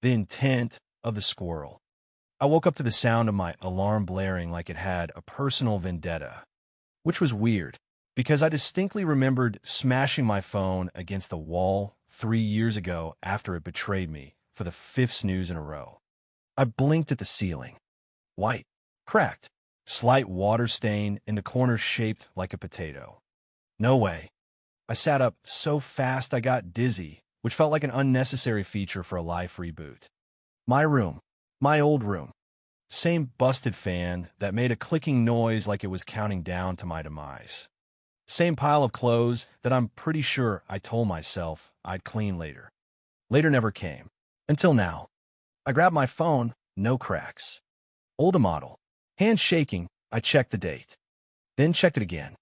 The intent of the squirrel. I woke up to the sound of my alarm blaring like it had a personal vendetta, which was weird because I distinctly remembered smashing my phone against the wall 3 years ago after it betrayed me for the fifth snooze in a row. I blinked at the ceiling. White, cracked, slight water stain in the corner shaped like a potato. No way. I sat up so fast I got dizzy, which felt like an unnecessary feature for a life reboot. My room. My old room. Same busted fan that made a clicking noise like it was counting down to my demise. Same pile of clothes that I'm pretty sure I told myself I'd clean later. Later never came. Until now. I grabbed my phone, no cracks. Older model. Hand shaking, I checked the date. Then checked it again.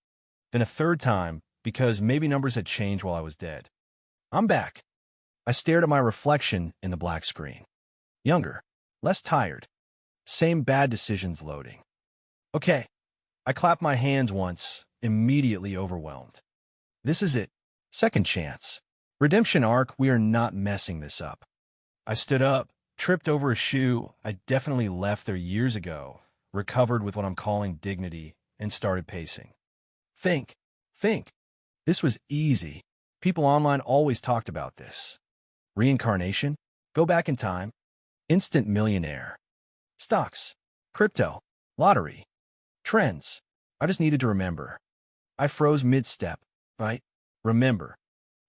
Then a third time, because maybe numbers had changed while I was dead. I'm back. I stared at my reflection in the black screen. Younger. Less tired. Same bad decisions loading. Okay. I clapped my hands once, immediately overwhelmed. This is it. Second chance. Redemption arc, we are not messing this up. I stood up, tripped over a shoe I definitely left there years ago, recovered with what I'm calling dignity, and started pacing. Think. This was easy. People online always talked about this. Reincarnation? Go back in time? Instant millionaire. Stocks. Crypto. Lottery. Trends. I just needed to remember. I froze mid-step, right? Remember.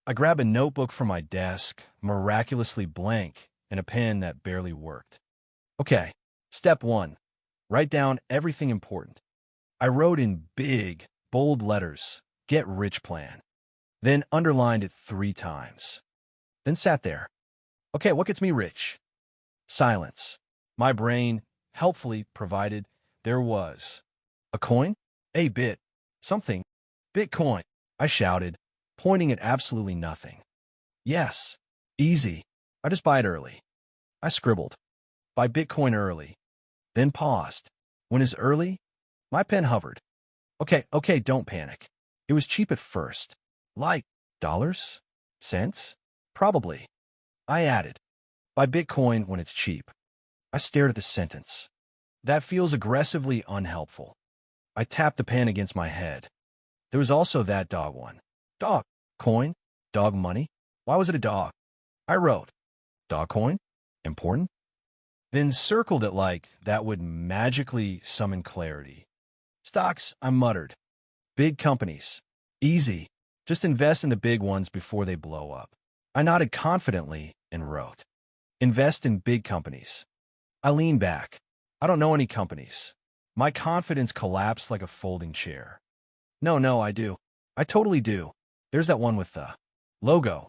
I grabbed a notebook from my desk, miraculously blank, and a pen that barely worked. Okay, step 1. Write down everything important. I wrote in big, bold letters, get rich plan. Then underlined it 3 times. Then sat there. Okay, what gets me rich? Silence. My brain helpfully provided there was. A coin? A bit. Something. Bitcoin. I shouted, pointing at absolutely nothing. Yes. Easy. I just buy it early. I scribbled. Buy Bitcoin early. Then paused. When is early? My pen hovered. Okay, don't panic. It was cheap at first. Like dollars? Cents? Probably. I added. Buy Bitcoin when it's cheap. I stared at the sentence. That feels aggressively unhelpful. I tapped the pen against my head. There was also that dog one. Dog. Coin. Dog money. Why was it a dog? I wrote. Dog coin? Important? Then circled it like that would magically summon clarity. Stocks, I muttered. Big companies. Easy. Just invest in the big ones before they blow up. I nodded confidently and wrote. Invest in big companies. I leaned back. I don't know any companies. My confidence collapsed like a folding chair. No, I do. I totally do. There's that one with the logo.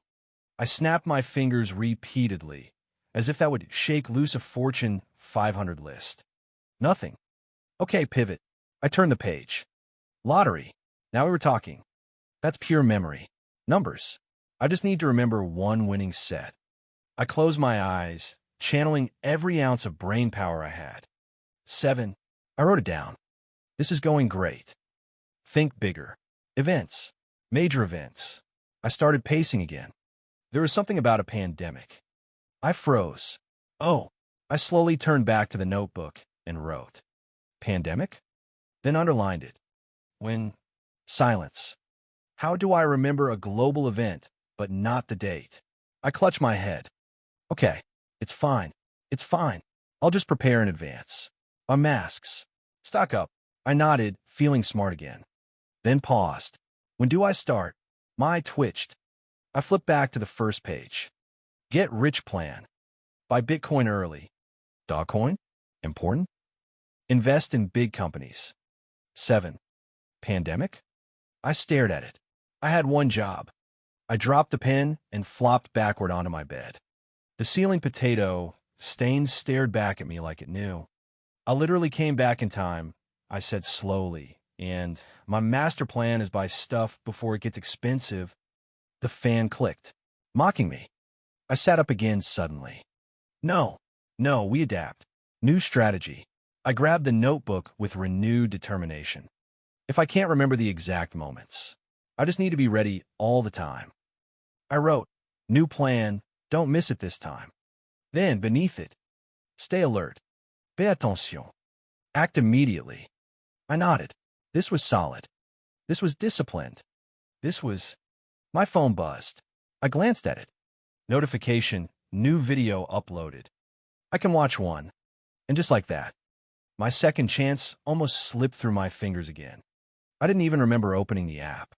I snapped my fingers repeatedly, as if that would shake loose a Fortune 500 list. Nothing. Okay, pivot. I turned the page. Lottery. Now we were talking. That's pure memory. Numbers. I just need to remember one winning set. I closed my eyes, channeling every ounce of brain power I had. 7. I wrote it down. This is going great. Think bigger. Events. Major events. I started pacing again. There was something about a pandemic. I froze. Oh. I slowly turned back to the notebook and wrote. Pandemic? Then underlined it. When? Silence. How do I remember a global event, but not the date? I clutched my head. Okay, it's fine. It's fine. I'll just prepare in advance. My masks. Stock up. I nodded, feeling smart again. Then paused. When do I start? My eye twitched. I flipped back to the first page. Get rich plan. Buy Bitcoin early. Dogcoin? Important? Invest in big companies. 7. Pandemic? I stared at it. I had one job. I dropped the pen and flopped backward onto my bed. The ceiling potato stain stared back at me like it knew. I literally came back in time, I said slowly, and my master plan is buy stuff before it gets expensive. The fan clicked, mocking me. I sat up again suddenly. No, we adapt. New strategy. I grabbed the notebook with renewed determination. If I can't remember the exact moments, I just need to be ready all the time. I wrote, new plan, don't miss it this time. Then, beneath it, stay alert. Fais attention. Act immediately. I nodded. This was solid. This was disciplined. This was... My phone buzzed. I glanced at it. Notification, new video uploaded. I can watch one. And just like that, my second chance almost slipped through my fingers again. I didn't even remember opening the app.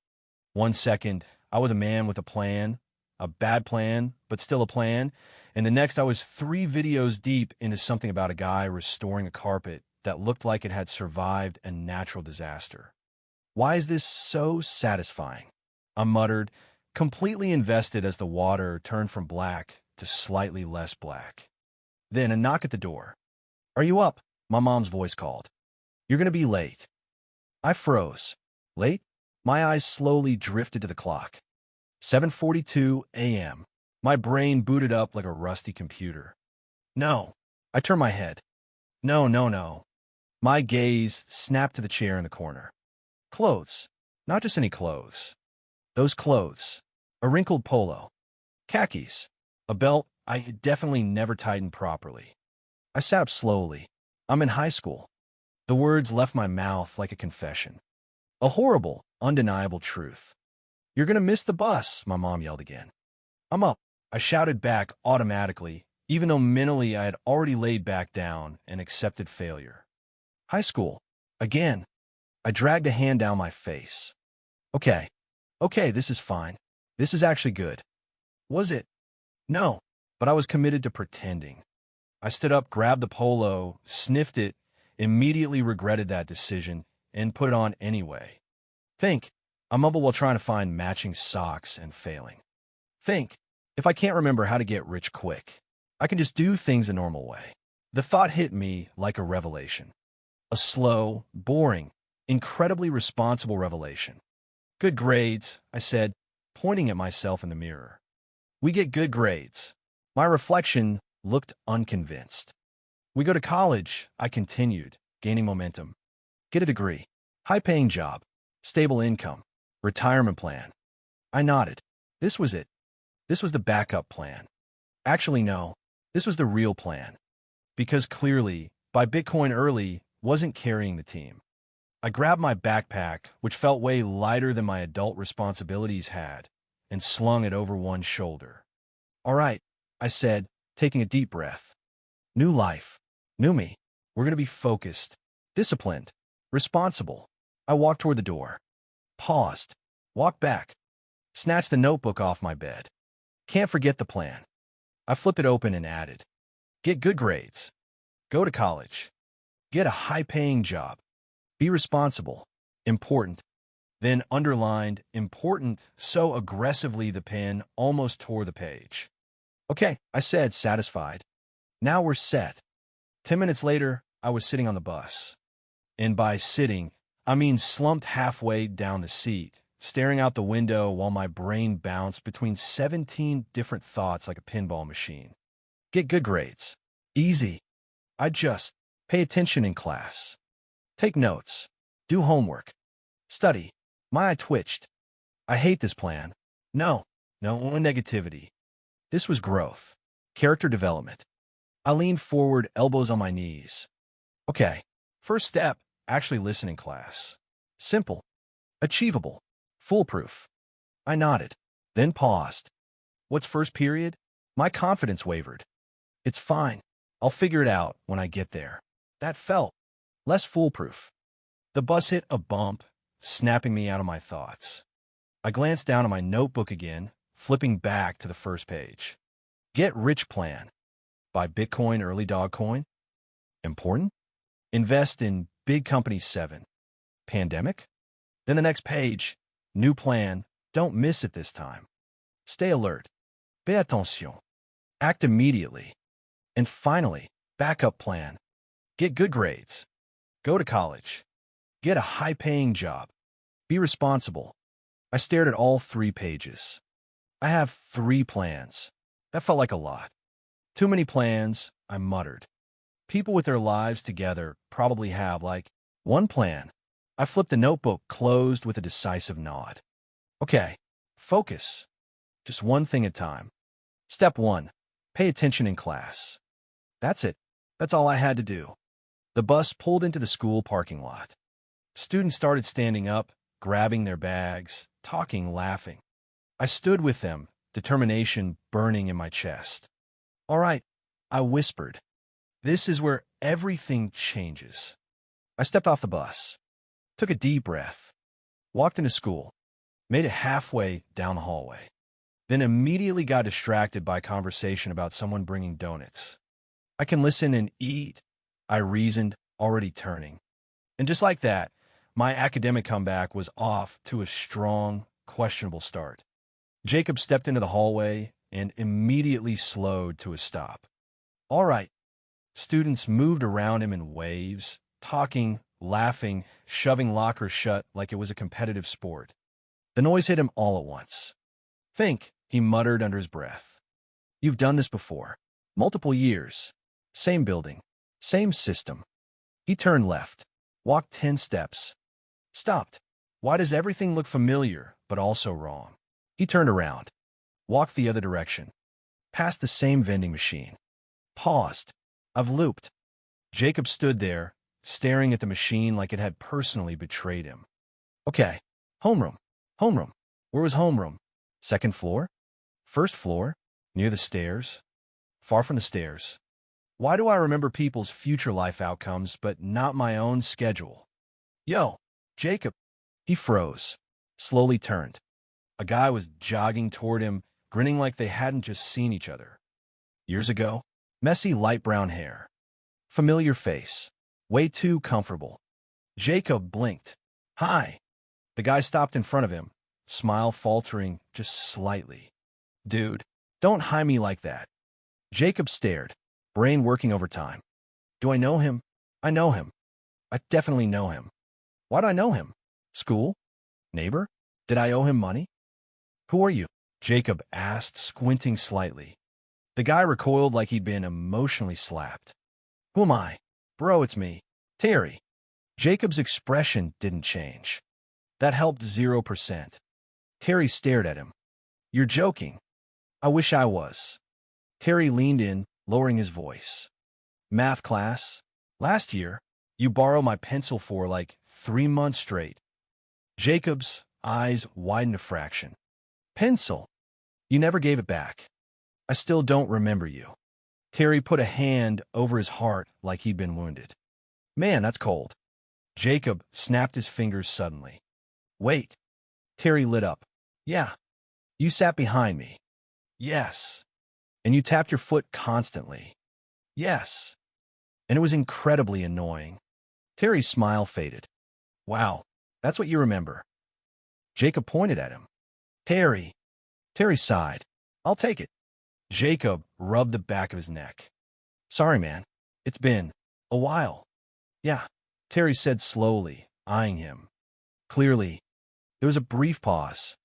1 second, I was a man with a plan, a bad plan, but still a plan, and the next I was 3 videos deep into something about a guy restoring a carpet that looked like it had survived a natural disaster. Why is this so satisfying? I muttered, completely invested as the water turned from black to slightly less black. Then a knock at the door. "Are you up?" My mom's voice called. "You're going to be late." I froze. Late? My eyes slowly drifted to the clock. 7:42 a.m. My brain booted up like a rusty computer. No. I turned my head. No, no, no. My gaze snapped to the chair in the corner. Clothes. Not just any clothes. Those clothes. A wrinkled polo. Khakis. A belt I had definitely never tightened properly. I sat up slowly. I'm in high school. The words left my mouth like a confession. A horrible, undeniable truth. "You're going to miss the bus," my mom yelled again. "I'm up," I shouted back automatically, even though mentally I had already laid back down and accepted failure. High school. Again. I dragged a hand down my face. Okay, this is fine. This is actually good. Was it? No, but I was committed to pretending. I stood up, grabbed the polo, sniffed it, immediately regretted that decision, and put it on anyway. Think. I mumbled while trying to find matching socks and failing. Think. If I can't remember how to get rich quick, I can just do things a normal way. The thought hit me like a revelation. A slow, boring, incredibly responsible revelation. "Good grades," I said, pointing at myself in the mirror. "We get good grades." My reflection looked unconvinced. "We go to college," I continued, gaining momentum. "Get a degree. High-paying job. Stable income. Retirement plan." I nodded. This was it. This was the backup plan. Actually, no. This was the real plan. Because clearly, buy Bitcoin early wasn't carrying the team. I grabbed my backpack, which felt way lighter than my adult responsibilities had, and slung it over one shoulder. "All right," I said, taking a deep breath. "New life. New me. We're going to be focused, disciplined, responsible." I walked toward the door. Paused. Walked back. Snatched the notebook off my bed. Can't forget the plan. I flipped it open and added, "Get good grades. Go to college. Get a high-paying job. Be responsible. Important." Then underlined "important" so aggressively the pen almost tore the page. "Okay," I said, satisfied. "Now we're set." 10 minutes later, I was sitting on the bus. And by sitting, I mean slumped halfway down the seat, staring out the window while my brain bounced between 17 different thoughts like a pinball machine. Get good grades. Easy. I'd just pay attention in class. Take notes. Do homework. Study. My eye twitched. I hate this plan. No negativity. This was growth. Character development. I leaned forward, elbows on my knees. Okay. First step, actually listen in class. Simple. Achievable. Foolproof. I nodded, then paused. What's first period? My confidence wavered. It's fine. I'll figure it out when I get there. That felt less foolproof. The bus hit a bump, snapping me out of my thoughts. I glanced down at my notebook again, flipping back to the first page. Get rich plan. Buy Bitcoin early dog coin. Important? Invest in big company 7. Pandemic? Then the next page. New plan. Don't miss it this time. Stay alert. Fais attention. Act immediately. And finally, backup plan. Get good grades. Go to college. Get a high-paying job. Be responsible. I stared at all 3 pages. I have 3 plans. That felt like a lot. Too many plans, I muttered. People with their lives together probably have, like, 1 plan. I flipped the notebook closed with a decisive nod. Okay, focus. Just one thing at a time. Step 1. Pay attention in class. That's it. That's all I had to do. The bus pulled into the school parking lot. Students started standing up, grabbing their bags, talking, laughing. I stood with them, determination burning in my chest. All right, I whispered. This is where everything changes. I stepped off the bus, took a deep breath, walked into school, made it halfway down the hallway, then immediately got distracted by a conversation about someone bringing donuts. I can listen and eat, I reasoned, already turning. And just like that, my academic comeback was off to a strong, questionable start. Jacob stepped into the hallway and immediately slowed to a stop. All right. Students moved around him in waves, talking, laughing, shoving lockers shut like it was a competitive sport. The noise hit him all at once. Think, he muttered under his breath. You've done this before. Multiple years. Same building. Same system. He turned left, walked 10 steps, stopped. Why does everything look familiar, but also wrong? He turned around, walked the other direction, past the same vending machine, paused. I've looped. Jacob stood there, staring at the machine like it had personally betrayed him. Okay, homeroom. Homeroom. Where was homeroom? Second floor? First floor? Near the stairs? Far from the stairs? Why do I remember people's future life outcomes, but not my own schedule? Yo, Jacob. He froze, slowly turned. A guy was jogging toward him, grinning like they hadn't just seen each other. Years ago? Messy light brown hair. Familiar face. Way too comfortable. Jacob blinked. Hi. The guy stopped in front of him, smile faltering just slightly. Dude, don't hi me like that. Jacob stared, brain working overtime. Do I know him? I know him. I definitely know him. Why do I know him? School? Neighbor? Did I owe him money? Who are you? Jacob asked, squinting slightly. The guy recoiled like he'd been emotionally slapped. Who am I? Bro, it's me. Terry. Jacob's expression didn't change. That helped 0%. Terry stared at him. You're joking. I wish I was. Terry leaned in, lowering his voice. Math class? Last year, you borrowed my pencil for like 3 months straight. Jacob's eyes widened a fraction. Pencil? You never gave it back. I still don't remember you. Terry put a hand over his heart like he'd been wounded. Man, that's cold. Jacob snapped his fingers suddenly. Wait. Terry lit up. Yeah. You sat behind me. Yes. And you tapped your foot constantly. Yes. And it was incredibly annoying. Terry's smile faded. Wow, that's what you remember. Jacob pointed at him. Terry. Terry sighed. I'll take it. Jacob rubbed the back of his neck. Sorry, man. It's been a while. Yeah, Terry said slowly, eyeing him. Clearly, there was a brief pause.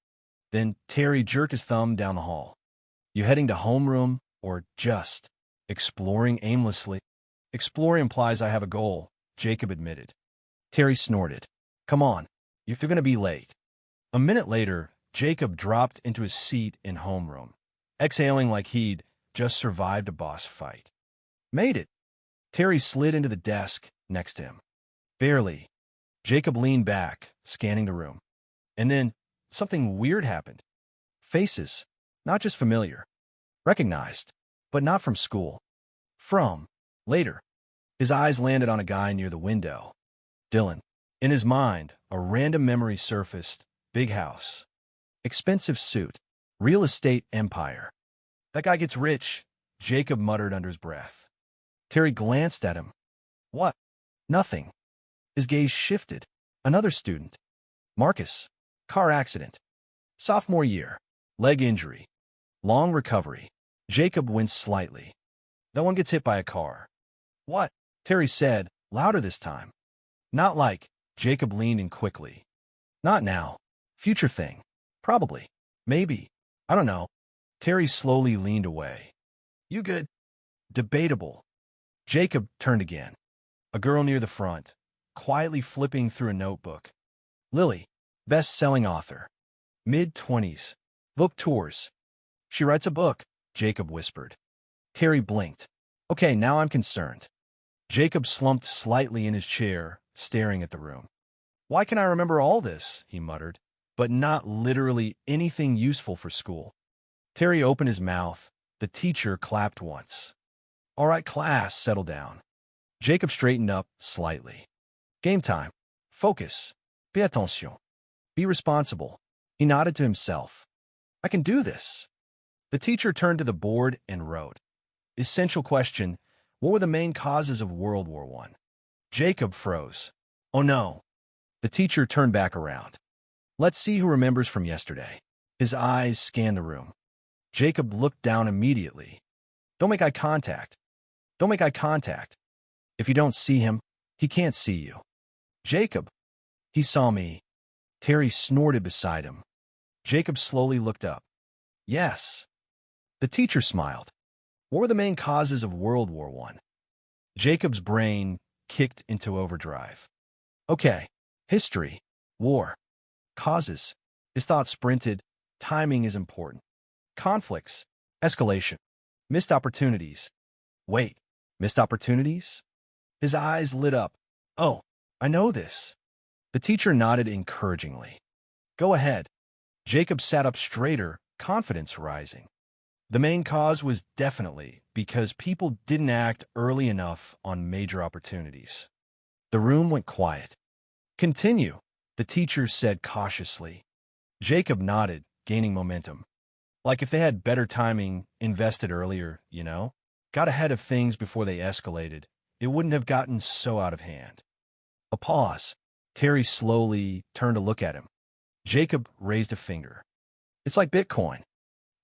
Then Terry jerked his thumb down the hall. You heading to homeroom or just exploring aimlessly? Exploring implies I have a goal, Jacob admitted. Terry snorted. Come on, you're going to be late. A minute later, Jacob dropped into his seat in homeroom, exhaling like he'd just survived a boss fight. Made it. Terry slid into the desk next to him. Barely. Jacob leaned back, scanning the room. And then something weird happened. Faces, not just familiar. Recognized, but not from school. From later. His eyes landed on a guy near the window. Dylan. In his mind, a random memory surfaced. Big house. Expensive suit. Real estate empire. That guy gets rich, Jacob muttered under his breath. Terry glanced at him. What? Nothing. His gaze shifted. Another student. Marcus. Car accident. Sophomore year. Leg injury. Long recovery. Jacob winced slightly. That one gets hit by a car. What? Terry said, louder this time. Not like. Jacob leaned in quickly. Not now. Future thing. Probably. Maybe. I don't know. Terry slowly leaned away. You good? Debatable. Jacob turned again. A girl near the front, quietly flipping through a notebook. Lily, best-selling author. Mid-20s. Book tours. She writes a book, Jacob whispered. Terry blinked. Okay, now I'm concerned. Jacob slumped slightly in his chair, staring at the room. Why can I remember all this? He muttered, but not literally anything useful for school. Terry opened his mouth. The teacher clapped once. All right, class, settle down. Jacob straightened up slightly. Game time. Focus. Pay attention. Be responsible. He nodded to himself. I can do this. The teacher turned to the board and wrote. Essential question. What were the main causes of World War I? Jacob froze. Oh no. The teacher turned back around. Let's see who remembers from yesterday. His eyes scanned the room. Jacob looked down immediately. Don't make eye contact. Don't make eye contact. If you don't see him, he can't see you. Jacob. He saw me. Terry snorted beside him. Jacob slowly looked up. Yes. The teacher smiled. What were the main causes of World War I? Jacob's brain kicked into overdrive. Okay. History. War. Causes. His thoughts sprinted. Timing is important. Conflicts. Escalation. Missed opportunities. Wait. Missed opportunities? His eyes lit up. Oh, I know this. The teacher nodded encouragingly. Go ahead. Jacob sat up straighter, confidence rising. The main cause was definitely because people didn't act early enough on major opportunities. The room went quiet. Continue, the teacher said cautiously. Jacob nodded, gaining momentum. Like if they had better timing, invested earlier, you know? Got ahead of things before they escalated, it wouldn't have gotten so out of hand. A pause. Terry slowly turned to look at him. Jacob raised a finger. It's like Bitcoin.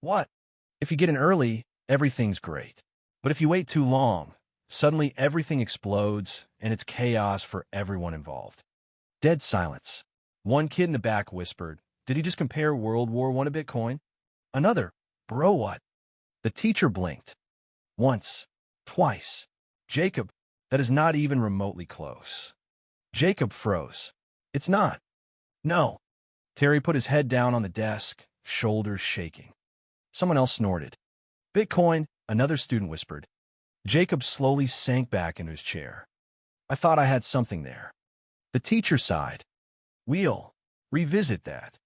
What? If you get in early, everything's great. But if you wait too long, suddenly everything explodes and it's chaos for everyone involved. Dead silence. One kid in the back whispered, did he just compare World War I to Bitcoin? Another, bro what? The teacher blinked. Once. Twice. Jacob, that is not even remotely close. Jacob froze. It's not. No. Terry put his head down on the desk, shoulders shaking. Someone else snorted. Bitcoin, another student whispered. Jacob slowly sank back into his chair. I thought I had something there. The teacher sighed. We'll revisit that.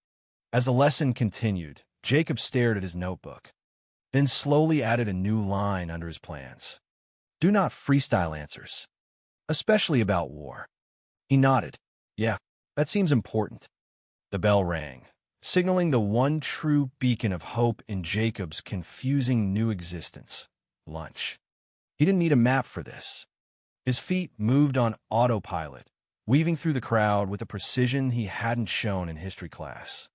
As the lesson continued, Jacob stared at his notebook, then slowly added a new line under his plans. Do not freestyle answers, especially about war. He nodded. Yeah, that seems important. The bell rang, signaling the one true beacon of hope in Jacob's confusing new existence, lunch. He didn't need a map for this. His feet moved on autopilot, weaving through the crowd with a precision he hadn't shown in history class.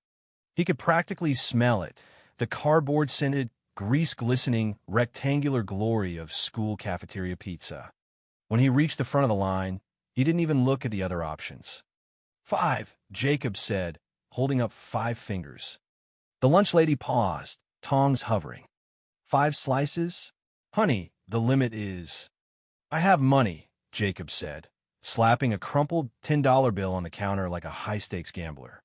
He could practically smell it, the cardboard-scented, grease-glistening, rectangular glory of school cafeteria pizza. When he reached the front of the line, he didn't even look at the other options. 5, Jacob said, holding up 5 fingers. The lunch lady paused, tongs hovering. 5 slices? Honey, the limit is... I have money, Jacob said, slapping a crumpled $10 bill on the counter like a high-stakes gambler.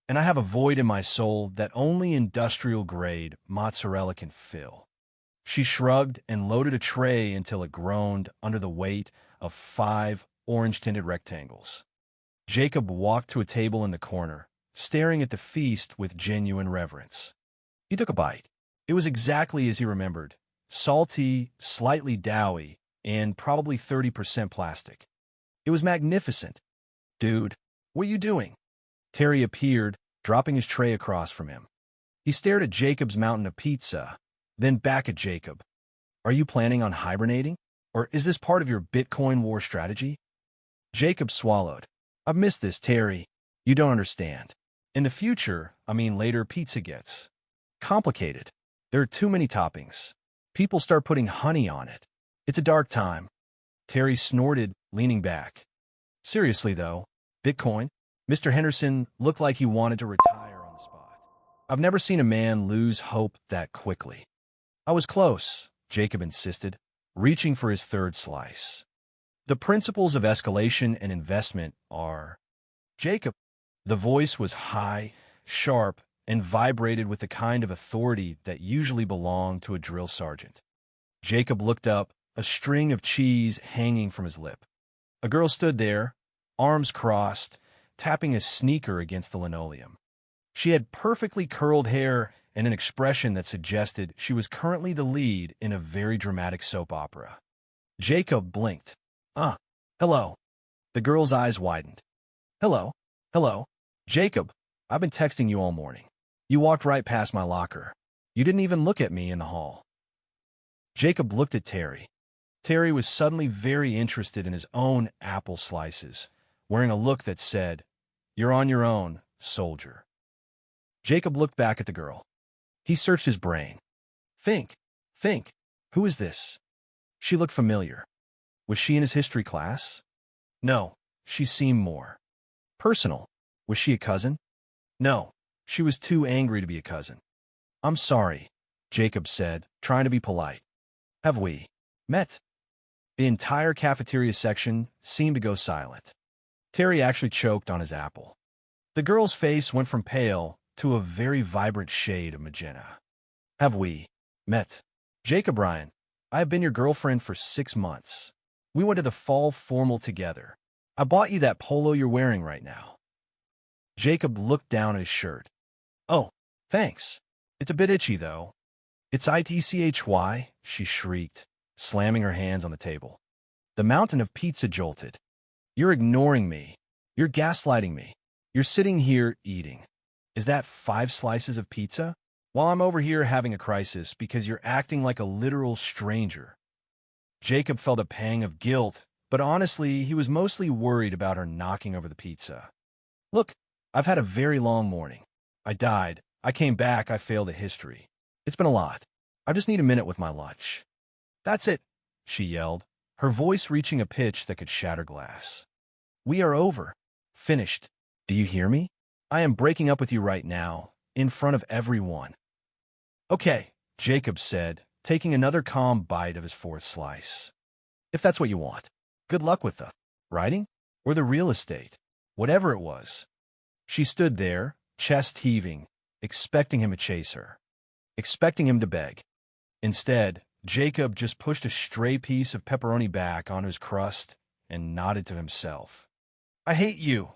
And I have a void in my soul that only industrial-grade mozzarella can fill. She shrugged and loaded a tray until it groaned under the weight of 5 orange-tinted rectangles. Jacob walked to a table in the corner, staring at the feast with genuine reverence. He took a bite. It was exactly as he remembered, salty, slightly doughy, and probably 30% plastic. It was magnificent. Dude, what are you doing? Terry appeared, dropping his tray across from him. He stared at Jacob's mountain of pizza, then back at Jacob. Are you planning on hibernating? Or is this part of your Bitcoin war strategy? Jacob swallowed. I've missed this, Terry. You don't understand. In the future, later, pizza gets complicated. There are too many toppings. People start putting honey on it. It's a dark time. Terry snorted, leaning back. Seriously, though, Bitcoin? Mr. Henderson looked like he wanted to retire on the spot. I've never seen a man lose hope that quickly. I was close, Jacob insisted, reaching for his third slice. The principles of escalation and investment are... Jacob. The voice was high, sharp, and vibrated with the kind of authority that usually belonged to a drill sergeant. Jacob looked up, a string of cheese hanging from his lip. A girl stood there, arms crossed, tapping a sneaker against the linoleum. She had perfectly curled hair and an expression that suggested she was currently the lead in a very dramatic soap opera. Jacob blinked. Hello. The girl's eyes widened. Hello. Hello. Jacob, I've been texting you all morning. You walked right past my locker. You didn't even look at me in the hall. Jacob looked at Terry. Terry was suddenly very interested in his own apple slices, wearing a look that said, "You're on your own, soldier." Jacob looked back at the girl. He searched his brain. Think. Who is this? She looked familiar. Was she in his history class? No, she seemed more personal. Was she a cousin? No, she was too angry to be a cousin. I'm sorry, Jacob said, trying to be polite. Have we met? The entire cafeteria section seemed to go silent. Terry actually choked on his apple. The girl's face went from pale to a very vibrant shade of magenta. Have we met? Jacob Ryan, I have been your girlfriend for 6 months. We went to the fall formal together. I bought you that polo you're wearing right now. Jacob looked down at his shirt. Oh, thanks. It's a bit itchy, though. It's itchy, she shrieked, slamming her hands on the table. The mountain of pizza jolted. You're ignoring me. You're gaslighting me. You're sitting here eating. Is that 5 slices of pizza? While I'm over here having a crisis because you're acting like a literal stranger. Jacob felt a pang of guilt, but honestly, he was mostly worried about her knocking over the pizza. Look, I've had a very long morning. I died. I came back. I failed at history. It's been a lot. I just need a minute with my lunch. That's it, she yelled, her voice reaching a pitch that could shatter glass. We are over. Finished. Do you hear me? I am breaking up with you right now, in front of everyone. Okay, Jacob said, taking another calm bite of his 4th slice. If that's what you want. Good luck with the writing or the real estate, whatever it was. She stood there, chest heaving, expecting him to chase her, expecting him to beg. Instead, Jacob just pushed a stray piece of pepperoni back on his crust and nodded to himself. I hate you,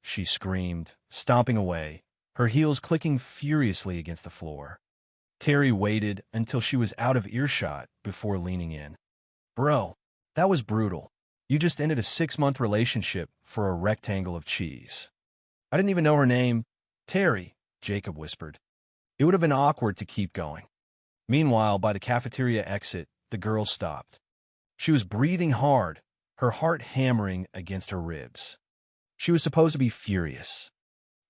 she screamed, stomping away, her heels clicking furiously against the floor. Terry waited until she was out of earshot before leaning in. Bro, that was brutal. You just ended a 6-month relationship for a rectangle of cheese. I didn't even know her name. Terry, Jacob whispered. It would have been awkward to keep going. Meanwhile, by the cafeteria exit, the girl stopped. She was breathing hard, her heart hammering against her ribs. She was supposed to be furious.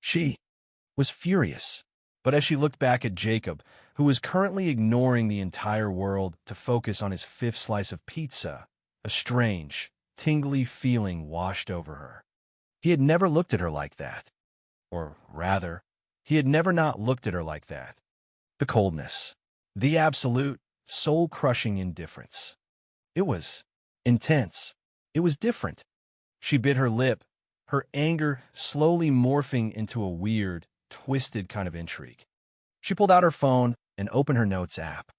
She was furious. But as she looked back at Jacob, who was currently ignoring the entire world to focus on his 5th slice of pizza, a strange, tingly feeling washed over her. He had never looked at her like that. Or rather, he had never not looked at her like that. The coldness. The absolute, soul-crushing indifference. It was intense. It was different. She bit her lip, her anger slowly morphing into a weird, twisted kind of intrigue. She pulled out her phone and opened her notes app.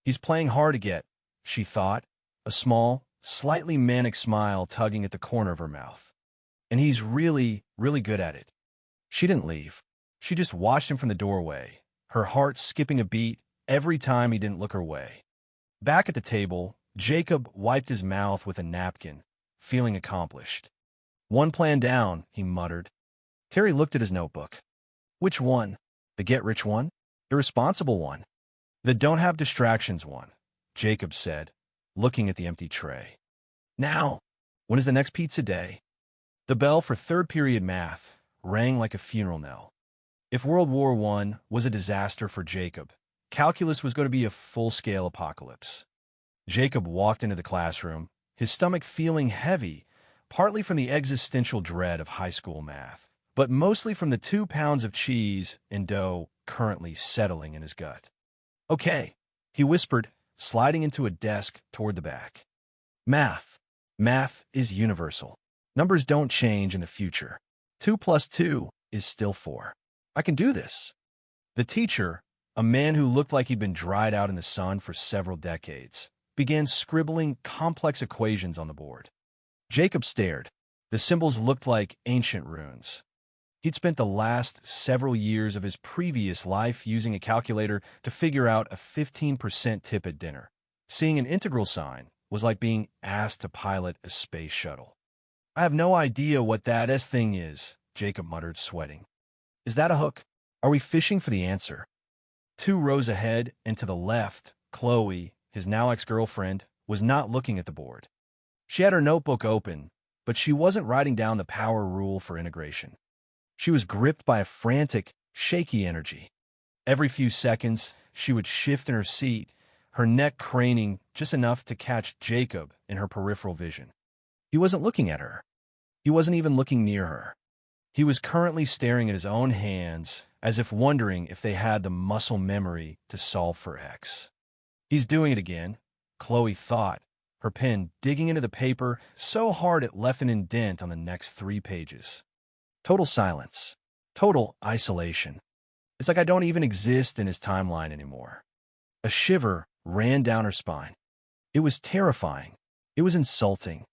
He's playing hard to get, she thought, a small, slightly manic smile tugging at the corner of her mouth. And he's really, really good at it. She didn't leave. She just watched him from the doorway, her heart skipping a beat every time he didn't look her way. Back at the table, Jacob wiped his mouth with a napkin, feeling accomplished. One plan down, he muttered. Terry looked at his notebook. Which one? The get-rich one? The responsible one? The don't-have distractions one, Jacob said, looking at the empty tray. Now, when is the next pizza day? The bell for 3rd period math rang like a funeral knell. If World War I was a disaster for Jacob, calculus was going to be a full-scale apocalypse. Jacob walked into the classroom, his stomach feeling heavy, partly from the existential dread of high school math, but mostly from the 2 pounds of cheese and dough currently settling in his gut. Okay, he whispered, sliding into a desk toward the back. Math. Math is universal. Numbers don't change in the future. 2 plus 2 is still 4. I can do this. The teacher, a man who looked like he'd been dried out in the sun for several decades, began scribbling complex equations on the board. Jacob stared. The symbols looked like ancient runes. He'd spent the last several years of his previous life using a calculator to figure out a 15% tip at dinner. Seeing an integral sign was like being asked to pilot a space shuttle. "I have no idea what that S thing is," Jacob muttered, sweating. "Is that a hook? Are we fishing for the answer?" 2 rows ahead and to the left, Chloe, his now ex-girlfriend, was not looking at the board. She had her notebook open, but she wasn't writing down the power rule for integration. She was gripped by a frantic, shaky energy. Every few seconds, she would shift in her seat, her neck craning just enough to catch Jacob in her peripheral vision. He wasn't looking at her. He wasn't even looking near her. He was currently staring at his own hands, as if wondering if they had the muscle memory to solve for X. "He's doing it again," Chloe thought, her pen digging into the paper so hard it left an indent on the next 3 pages. Total silence. Total isolation. It's like I don't even exist in his timeline anymore. A shiver ran down her spine. It was terrifying. It was insulting.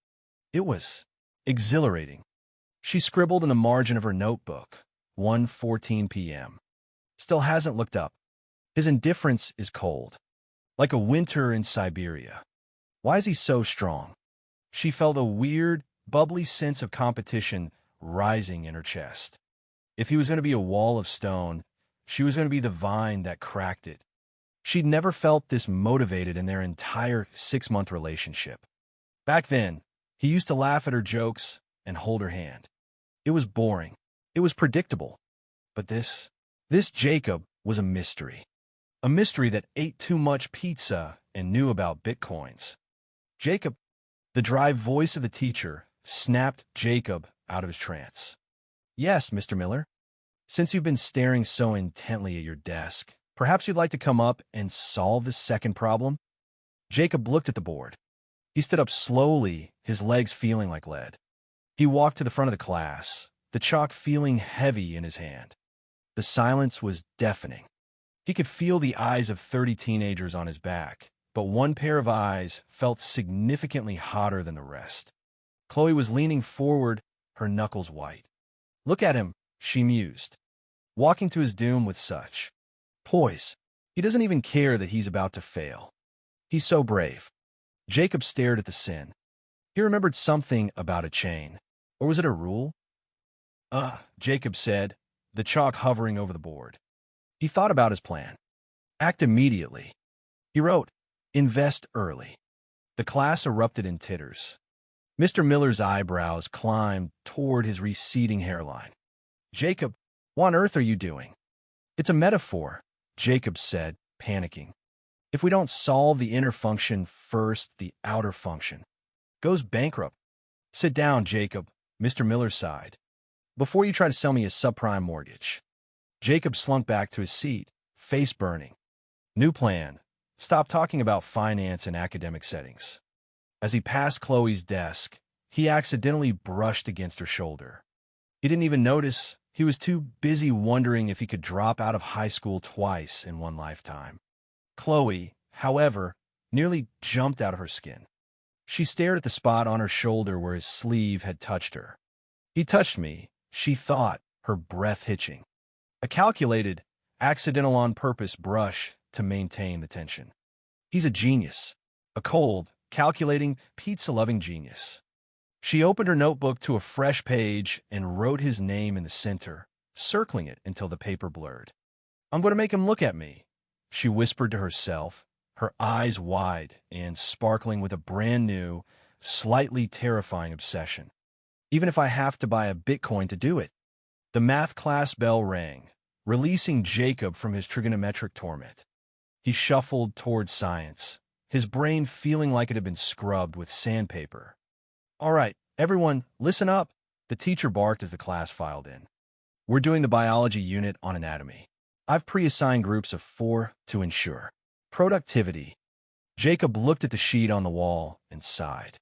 It was exhilarating. She scribbled in the margin of her notebook, 1:14 p.m. Still hasn't looked up. His indifference is cold, like a winter in Siberia. Why is he so strong? She felt a weird, bubbly sense of competition rising in her chest. If he was going to be a wall of stone, she was going to be the vine that cracked it. She'd never felt this motivated in their entire 6-month relationship. Back then, he used to laugh at her jokes and hold her hand. It was boring. It was predictable. But this Jacob was a mystery. A mystery that ate too much pizza and knew about bitcoins. Jacob, the dry voice of the teacher, snapped Jacob out of his trance. "Yes, Mr. Miller. Since you've been staring so intently at your desk, perhaps you'd like to come up and solve this second problem?" Jacob looked at the board. He stood up slowly, his legs feeling like lead. He walked to the front of the class, the chalk feeling heavy in his hand. The silence was deafening. He could feel the eyes of 30 teenagers on his back, but one pair of eyes felt significantly hotter than the rest. Chloe was leaning forward, her knuckles white. "Look at him," she mused, walking to his doom with such poise. He doesn't even care that he's about to fail. He's so brave. Jacob stared at the sin. He remembered something about a chain. Or was it a rule? Jacob said, the chalk hovering over the board. He thought about his plan. Act immediately. He wrote, "Invest early." The class erupted in titters. Mr. Miller's eyebrows climbed toward his receding hairline. "Jacob, what on earth are you doing?" "It's a metaphor," Jacob said, panicking. "If we don't solve the inner function first, the outer function goes bankrupt." "Sit down, Jacob," Mr. Miller sighed. "Before you try to sell me a subprime mortgage." Jacob slunk back to his seat, face burning. New plan. Stop talking about finance in academic settings. As he passed Chloe's desk, he accidentally brushed against her shoulder. He didn't even notice. He was too busy wondering if he could drop out of high school twice in one lifetime. Chloe, however, nearly jumped out of her skin. She stared at the spot on her shoulder where his sleeve had touched her. "He touched me," she thought, her breath hitching. A calculated, accidental on purpose brush to maintain the tension. He's a genius. A cold, calculating, pizza-loving genius. She opened her notebook to a fresh page and wrote his name in the center, circling it until the paper blurred. "I'm going to make him look at me," she whispered to herself, her eyes wide and sparkling with a brand new, slightly terrifying obsession. "Even if I have to buy a Bitcoin to do it." The math class bell rang, releasing Jacob from his trigonometric torment. He shuffled toward science, his brain feeling like it had been scrubbed with sandpaper. "All right, everyone, listen up," the teacher barked as the class filed in. "We're doing the biology unit on anatomy. I've pre-assigned groups of 4 to ensure productivity." Jacob looked at the sheet on the wall and sighed.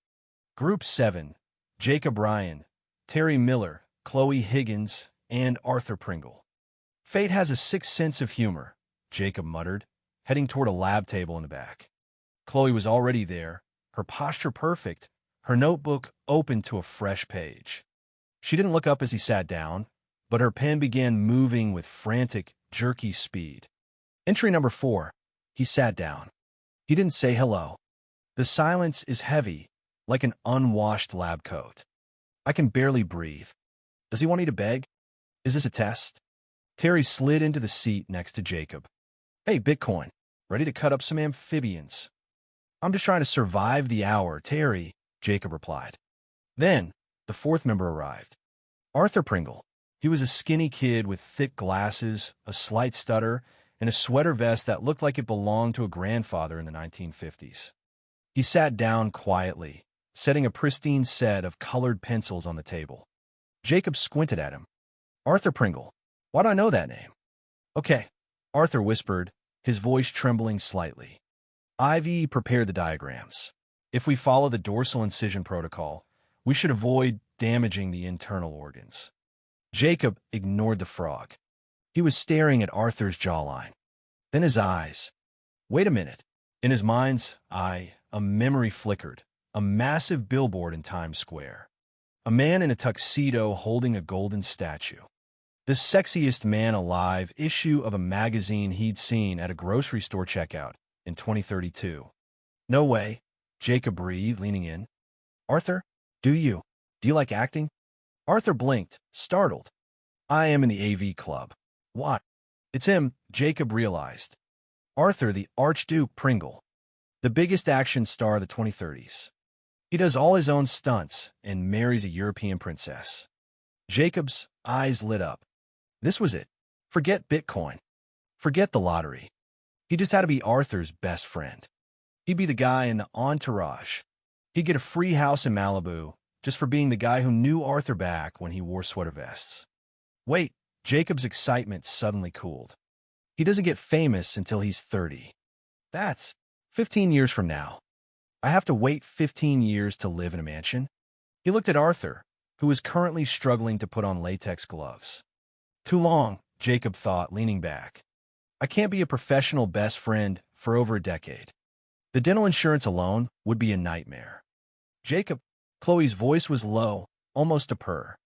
Group 7, Jacob Ryan, Terry Miller, Chloe Higgins, and Arthur Pringle. "Fate has a sixth sense of humor," Jacob muttered, heading toward a lab table in the back. Chloe was already there, her posture perfect, her notebook open to a fresh page. She didn't look up as he sat down, but her pen began moving with frantic, jerky speed. Entry number 4. He sat down. He didn't say hello. The silence is heavy, like an unwashed lab coat. I can barely breathe. Does he want me to beg? Is this a test? Terry slid into the seat next to Jacob. Hey, Bitcoin, ready to cut up some amphibians? I'm just trying to survive the hour, Terry, Jacob replied. Then, the fourth member arrived. Arthur Pringle. He was a skinny kid with thick glasses, a slight stutter, and a sweater vest that looked like it belonged to a grandfather in the 1950s. He sat down quietly, setting a pristine set of colored pencils on the table. Jacob squinted at him. Arthur Pringle. Why do I know that name? Okay, Arthur whispered, his voice trembling slightly. Ivy prepared the diagrams. If we follow the dorsal incision protocol, we should avoid damaging the internal organs. Jacob ignored the frog. He was staring at Arthur's jawline. Then his eyes. Wait a minute. In his mind's eye, a memory flickered. A massive billboard in Times Square. A man in a tuxedo holding a golden statue. The sexiest man alive issue of a magazine he'd seen at a grocery store checkout in 2032. No way, Jacob breathed, leaning in. Arthur, do you like acting? Arthur blinked, startled. I am in the AV club. What? It's him, Jacob realized. Arthur, the Archduke Pringle. The biggest action star of the 2030s. He does all his own stunts and marries a European princess. Jacob's eyes lit up. This was it. Forget Bitcoin. Forget the lottery. He just had to be Arthur's best friend. He'd be the guy in the entourage. He'd get a free house in Malibu just for being the guy who knew Arthur back when he wore sweater vests. Wait, Jacob's excitement suddenly cooled. He doesn't get famous until he's 30. That's 15 years from now. I have to wait 15 years to live in a mansion? He looked at Arthur, who was currently struggling to put on latex gloves. Too long, Jacob thought, leaning back. I can't be a professional best friend for over a decade. The dental insurance alone would be a nightmare. Jacob, Chloe's voice was low, almost a purr.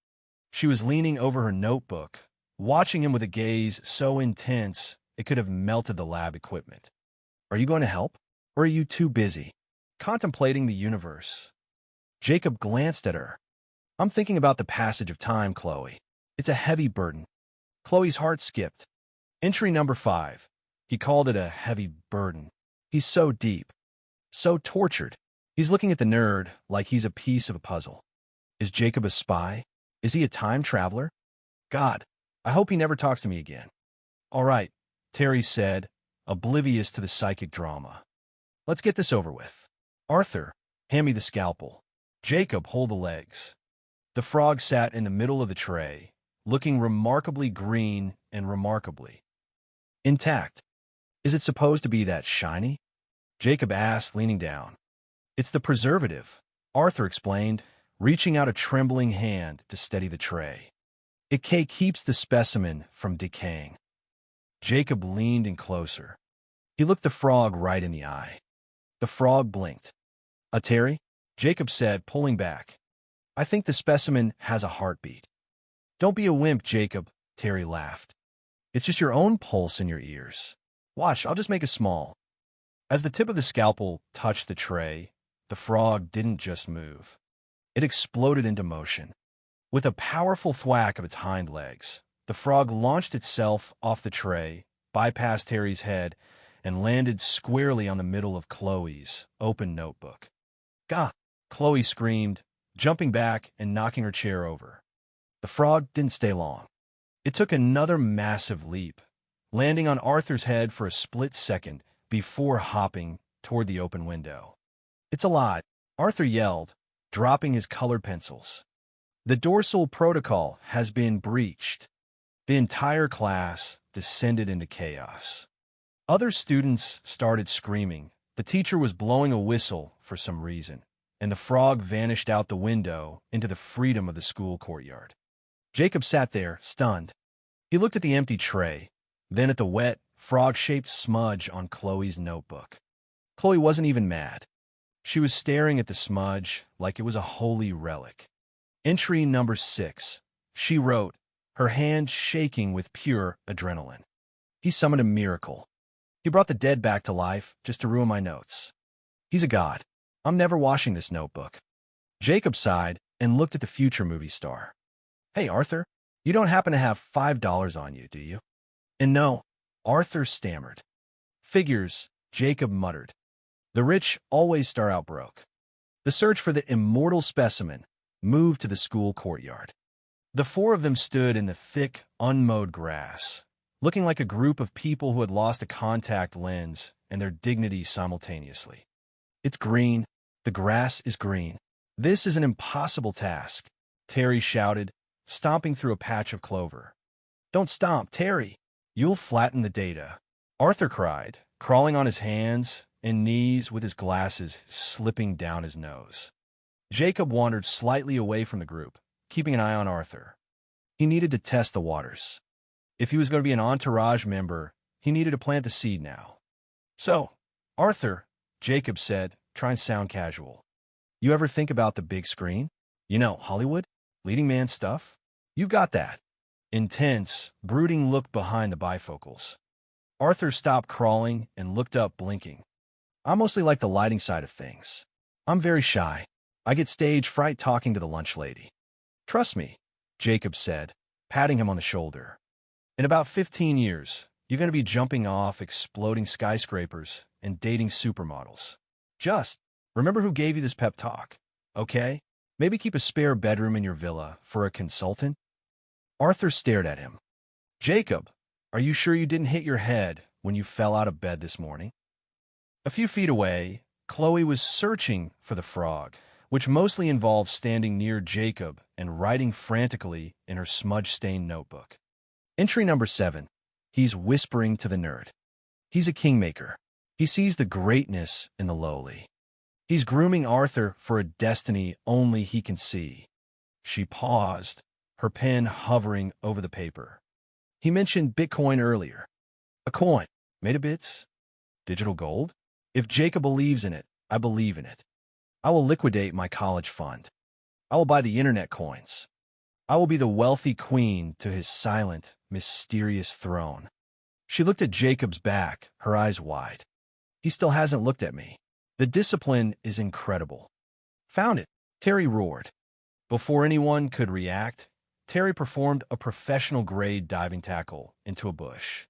She was leaning over her notebook, watching him with a gaze so intense it could have melted the lab equipment. Are you going to help? Or are you too busy? Contemplating the universe. Jacob glanced at her. I'm thinking about the passage of time, Chloe. It's a heavy burden. Chloe's heart skipped. Entry number 5. He called it a heavy burden. He's so deep. So tortured. He's looking at the nerd like he's a piece of a puzzle. Is Jacob a spy? Is he a time traveler? God, I hope he never talks to me again. All right, Terry said, oblivious to the psychic drama. Let's get this over with. Arthur, hand me the scalpel. Jacob, hold the legs. The frog sat in the middle of the tray, looking remarkably green and remarkably intact. Is it supposed to be that shiny? Jacob asked, leaning down. It's the preservative, Arthur explained, reaching out a trembling hand to steady the tray. It keeps the specimen from decaying. Jacob leaned in closer. He looked the frog right in the eye. The frog blinked. Terry? Jacob said, pulling back. I think the specimen has a heartbeat. Don't be a wimp, Jacob, Terry laughed. It's just your own pulse in your ears. Watch, I'll just make it small. As the tip of the scalpel touched the tray, the frog didn't just move. It exploded into motion. With a powerful thwack of its hind legs, the frog launched itself off the tray, bypassed Terry's head, and landed squarely on the middle of Chloe's open notebook. Gah! Chloe screamed, jumping back and knocking her chair over. The frog didn't stay long. It took another massive leap, landing on Arthur's head for a split second before hopping toward the open window. It's a lot, Arthur yelled, dropping his colored pencils. The dorsal protocol has been breached. The entire class descended into chaos. Other students started screaming. The teacher was blowing a whistle for some reason, and the frog vanished out the window into the freedom of the school courtyard. Jacob sat there, stunned. He looked at the empty tray, then at the wet, frog-shaped smudge on Chloe's notebook. Chloe wasn't even mad. She was staring at the smudge like it was a holy relic. Entry number 6. She wrote, her hand shaking with pure adrenaline. He summoned a miracle. He brought the dead back to life just to ruin my notes. He's a god. I'm never washing this notebook. Jacob sighed and looked at the future movie star. Hey, Arthur, you don't happen to have $5 on you, do you? And no, Arthur stammered. Figures, Jacob muttered. The rich always start out broke. The search for the immortal specimen moved to the school courtyard. The four of them stood in the thick, unmowed grass, looking like a group of people who had lost a contact lens and their dignity simultaneously. It's green. The grass is green. This is an impossible task, Terry shouted, stomping through a patch of clover. Don't stomp, Terry. You'll flatten the data, Arthur cried, crawling on his hands and knees with his glasses slipping down his nose. Jacob wandered slightly away from the group, keeping an eye on Arthur. He needed to test the waters. If he was going to be an entourage member, he needed to plant the seed now. So, Arthur, Jacob said, trying to sound casual. You ever think about the big screen? You know, Hollywood? Leading man stuff? You've got that. Intense, brooding look behind the bifocals. Arthur stopped crawling and looked up, blinking. I mostly like the lighting side of things. I'm very shy. I get stage fright talking to the lunch lady. Trust me, Jacob said, patting him on the shoulder. In about 15 years, you're going to be jumping off exploding skyscrapers and dating supermodels. Just remember who gave you this pep talk, okay? Maybe keep a spare bedroom in your villa for a consultant? Arthur stared at him. Jacob, are you sure you didn't hit your head when you fell out of bed this morning? A few feet away, Chloe was searching for the frog, which mostly involved standing near Jacob and writing frantically in her smudge-stained notebook. Entry number 7. He's whispering to the nerd. He's a kingmaker. He sees the greatness in the lowly. He's grooming Arthur for a destiny only he can see. She paused, her pen hovering over the paper. He mentioned Bitcoin earlier. A coin, made of bits? Digital gold? If Jacob believes in it, I believe in it. I will liquidate my college fund. I will buy the internet coins. I will be the wealthy queen to his silent, mysterious throne. She looked at Jacob's back, her eyes wide. He still hasn't looked at me. The discipline is incredible. Found it, Terry roared. Before anyone could react, Terry performed a professional-grade diving tackle into a bush.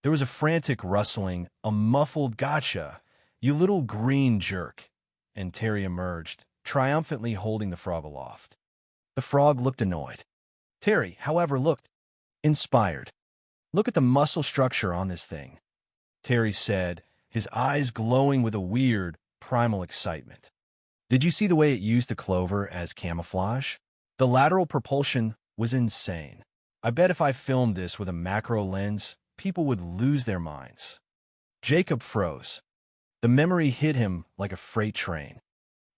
There was a frantic rustling, a muffled gotcha, you little green jerk, and Terry emerged, triumphantly holding the frog aloft. The frog looked annoyed. Terry, however, looked inspired. Look at the muscle structure on this thing, Terry said, his eyes glowing with a weird, primal excitement. Did you see the way it used the clover as camouflage? The lateral propulsion was insane. I bet if I filmed this with a macro lens, people would lose their minds. Jacob froze. The memory hit him like a freight train.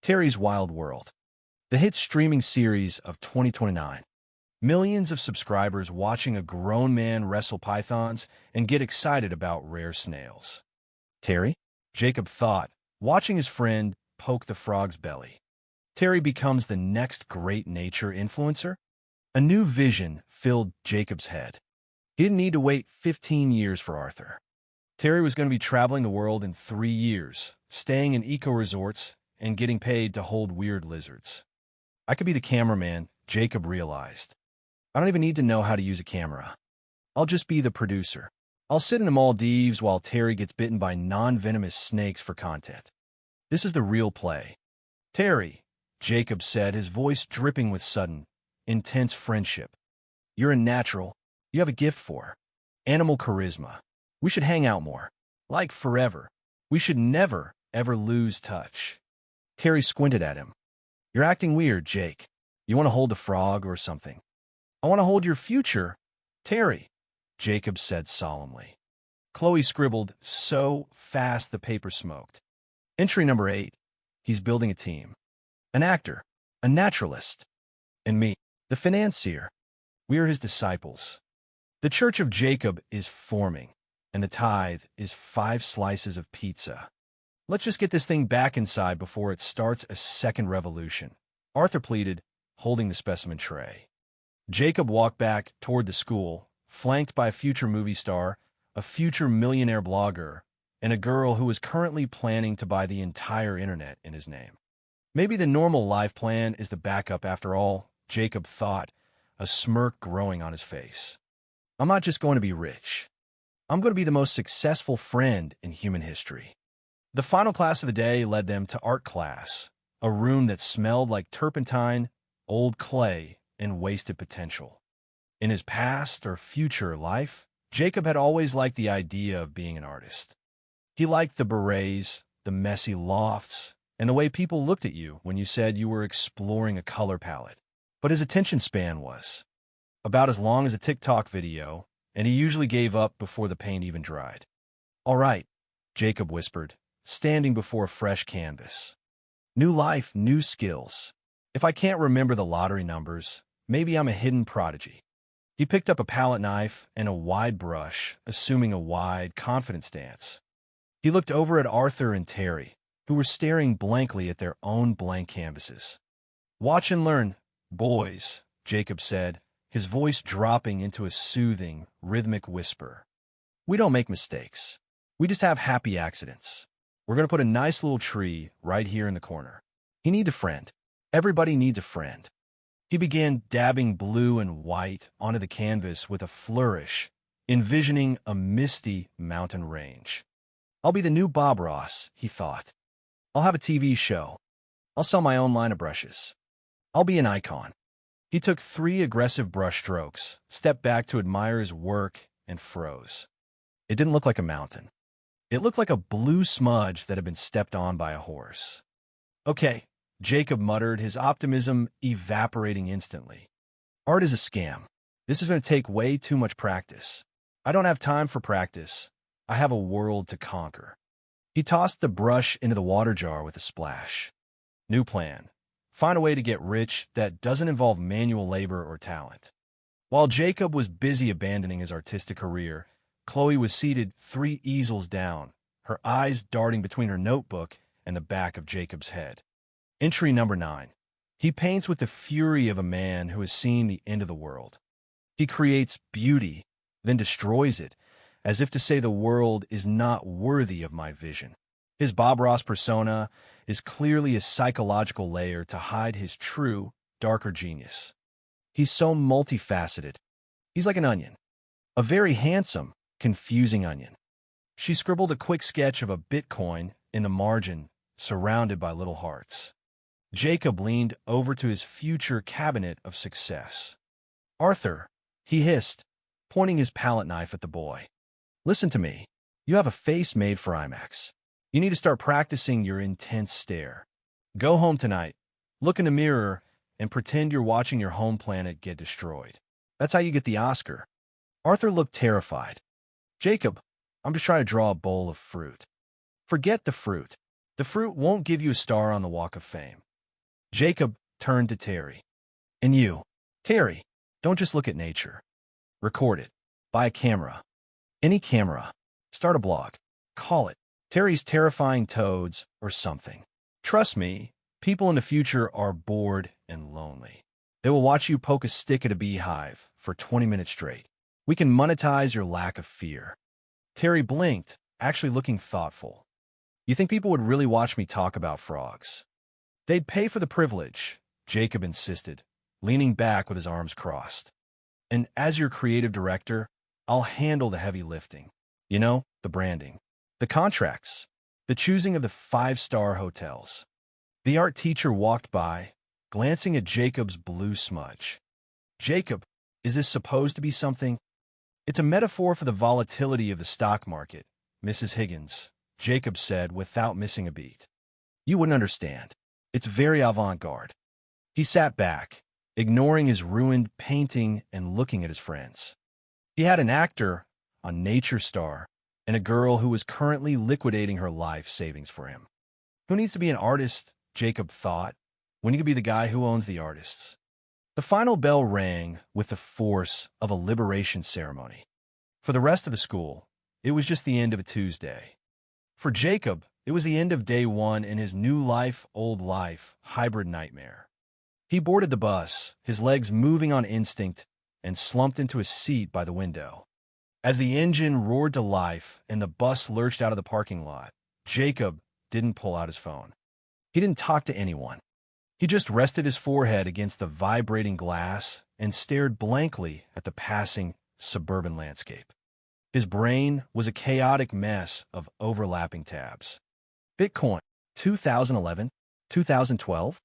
Terry's Wild World. The hit streaming series of 2029. Millions of subscribers watching a grown man wrestle pythons and get excited about rare snails. Terry? Jacob thought, watching his friend poke the frog's belly. Terry becomes the next great nature influencer? A new vision filled Jacob's head. He didn't need to wait 15 years for Arthur. Terry was going to be traveling the world in 3 years, staying in eco-resorts and getting paid to hold weird lizards. I could be the cameraman, Jacob realized. I don't even need to know how to use a camera. I'll just be the producer. I'll sit in the Maldives while Terry gets bitten by non-venomous snakes for content. This is the real play. Terry, Jacob said, his voice dripping with sudden, intense friendship. You're a natural. You have a gift for animal charisma. We should hang out more. Like forever. We should never, ever lose touch. Terry squinted at him. You're acting weird, Jake. You want to hold a frog or something? I want to hold your future, Terry, Jacob said solemnly. Chloe scribbled so fast the paper smoked. Entry number 8. He's building a team. An actor, a naturalist, and me, the financier. We are his disciples. The Church of Jacob is forming, and the tithe is 5 slices of pizza. Let's just get this thing back inside before it starts a second revolution, Arthur pleaded, holding the specimen tray. Jacob walked back toward the school, flanked by a future movie star, a future millionaire blogger, and a girl who was currently planning to buy the entire internet in his name. Maybe the normal life plan is the backup after all, Jacob thought, a smirk growing on his face. I'm not just going to be rich. I'm going to be the most successful friend in human history. The final class of the day led them to art class, a room that smelled like turpentine, old clay, and wasted potential. In his past or future life, Jacob had always liked the idea of being an artist. He liked the berets, the messy lofts, and the way people looked at you when you said you were exploring a color palette. But his attention span was about as long as a TikTok video, and he usually gave up before the paint even dried. All right, Jacob whispered, standing before a fresh canvas. New life, new skills. If I can't remember the lottery numbers, maybe I'm a hidden prodigy. He picked up a palette knife and a wide brush, assuming a wide, confident stance. He looked over at Arthur and Terry, who were staring blankly at their own blank canvases. Watch and learn, boys, Jacob said, his voice dropping into a soothing, rhythmic whisper. We don't make mistakes. We just have happy accidents. We're going to put a nice little tree right here in the corner. He needs a friend. Everybody needs a friend. He began dabbing blue and white onto the canvas with a flourish, envisioning a misty mountain range. I'll be the new Bob Ross, he thought. I'll have a TV show. I'll sell my own line of brushes. I'll be an icon. He took 3 aggressive brush strokes, stepped back to admire his work, and froze. It didn't look like a mountain. It looked like a blue smudge that had been stepped on by a horse. Okay, Jacob muttered, his optimism evaporating instantly. Art is a scam. This is going to take way too much practice. I don't have time for practice. I have a world to conquer. He tossed the brush into the water jar with a splash. New plan. Find a way to get rich that doesn't involve manual labor or talent. While Jacob was busy abandoning his artistic career, Chloe was seated 3 easels down, her eyes darting between her notebook and the back of Jacob's head. Entry number 9. He paints with the fury of a man who has seen the end of the world. He creates beauty, then destroys it, as if to say the world is not worthy of my vision. His Bob Ross persona is clearly a psychological layer to hide his true, darker genius. He's so multifaceted. He's like an onion. A very handsome, confusing onion. She scribbled a quick sketch of a Bitcoin in the margin, surrounded by little hearts. Jacob leaned over to his future cabinet of success. Arthur, he hissed, pointing his palette knife at the boy. Listen to me. You have a face made for IMAX. You need to start practicing your intense stare. Go home tonight, look in the mirror, and pretend you're watching your home planet get destroyed. That's how you get the Oscar. Arthur looked terrified. Jacob, I'm just trying to draw a bowl of fruit. Forget the fruit. The fruit won't give you a star on the Walk of Fame. Jacob turned to Terry. And you, Terry, don't just look at nature. Record it. Buy a camera. Any camera. Start a blog. Call it Terry's Terrifying Toads or something. Trust me, people in the future are bored and lonely. They will watch you poke a stick at a beehive for 20 minutes straight. We can monetize your lack of fear. Terry blinked, actually looking thoughtful. You think people would really watch me talk about frogs? They'd pay for the privilege, Jacob insisted, leaning back with his arms crossed. And as your creative director, I'll handle the heavy lifting. You know, the branding, the contracts, the choosing of the 5-star hotels. The art teacher walked by, glancing at Jacob's blue smudge. Jacob, is this supposed to be something? It's a metaphor for the volatility of the stock market, Mrs. Higgins, Jacob said without missing a beat. You wouldn't understand. It's very avant-garde. He sat back, ignoring his ruined painting and looking at his friends. He had an actor, a nature star, and a girl who was currently liquidating her life savings for him. Who needs to be an artist, Jacob thought, when you could be the guy who owns the artists? The final bell rang with the force of a liberation ceremony. For the rest of the school, it was just the end of a Tuesday. For Jacob, it was the end of day one in his new life, old life, hybrid nightmare. He boarded the bus, his legs moving on instinct, and slumped into a seat by the window. As the engine roared to life and the bus lurched out of the parking lot, Jacob didn't pull out his phone. He didn't talk to anyone. He just rested his forehead against the vibrating glass and stared blankly at the passing suburban landscape. His brain was a chaotic mess of overlapping tabs. Bitcoin, 2011, 2012?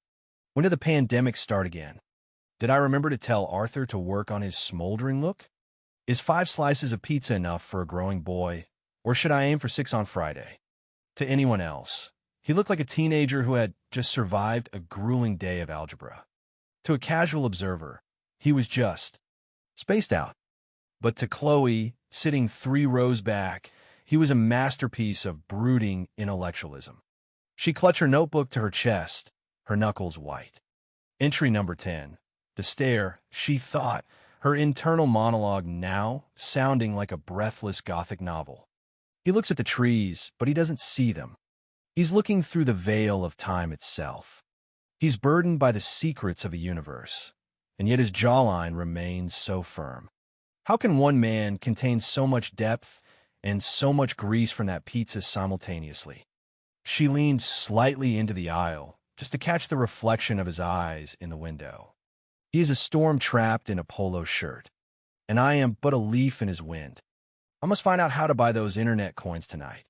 When did the pandemic start again? Did I remember to tell Arthur to work on his smoldering look? Is 5 slices of pizza enough for a growing boy, or should I aim for 6 on Friday? To anyone else, he looked like a teenager who had just survived a grueling day of algebra. To a casual observer, he was just spaced out. But to Chloe, sitting 3 rows back, he was a masterpiece of brooding intellectualism. She clutched her notebook to her chest, her knuckles white. Entry number 10. The stare, she thought, her internal monologue now sounding like a breathless Gothic novel. He looks at the trees, but he doesn't see them. He's looking through the veil of time itself. He's burdened by the secrets of a universe, and yet his jawline remains so firm. How can one man contain so much depth and so much grease from that pizza simultaneously? She leaned slightly into the aisle, just to catch the reflection of his eyes in the window. He is a storm trapped in a polo shirt, and I am but a leaf in his wind. I must find out how to buy those internet coins tonight.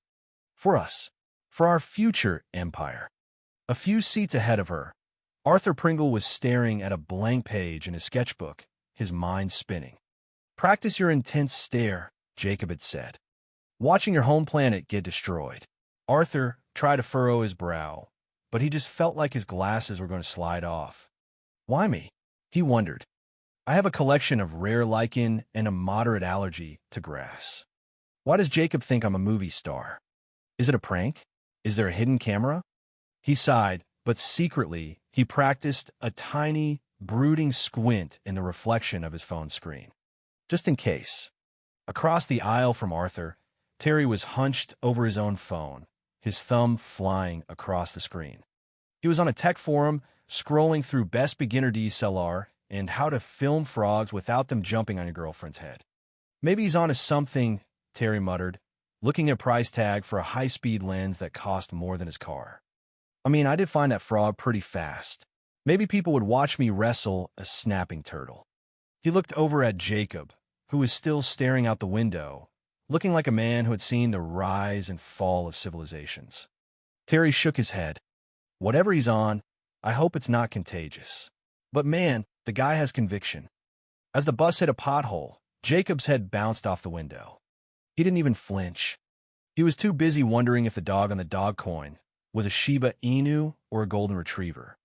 For us, for our future empire. A few seats ahead of her, Arthur Pringle was staring at a blank page in his sketchbook, his mind spinning. Practice your intense stare, Jacob had said. Watching your home planet get destroyed. Arthur tried to furrow his brow, but he just felt like his glasses were going to slide off. Why me? He wondered. I have a collection of rare lichen and a moderate allergy to grass. Why does Jacob think I'm a movie star? Is it a prank? Is there a hidden camera? He sighed, but secretly he practiced a tiny, brooding squint in the reflection of his phone screen. Just in case. Across the aisle from Arthur, Terry was hunched over his own phone, his thumb flying across the screen. He was on a tech forum, scrolling through best beginner DSLR and how to film frogs without them jumping on your girlfriend's head. Maybe he's on to something, Terry muttered, looking at a price tag for a high-speed lens that cost more than his car. I mean, I did find that frog pretty fast. Maybe people would watch me wrestle a snapping turtle. He looked over at Jacob, who was still staring out the window, looking like a man who had seen the rise and fall of civilizations. Terry shook his head. Whatever he's on, I hope it's not contagious. But man, the guy has conviction. As the bus hit a pothole, Jacob's head bounced off the window. He didn't even flinch. He was too busy wondering if the dog on the dog coin was a Shiba Inu or a golden retriever.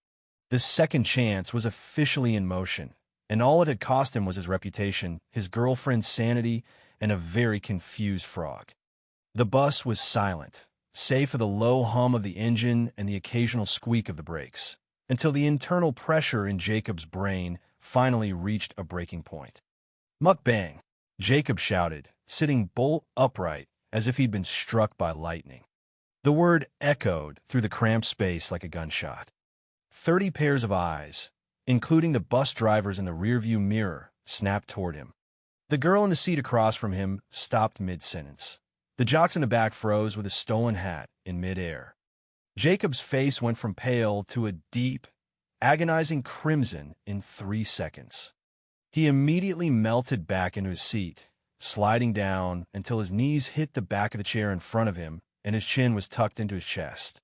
This second chance was officially in motion, and all it had cost him was his reputation, his girlfriend's sanity, and a very confused frog. The bus was silent, save for the low hum of the engine and the occasional squeak of the brakes, until the internal pressure in Jacob's brain finally reached a breaking point. Mukbang, Jacob shouted, sitting bolt upright as if he'd been struck by lightning. The word echoed through the cramped space like a gunshot. 30 pairs of eyes, including the bus drivers in the rearview mirror, snapped toward him. The girl in the seat across from him stopped mid-sentence. The jocks in the back froze with a stolen hat in mid-air. Jacob's face went from pale to a deep, agonizing crimson in 3 seconds. He immediately melted back into his seat, sliding down until his knees hit the back of the chair in front of him and his chin was tucked into his chest.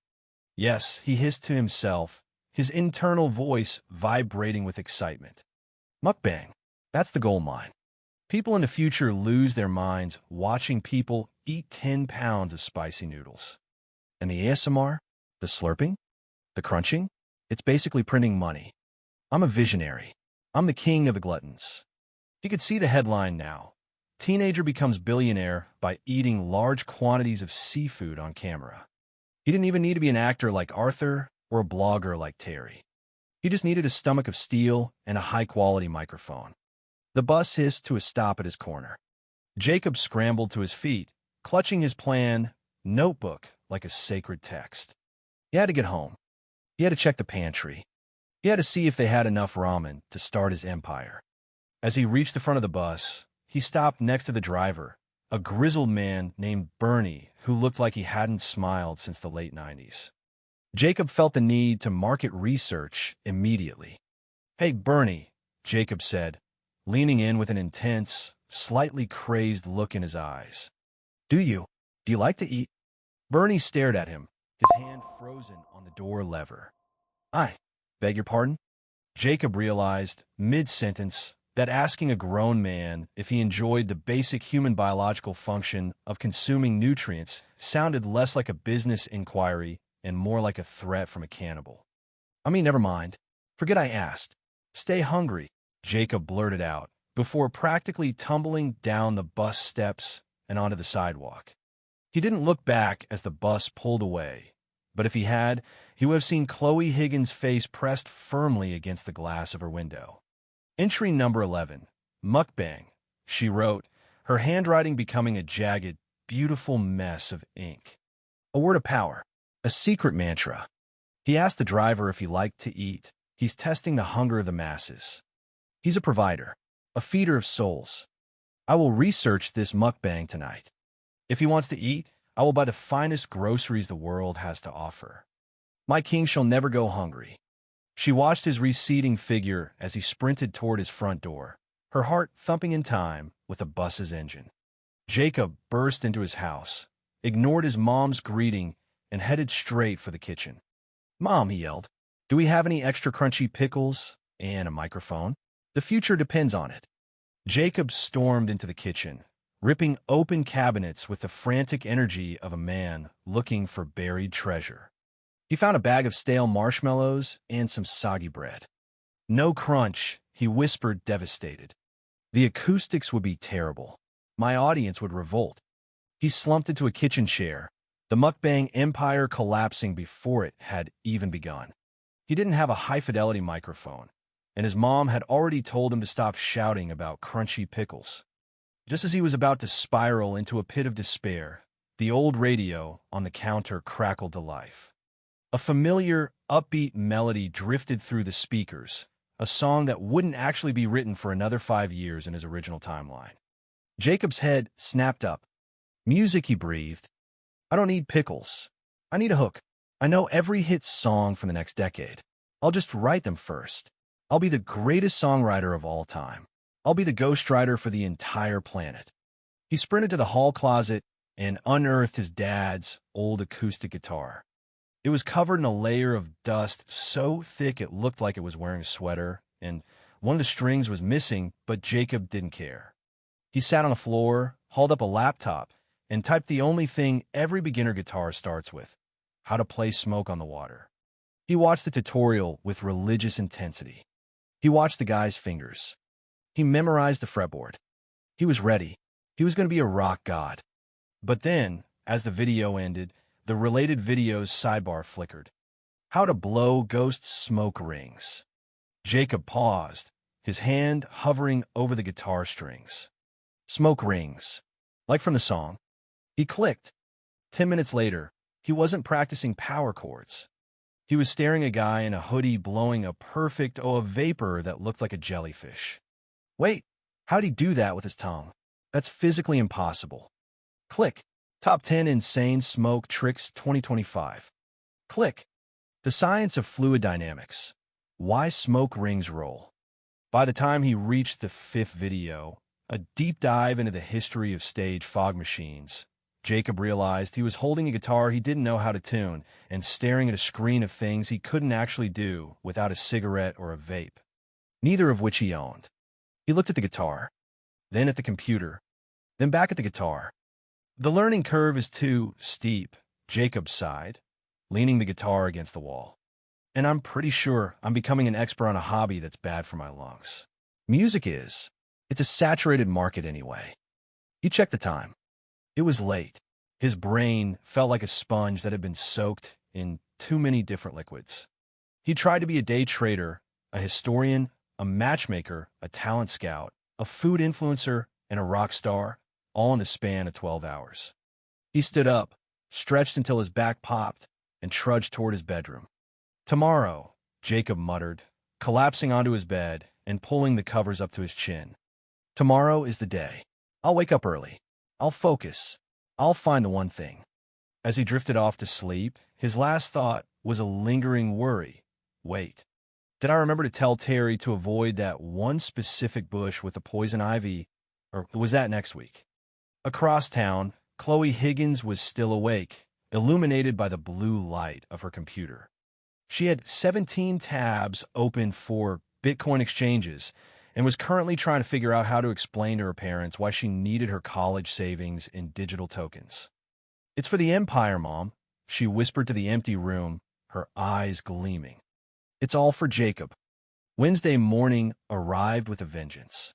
Yes, he hissed to himself, his internal voice vibrating with excitement. Mukbang. That's the gold mine. People in the future lose their minds watching people eat 10 pounds of spicy noodles. And the ASMR, the slurping, the crunching, it's basically printing money. I'm a visionary. I'm the king of the gluttons. He could see the headline now. Teenager becomes billionaire by eating large quantities of seafood on camera. He didn't even need to be an actor like Arthur or a blogger like Terry. He just needed a stomach of steel and a high-quality microphone. The bus hissed to a stop at his corner. Jacob scrambled to his feet, clutching his plan, notebook, like a sacred text. He had to get home. He had to check the pantry. He had to see if they had enough ramen to start his empire. As he reached the front of the bus, he stopped next to the driver, a grizzled man named Bernie who looked like he hadn't smiled since the late 90s. Jacob felt the need to market research immediately. "Hey, Bernie," Jacob said, leaning in with an intense, slightly crazed look in his eyes. Do you like to eat?" Bernie stared at him, his hand frozen on the door lever. "I beg your pardon?" Jacob realized, mid-sentence, that asking a grown man if he enjoyed the basic human biological function of consuming nutrients sounded less like a business inquiry and more like a threat from a cannibal. "I mean, never mind. Forget I asked. Stay hungry," Jacob blurted out, before practically tumbling down the bus steps and onto the sidewalk. He didn't look back as the bus pulled away, but if he had, he would have seen Chloe Higgins' face pressed firmly against the glass of her window. Entry number 11, mukbang, she wrote, her handwriting becoming a jagged, beautiful mess of ink. A word of power, a secret mantra. He asked the driver if he liked to eat. He's testing the hunger of the masses. He's a provider, a feeder of souls. I will research this mukbang tonight. If he wants to eat, I will buy the finest groceries the world has to offer. My king shall never go hungry. She watched his receding figure as he sprinted toward his front door, her heart thumping in time with the bus's engine. Jacob burst into his house, ignored his mom's greeting, and headed straight for the kitchen. "Mom," he yelled, "do we have any extra crunchy pickles and a microphone? The future depends on it." Jacob stormed into the kitchen, ripping open cabinets with the frantic energy of a man looking for buried treasure. He found a bag of stale marshmallows and some soggy bread. "No crunch," he whispered, devastated. "The acoustics would be terrible. My audience would revolt." He slumped into a kitchen chair, the mukbang empire collapsing before it had even begun. He didn't have a high-fidelity microphone, and his mom had already told him to stop shouting about crunchy pickles. Just as he was about to spiral into a pit of despair, the old radio on the counter crackled to life. A familiar, upbeat melody drifted through the speakers, a song that wouldn't actually be written for another 5 years in his original timeline. Jacob's head snapped up. "Music," he breathed. "I don't need pickles. I need a hook. I know every hit song from the next decade. I'll just write them first. I'll be the greatest songwriter of all time. I'll be the ghostwriter for the entire planet." He sprinted to the hall closet and unearthed his dad's old acoustic guitar. It was covered in a layer of dust so thick it looked like it was wearing a sweater, and one of the strings was missing, but Jacob didn't care. He sat on the floor, hauled up a laptop, and typed the only thing every beginner guitar starts with: how to play Smoke on the Water. He watched the tutorial with religious intensity. He watched the guy's fingers. He memorized the fretboard. He was ready. He was going to be a rock god. But then, as the video ended, the related video's sidebar flickered. How to blow ghost smoke rings. Jacob paused, his hand hovering over the guitar strings. Smoke rings. Like from the song. He clicked. 10 minutes later, he wasn't practicing power chords. He was staring at a guy in a hoodie blowing a vapor that looked like a jellyfish. Wait, how'd he do that with his tongue? That's physically impossible. Click. Top 10 Insane Smoke Tricks 2025. Click. The Science of Fluid Dynamics. Why Smoke Rings Roll. By the time he reached the 5th video, a deep dive into the history of stage fog machines, Jacob realized he was holding a guitar he didn't know how to tune and staring at a screen of things he couldn't actually do without a cigarette or a vape, neither of which he owned. He looked at the guitar, then at the computer, then back at the guitar. The learning curve is too steep, Jacob sighed, leaning the guitar against the wall. And I'm pretty sure I'm becoming an expert on a hobby that's bad for my lungs. Music is. It's a saturated market anyway. He checked the time. It was late. His brain felt like a sponge that had been soaked in too many different liquids. He tried to be a day trader, a historian, a matchmaker, a talent scout, a food influencer, and a rock star, all in the span of 12 hours. He stood up, stretched until his back popped, and trudged toward his bedroom. "Tomorrow," Jacob muttered, collapsing onto his bed and pulling the covers up to his chin. "Tomorrow is the day. I'll wake up early. I'll focus. I'll find the one thing." As he drifted off to sleep, his last thought was a lingering worry. Wait, did I remember to tell Terry to avoid that one specific bush with the poison ivy, or was that next week? Across town, Chloe Higgins was still awake, illuminated by the blue light of her computer. She had 17 tabs open for Bitcoin exchanges and was currently trying to figure out how to explain to her parents why she needed her college savings in digital tokens. "It's for the Empire, Mom," she whispered to the empty room, her eyes gleaming. "It's all for Jacob." Wednesday morning arrived with a vengeance.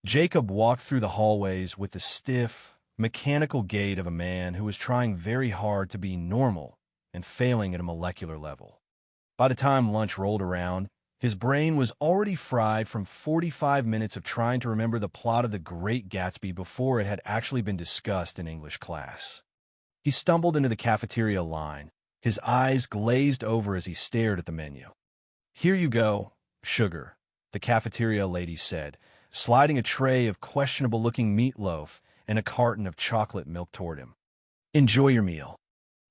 Jacob walked through the hallways with the stiff, mechanical gait of a man who was trying very hard to be normal and failing at a molecular level. By the time lunch rolled around, his brain was already fried from 45 minutes of trying to remember the plot of The Great Gatsby before it had actually been discussed in English class. He stumbled into the cafeteria line, his eyes glazed over as he stared at the menu. "Here you go, sugar," the cafeteria lady said, sliding a tray of questionable-looking meatloaf and a carton of chocolate milk toward him. "Enjoy your meal."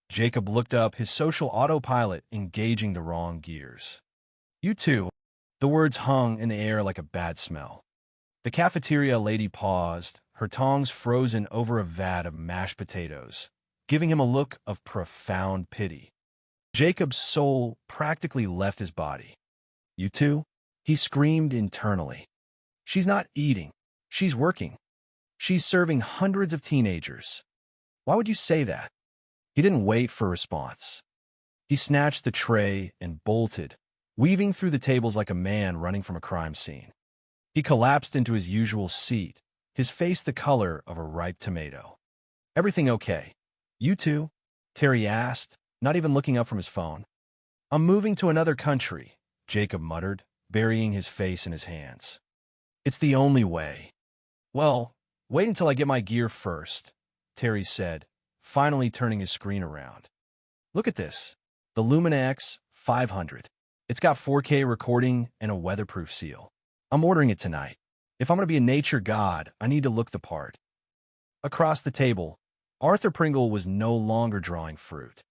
Jacob looked up, his social autopilot engaging the wrong gears. "You too." The words hung in the air like a bad smell. The cafeteria lady paused, her tongs frozen over a vat of mashed potatoes, giving him a look of profound pity. Jacob's soul practically left his body. "You too?" he screamed internally. "She's not eating. She's working. She's serving hundreds of teenagers. Why would you say that?" He didn't wait for a response. He snatched the tray and bolted, weaving through the tables like a man running from a crime scene. He collapsed into his usual seat, his face the color of a ripe tomato. "Everything okay? You too?" Terry asked, not even looking up from his phone. "I'm moving to another country," Jacob muttered, burying his face in his hands. "It's the only way." "Well, wait until I get my gear first," Terry said, finally turning his screen around. "Look at this. The Lumina X 500. It's got 4K recording and a weatherproof seal. I'm ordering it tonight. If I'm going to be a nature god, I need to look the part." Across the table, Arthur Pringle was no longer drawing fruit.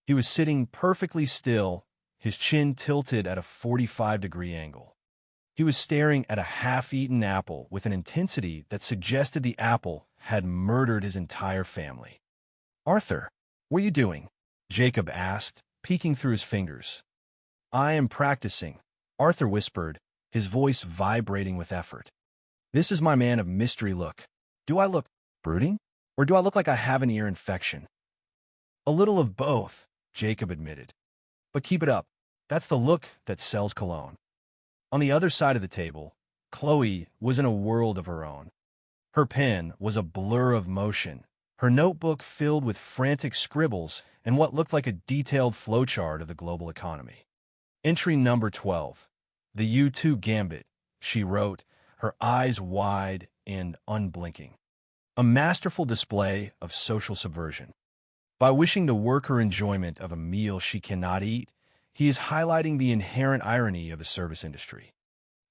He was sitting perfectly still, his chin tilted at a 45-degree angle. He was staring at a half-eaten apple with an intensity that suggested the apple had murdered his entire family. "Arthur, what are you doing?" Jacob asked, peeking through his fingers. "I am practicing," Arthur whispered, his voice vibrating with effort. "This is my man of mystery look. Do I look brooding? Or do I look like I have an ear infection?" "A little of both," Jacob admitted. "But keep it up. That's the look that sells cologne." On the other side of the table, Chloe was in a world of her own. Her pen was a blur of motion, her notebook filled with frantic scribbles and what looked like a detailed flowchart of the global economy. "Entry number 12, the U2 Gambit," she wrote, her eyes wide and unblinking. "A masterful display of social subversion. By wishing the worker enjoyment of a meal she cannot eat, he is highlighting the inherent irony of the service industry.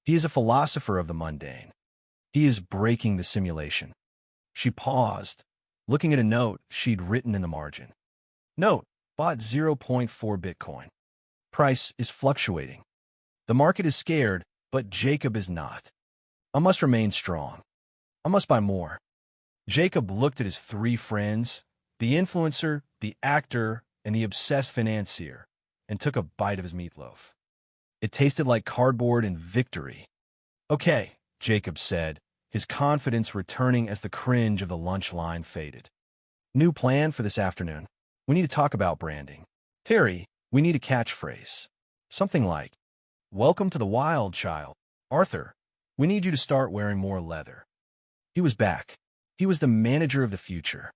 He is a philosopher of the mundane. He is breaking the simulation." She paused, looking at a note she'd written in the margin. "Note, bought 0.4 Bitcoin. Price is fluctuating. The market is scared, but Jacob is not. I must remain strong. I must buy more." Jacob looked at his three friends, the influencer, the actor, and the obsessed financier, and took a bite of his meatloaf. It tasted like cardboard and victory. "Okay," Jacob said, his confidence returning as the cringe of the lunch line faded. "New plan for this afternoon. We need to talk about branding. Terry, we need a catchphrase. Something like, 'Welcome to the wild, child.' Arthur, we need you to start wearing more leather." He was back. He was the manager of the future.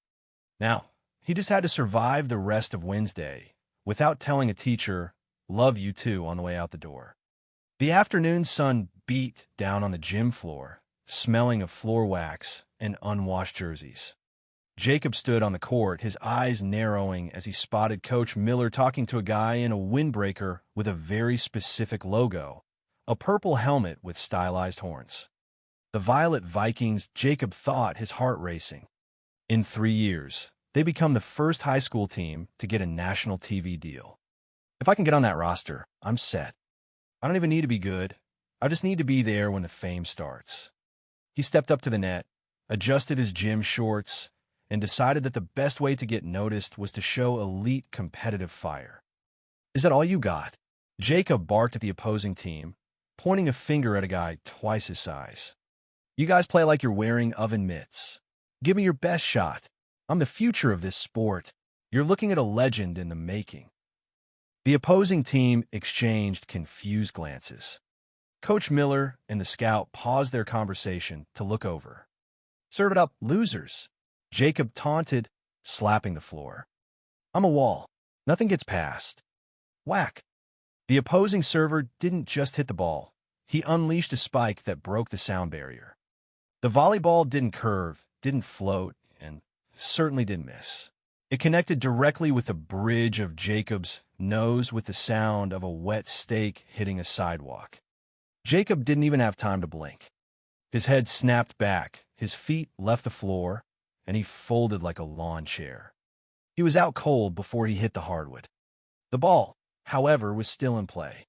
Now, he just had to survive the rest of Wednesday without telling a teacher, "Love you too," on the way out the door. The afternoon sun beat down on the gym floor, smelling of floor wax and unwashed jerseys. Jacob stood on the court, his eyes narrowing as he spotted Coach Miller talking to a guy in a windbreaker with a very specific logo, a purple helmet with stylized horns. The Violet Vikings, Jacob thought, his heart racing. In 3 years, they become the first high school team to get a national TV deal. If I can get on that roster, I'm set. I don't even need to be good. I just need to be there when the fame starts. He stepped up to the net, adjusted his gym shorts, and decided that the best way to get noticed was to show elite competitive fire. Is that all you got? Jacob barked at the opposing team, pointing a finger at a guy twice his size. You guys play like you're wearing oven mitts. Give me your best shot. I'm the future of this sport. You're looking at a legend in the making. The opposing team exchanged confused glances. Coach Miller and the scout paused their conversation to look over. Serve it up, losers. Jacob taunted, slapping the floor. I'm a wall. Nothing gets past. Whack. The opposing server didn't just hit the ball. He unleashed a spike that broke the sound barrier. The volleyball didn't curve, didn't float, and certainly didn't miss. It connected directly with the bridge of Jacob's nose with the sound of a wet steak hitting a sidewalk. Jacob didn't even have time to blink. His head snapped back, his feet left the floor, and he folded like a lawn chair. He was out cold before he hit the hardwood. The ball, however, was still in play.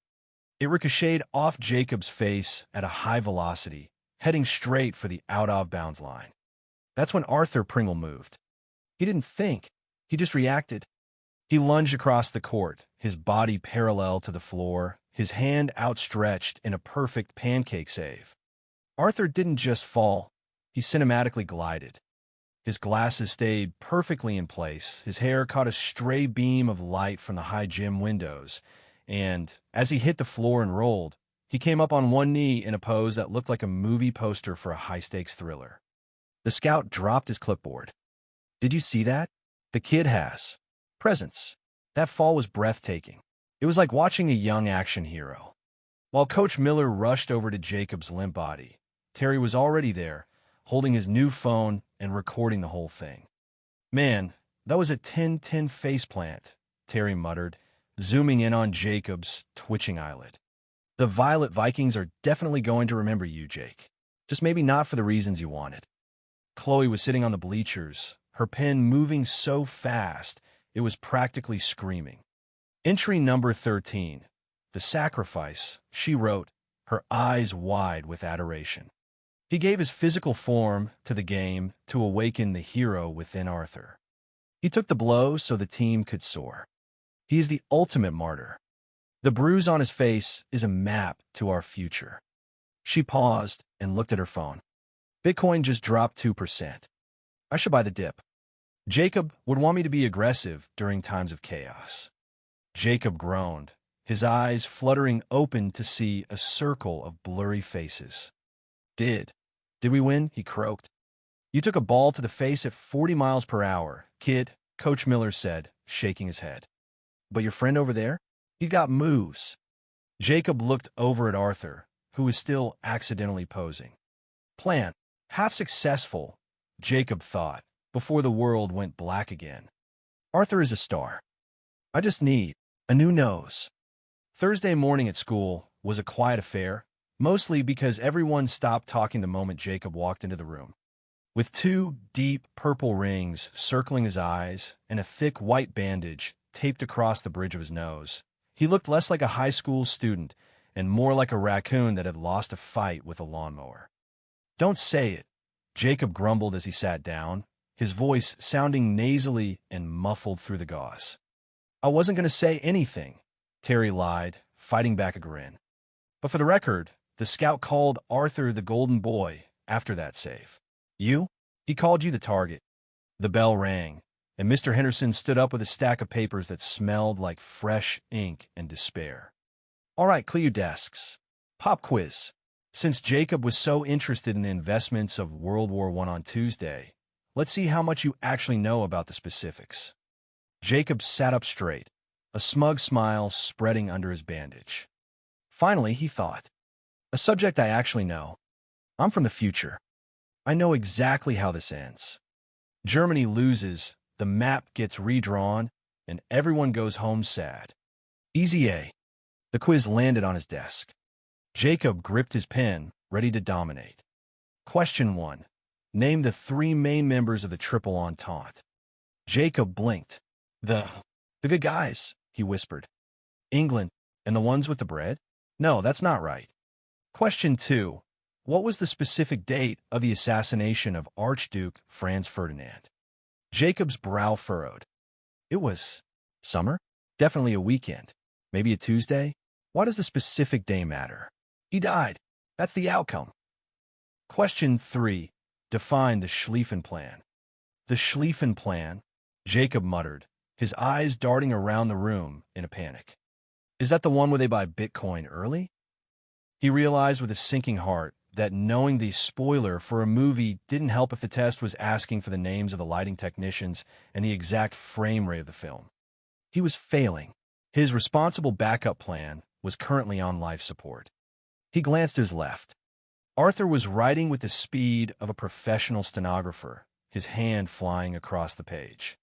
It ricocheted off Jacob's face at a high velocity, heading straight for the out-of-bounds line. That's when Arthur Pringle moved. He didn't think. He just reacted. He lunged across the court, his body parallel to the floor, his hand outstretched in a perfect pancake save. Arthur didn't just fall. He cinematically glided. His glasses stayed perfectly in place, his hair caught a stray beam of light from the high gym windows, and as he hit the floor and rolled, he came up on one knee in a pose that looked like a movie poster for a high-stakes thriller. The scout dropped his clipboard. Did you see that? The kid has presence. That fall was breathtaking. It was like watching a young action hero. While Coach Miller rushed over to Jacob's limp body, Terry was already there, holding his new phone and recording the whole thing. Man, that was a 10-10 faceplant, Terry muttered, zooming in on Jacob's twitching eyelid. The Violet Vikings are definitely going to remember you, Jake. Just maybe not for the reasons you wanted. Chloe was sitting on the bleachers, her pen moving so fast it was practically screaming. Entry number 13, The Sacrifice, she wrote, her eyes wide with adoration. He gave his physical form to the game to awaken the hero within Arthur. He took the blow so the team could soar. He is the ultimate martyr. The bruise on his face is a map to our future. She paused and looked at her phone. Bitcoin just dropped 2%. I should buy the dip. Jacob would want me to be aggressive during times of chaos. Jacob groaned, his eyes fluttering open to see a circle of blurry faces. Did we win? He croaked. You took a ball to the face at 40 miles per hour, kid, Coach Miller said, shaking his head. But your friend over there? He's got moves. Jacob looked over at Arthur, who was still accidentally posing. Plan. Half successful, Jacob thought, before the world went black again. Arthur is a star. I just need a new nose. Thursday morning at school was a quiet affair, mostly because everyone stopped talking the moment Jacob walked into the room. With 2 deep purple rings circling his eyes and a thick white bandage taped across the bridge of his nose, he looked less like a high school student and more like a raccoon that had lost a fight with a lawnmower. Don't say it, Jacob grumbled as he sat down, his voice sounding nasally and muffled through the gauze. I wasn't going to say anything, Terry lied, fighting back a grin. But for the record, the scout called Arthur the golden boy after that save. You? He called you the target. The bell rang, and Mr. Henderson stood up with a stack of papers that smelled like fresh ink and despair. All right, clear your desks. Pop quiz. Since Jacob was so interested in the investments of World War I on Tuesday, let's see how much you actually know about the specifics. Jacob sat up straight, a smug smile spreading under his bandage. Finally, he thought, a subject I actually know. I'm from the future. I know exactly how this ends. Germany loses, the map gets redrawn, and everyone goes home sad. Easy A. The quiz landed on his desk. Jacob gripped his pen, ready to dominate. Question 1. Name the 3 main members of the Triple Entente. Jacob blinked. The good guys, he whispered. England, and the ones with the bread? No, that's not right. Question 2. What was the specific date of the assassination of Archduke Franz Ferdinand? Jacob's brow furrowed. It was summer? Definitely a weekend. Maybe a Tuesday? Why does the specific day matter? He died. That's the outcome. Question 3. Define the Schlieffen Plan. The Schlieffen Plan, Jacob muttered, his eyes darting around the room in a panic. Is that the one where they buy Bitcoin early? He realized with a sinking heart that knowing the spoiler for a movie didn't help if the test was asking for the names of the lighting technicians and the exact frame rate of the film. He was failing. His responsible backup plan was currently on life support. He glanced to his left. Arthur was writing with the speed of a professional stenographer, his hand flying across the page.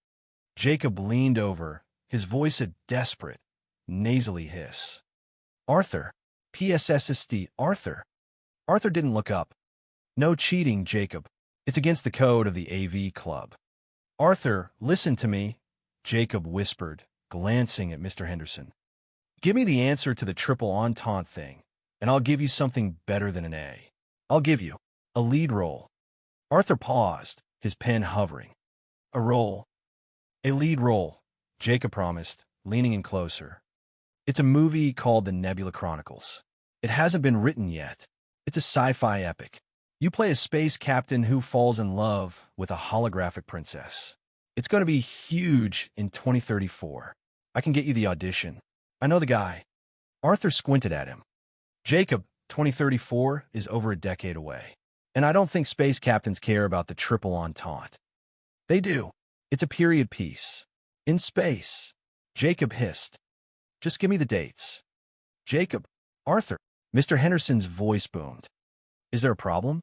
Jacob leaned over, his voice a desperate, nasally hiss. Arthur. PSSSD. Arthur. Arthur didn't look up. No cheating, Jacob. It's against the code of the AV Club. Arthur, listen to me, Jacob whispered, glancing at Mr. Henderson. Give me the answer to the Triple Entente thing, and I'll give you something better than an A. I'll give you a lead role. Arthur paused, his pen hovering. A role. A lead role, Jacob promised, leaning in closer. It's a movie called The Nebula Chronicles. It hasn't been written yet. It's a sci-fi epic. You play a space captain who falls in love with a holographic princess. It's going to be huge in 2034. I can get you the audition. I know the guy. Arthur squinted at him. Jacob, 2034 is over a decade away. And I don't think space captains care about the Triple Entente. They do. It's a period piece. In space. Jacob hissed. Just give me the dates. Jacob. Arthur. Mr. Henderson's voice boomed. Is there a problem?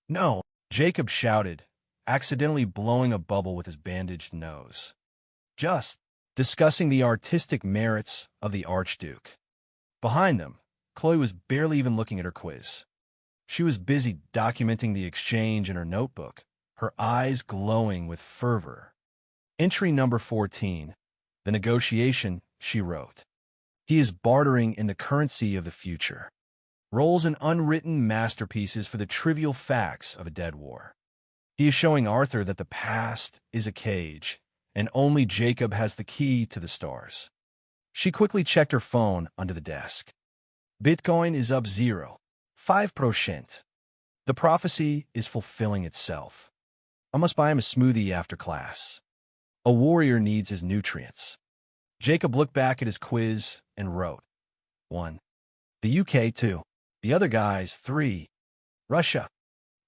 No, Jacob shouted, accidentally blowing a bubble with his bandaged nose. Just discussing the artistic merits of the Archduke. Behind them, Chloe was barely even looking at her quiz. She was busy documenting the exchange in her notebook, her eyes glowing with fervor. Entry number 14, the negotiation, she wrote. He is bartering in the currency of the future. Rolls and unwritten masterpieces for the trivial facts of a dead war. He is showing Arthur that the past is a cage, and only Jacob has the key to the stars. She quickly checked her phone under the desk. Bitcoin is up 0.5%. The prophecy is fulfilling itself. I must buy him a smoothie after class. A warrior needs his nutrients. Jacob looked back at his quiz and wrote. 1. The UK 2. The other guys 3. Russia.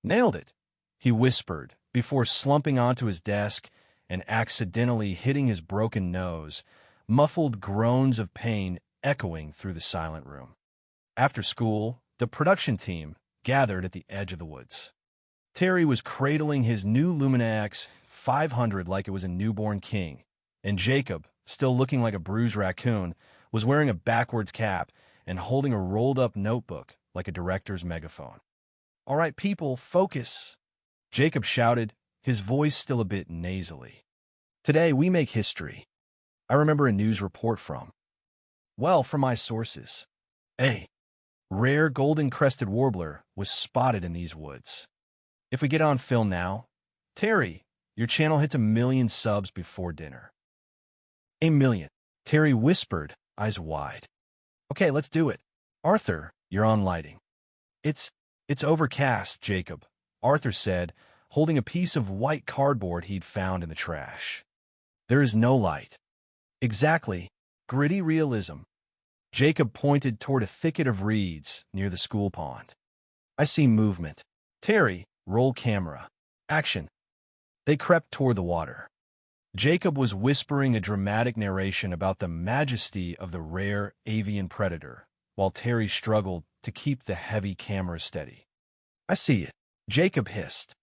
Nailed it, he whispered before slumping onto his desk and accidentally hitting his broken nose, muffled groans of pain echoing through the silent room. After school, the production team gathered at the edge of the woods. Terry was cradling his new Luminax 500 like it was a newborn king, and Jacob, still looking like a bruised raccoon, was wearing a backwards cap and holding a rolled-up notebook like a director's megaphone. All right, people, focus, Jacob shouted, his voice still a bit nasally. Today, we make history. I remember a news report from my sources. A rare golden-crested warbler was spotted in these woods. If we get on film now, Terry, your channel hits 1 million subs before dinner. 1 million, Terry whispered, eyes wide. Okay, let's do it. Arthur, you're on lighting. It's overcast, Jacob, Arthur said, holding a piece of white cardboard he'd found in the trash. There is no light. Exactly. Gritty realism. Jacob pointed toward a thicket of reeds near the school pond. I see movement. Terry, roll camera. Action. They crept toward the water. Jacob was whispering a dramatic narration about the majesty of the rare avian predator, while Terry struggled to keep the heavy camera steady. I see it, Jacob hissed.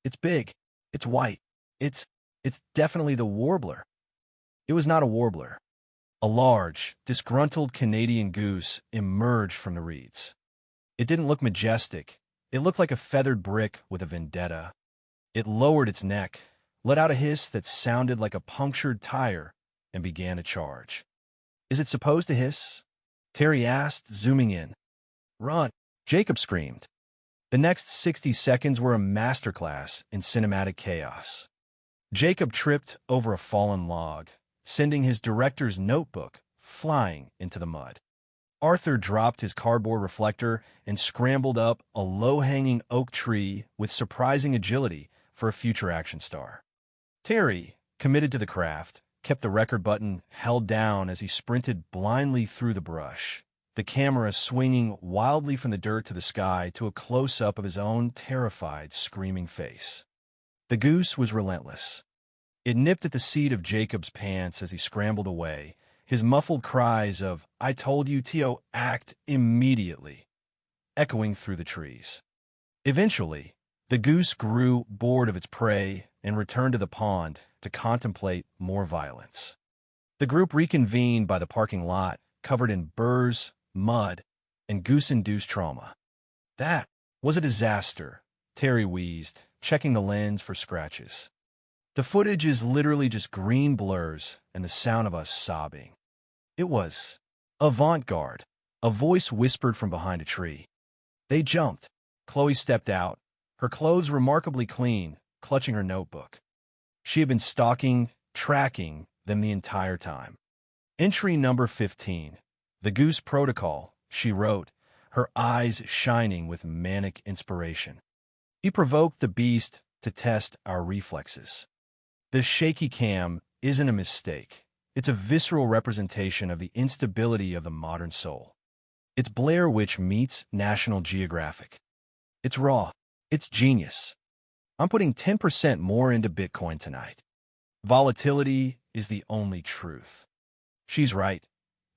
It's big. It's white. It's, it's definitely the warbler. It was not a warbler. A large, disgruntled Canadian goose emerged from the reeds. It didn't look majestic. It looked like a feathered brick with a vendetta. It lowered its neck, let out a hiss that sounded like a punctured tire, and began to charge. Is it supposed to hiss? Terry asked, zooming in. Run! Jacob screamed. The next 60 seconds were a masterclass in cinematic chaos. Jacob tripped over a fallen log, sending his director's notebook flying into the mud. Arthur dropped his cardboard reflector and scrambled up a low-hanging oak tree with surprising agility for a future action star. Terry, committed to the craft, kept the record button held down as he sprinted blindly through the brush, the camera swinging wildly from the dirt to the sky to a close-up of his own terrified, screaming face. The goose was relentless. It nipped at the seat of Jacob's pants as he scrambled away, his muffled cries of, "I told you, T.O., act immediately," echoing through the trees. Eventually, the goose grew bored of its prey and returned to the pond to contemplate more violence. The group reconvened by the parking lot, covered in burrs, mud, and goose-induced trauma. That was a disaster, Terry wheezed, checking the lens for scratches. The footage is literally just green blurs and the sound of us sobbing. It was avant-garde, a voice whispered from behind a tree. They jumped. Chloe stepped out, her clothes remarkably clean, clutching her notebook. She had been tracking them the entire time. Entry number 15, the Goose Protocol, she wrote, her eyes shining with manic inspiration. He provoked the beast to test our reflexes. The shaky cam isn't a mistake. It's a visceral representation of the instability of the modern soul. It's Blair Witch meets National Geographic. It's raw. It's genius. I'm putting 10% more into Bitcoin tonight. Volatility is the only truth. She's right,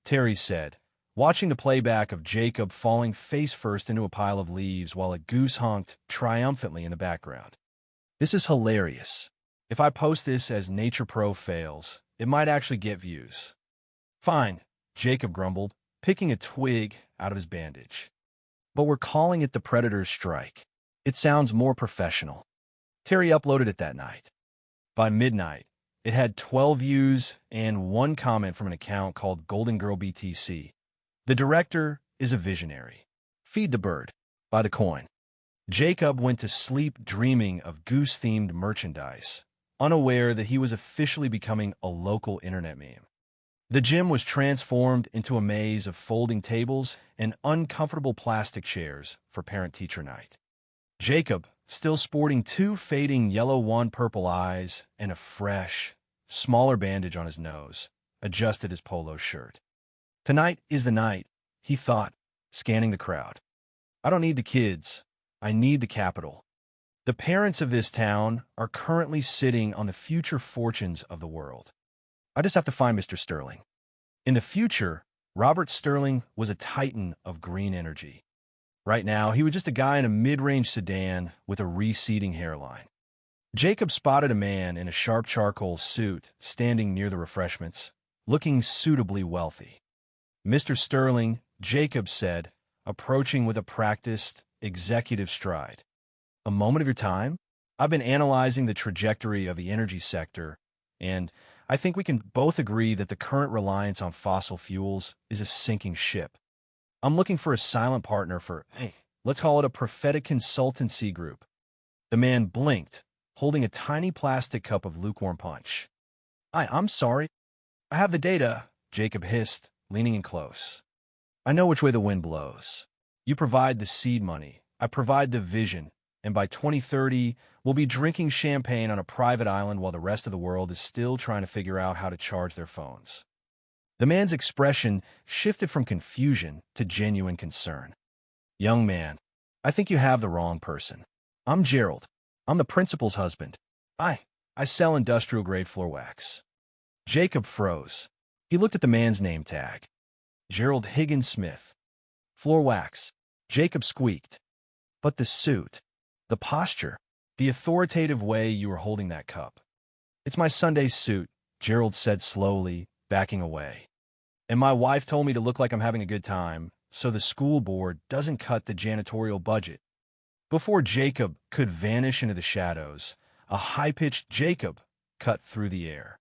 Terry said, watching the playback of Jacob falling face-first into a pile of leaves while a goose honked triumphantly in the background. This is hilarious. If I post this as Nature Pro fails, it might actually get views. Fine, Jacob grumbled, picking a twig out of his bandage. But we're calling it the Predator's Strike. It sounds more professional. Terry uploaded it that night. By midnight, it had 12 views and one comment from an account called Golden Girl BTC. The director is a visionary. Feed the bird. Buy the coin. Jacob went to sleep dreaming of goose-themed merchandise, unaware that he was officially becoming a local internet meme. The gym was transformed into a maze of folding tables and uncomfortable plastic chairs for parent-teacher night. Jacob, still sporting two fading yellow-1 purple eyes and a fresh, smaller bandage on his nose, adjusted his polo shirt. Tonight is the night, he thought, scanning the crowd. I don't need the kids. I need the capital. The parents of this town are currently sitting on the future fortunes of the world. I just have to find Mr. Sterling. In the future, Robert Sterling was a titan of green energy. Right now, he was just a guy in a mid-range sedan with a receding hairline. Jacob spotted a man in a sharp charcoal suit standing near the refreshments, looking suitably wealthy. Mr. Sterling, Jacob said, approaching with a practiced, executive stride. A moment of your time? I've been analyzing the trajectory of the energy sector, and I think we can both agree that the current reliance on fossil fuels is a sinking ship. I'm looking for a silent partner for, let's call it a prophetic consultancy group. The man blinked, holding a tiny plastic cup of lukewarm punch. I'm sorry. I have the data, Jacob hissed, leaning in close. I know which way the wind blows. You provide the seed money. I provide the vision. And by 2030, we'll be drinking champagne on a private island while the rest of the world is still trying to figure out how to charge their phones. The man's expression shifted from confusion to genuine concern. Young man, I think you have the wrong person. I'm Gerald. I'm the principal's husband. I sell industrial-grade floor wax. Jacob froze. He looked at the man's name tag. Gerald Higgins Smith. Floor wax. Jacob squeaked. But the suit, the posture, the authoritative way you were holding that cup. It's my Sunday suit, Gerald said slowly, backing away. And my wife told me to look like I'm having a good time, so the school board doesn't cut the janitorial budget. Before Jacob could vanish into the shadows, a high-pitched Jacob cut through the air.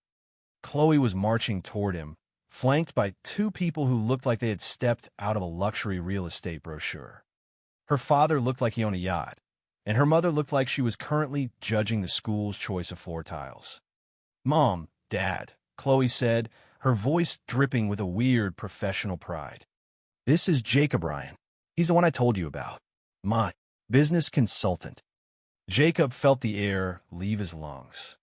Chloe was marching toward him, flanked by two people who looked like they had stepped out of a luxury real estate brochure. Her father looked like he owned a yacht, and her mother looked like she was currently judging the school's choice of floor tiles. "Mom, Dad," Chloe said, her voice dripping with a weird professional pride. "This is Jacob Ryan. He's the one I told you about. My business consultant." Jacob felt the air leave his lungs.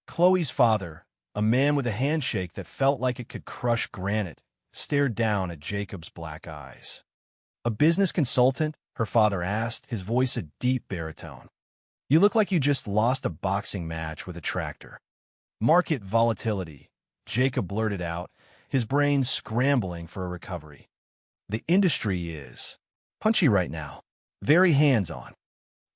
Chloe's father, a man with a handshake that felt like it could crush granite, stared down at Jacob's black eyes. "A business consultant?" her father asked, his voice a deep baritone. "You look like you just lost a boxing match with a tractor." "Market volatility," Jacob blurted out, his brain scrambling for a recovery. "The industry is punchy right now, very hands-on."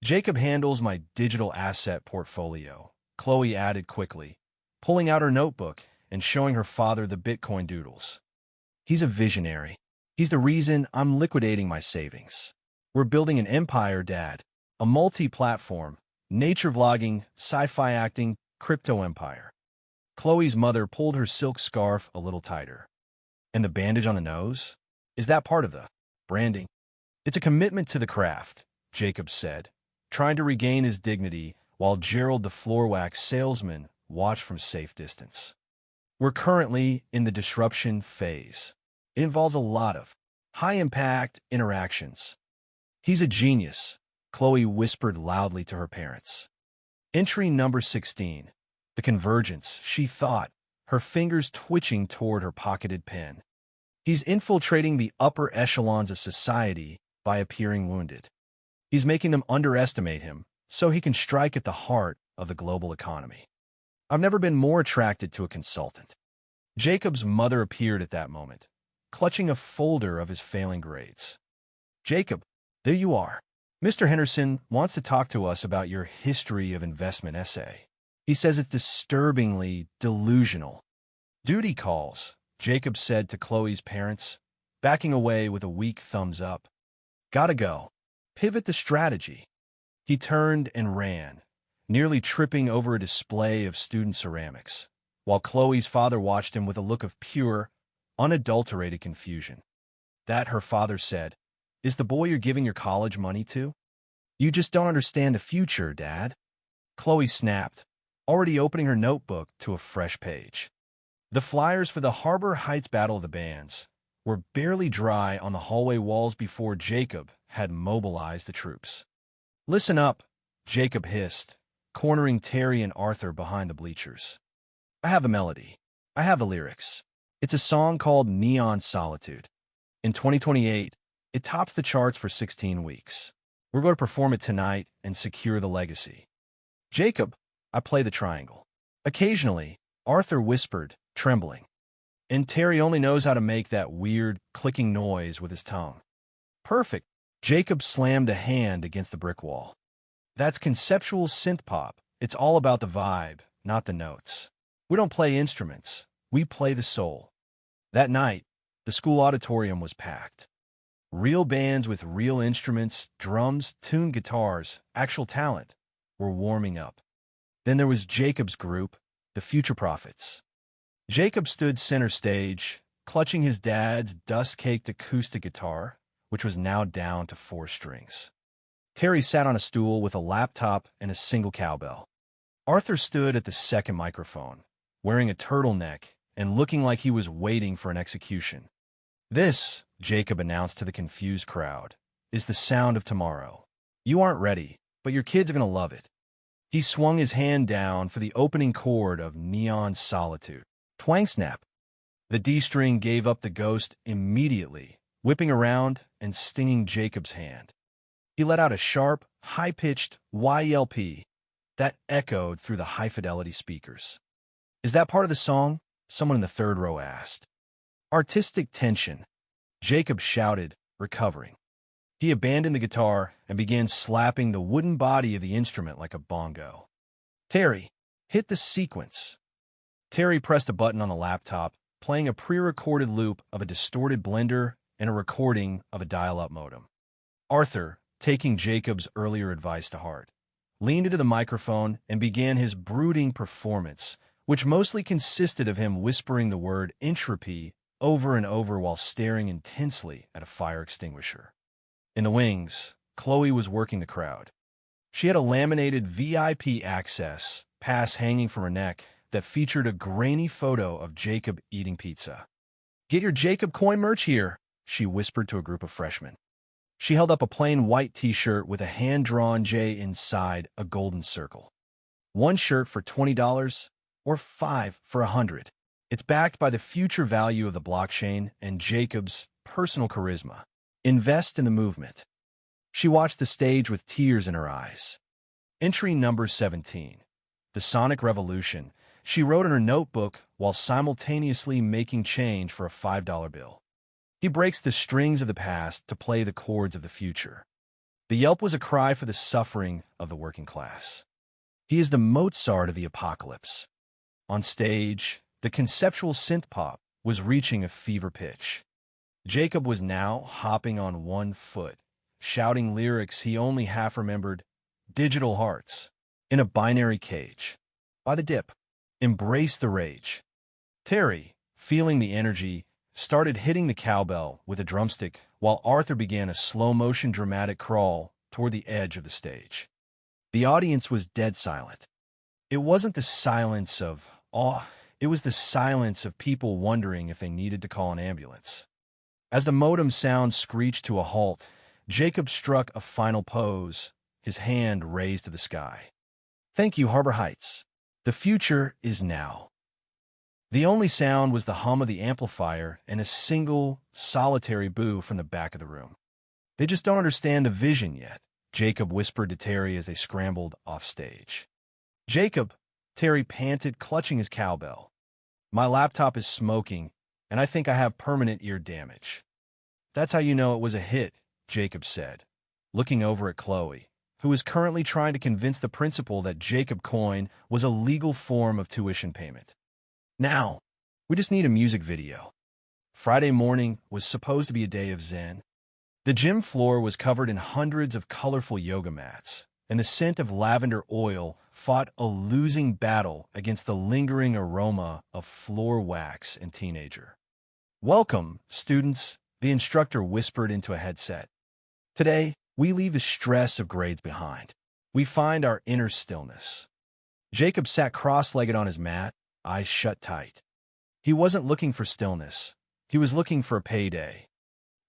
"Jacob handles my digital asset portfolio," Chloe added quickly, pulling out her notebook and showing her father the Bitcoin doodles. "He's a visionary. He's the reason I'm liquidating my savings. We're building an empire, Dad, a multi-platform, nature vlogging, sci-fi acting, crypto empire." Chloe's mother pulled her silk scarf a little tighter. "And the bandage on the nose? Is that part of the branding?" "It's a commitment to the craft," Jacob said, trying to regain his dignity while Gerald the floor wax salesman watched from safe distance. "We're currently in the disruption phase. It involves a lot of high-impact interactions." "He's a genius," Chloe whispered loudly to her parents. Entry number 16. The convergence, she thought, her fingers twitching toward her pocketed pen. "He's infiltrating the upper echelons of society by appearing wounded. He's making them underestimate him so he can strike at the heart of the global economy. I've never been more attracted to a consultant." Jacob's mother appeared at that moment, clutching a folder of his failing grades. "Jacob, there you are. Mr. Henderson wants to talk to us about your history of investment essay. He says it's disturbingly delusional." "Duty calls," Jacob said to Chloe's parents, backing away with a weak thumbs up. "Gotta go. Pivot to strategy." He turned and ran, nearly tripping over a display of student ceramics, while Chloe's father watched him with a look of pure, unadulterated confusion. "That," her father said, "is the boy you're giving your college money to? You just don't understand the future, Dad." Chloe snapped, already opening her notebook to a fresh page. The flyers for the Harbor Heights Battle of the Bands were barely dry on the hallway walls before Jacob had mobilized the troops. "Listen up," Jacob hissed, cornering Terry and Arthur behind the bleachers. "I have a melody. I have the lyrics. It's a song called Neon Solitude. In 2028, it tops the charts for 16 weeks. We're going to perform it tonight and secure the legacy." "Jacob," I play the triangle. Occasionally, Arthur whispered, trembling. "And Terry only knows how to make that weird, clicking noise with his tongue." "Perfect." Jacob slammed a hand against the brick wall. "That's conceptual synth pop. It's all about the vibe, not the notes. We don't play instruments. We play the soul." That night, the school auditorium was packed. Real bands with real instruments, drums, tuned guitars, actual talent, were warming up. Then there was Jacob's group, the Future Prophets. Jacob stood center stage, clutching his dad's dust-caked acoustic guitar, which was now down to 4 strings. Terry sat on a stool with a laptop and a single cowbell. Arthur stood at the second microphone, wearing a turtleneck and looking like he was waiting for an execution. "This," Jacob announced to the confused crowd, "is the sound of tomorrow. You aren't ready, but your kids are going to love it." He swung his hand down for the opening chord of Neon Solitude. Twang snap. The D string gave up the ghost immediately, whipping around and stinging Jacob's hand. He let out a sharp, high-pitched YLP that echoed through the high-fidelity speakers. "Is that part of the song?" someone in the third row asked. "Artistic tension," Jacob shouted, recovering. He abandoned the guitar and began slapping the wooden body of the instrument like a bongo. "Terry, Hit the sequence. Terry pressed a button on the laptop, playing a pre-recorded loop of a distorted blender and a recording of a dial-up modem. Arthur, taking Jacob's earlier advice to heart, leaned into the microphone and began his brooding performance, which mostly consisted of him whispering the word entropy over and over while staring intensely at a fire extinguisher. In the wings, Chloe was working the crowd. She had a laminated VIP access pass hanging from her neck that featured a grainy photo of Jacob eating pizza. "Get your Jacob coin merch here," she whispered to a group of freshmen. She held up a plain white t-shirt with a hand-drawn J inside a golden circle. "One shirt for $20 or 5 for $100. It's backed by the future value of the blockchain and Jacob's personal charisma. Invest in the movement." She watched the stage with tears in her eyes. Entry number 17. The Sonic Revolution, she wrote in her notebook while simultaneously making change for a $5 bill. He breaks the strings of the past to play the chords of the future. The yelp was a cry for the suffering of the working class. He is the Mozart of the apocalypse. On stage, the conceptual synth pop was reaching a fever pitch. Jacob was now hopping on one foot, shouting lyrics he only half remembered. Digital hearts. In a binary cage. By the dip. Embrace the rage. Terry, feeling the energy, started hitting the cowbell with a drumstick while Arthur began a slow-motion dramatic crawl toward the edge of the stage. The audience was dead silent. It wasn't the silence of awe, it was the silence of people wondering if they needed to call an ambulance. As the modem sound screeched to a halt, Jacob struck a final pose, his hand raised to the sky. "Thank you, Harbor Heights. The future is now." The only sound was the hum of the amplifier and a single, solitary boo from the back of the room. "They just don't understand the vision yet," Jacob whispered to Terry as they scrambled off stage. "Jacob," Terry panted, clutching his cowbell. "My laptop is smoking, and I think I have permanent ear damage." "That's how you know it was a hit," Jacob said, looking over at Chloe, who was currently trying to convince the principal that Jacob coin was a legal form of tuition payment. "Now, we just need a music video." Friday morning was supposed to be a day of zen. The gym floor was covered in hundreds of colorful yoga mats, and the scent of lavender oil fought a losing battle against the lingering aroma of floor wax and teenager. "Welcome, students," the instructor whispered into a headset. "Today, we leave the stress of grades behind. We find our inner stillness." Jacob sat cross-legged on his mat, eyes shut tight. He wasn't looking for stillness. He was looking for a payday.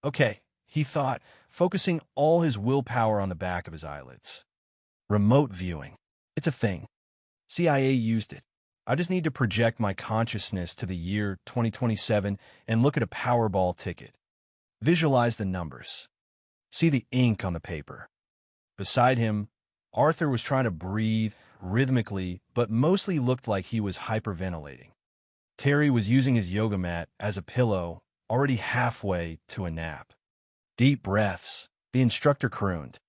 "Okay," he thought, focusing all his willpower on the back of his eyelids. "Remote viewing. It's a thing. CIA used it. I just need to project my consciousness to the year 2027 and look at a Powerball ticket. Visualize the numbers. See the ink on the paper." Beside him, Arthur was trying to breathe rhythmically, but mostly looked like he was hyperventilating. Terry was using his yoga mat as a pillow, already halfway to a nap. "Deep breaths," the instructor crooned.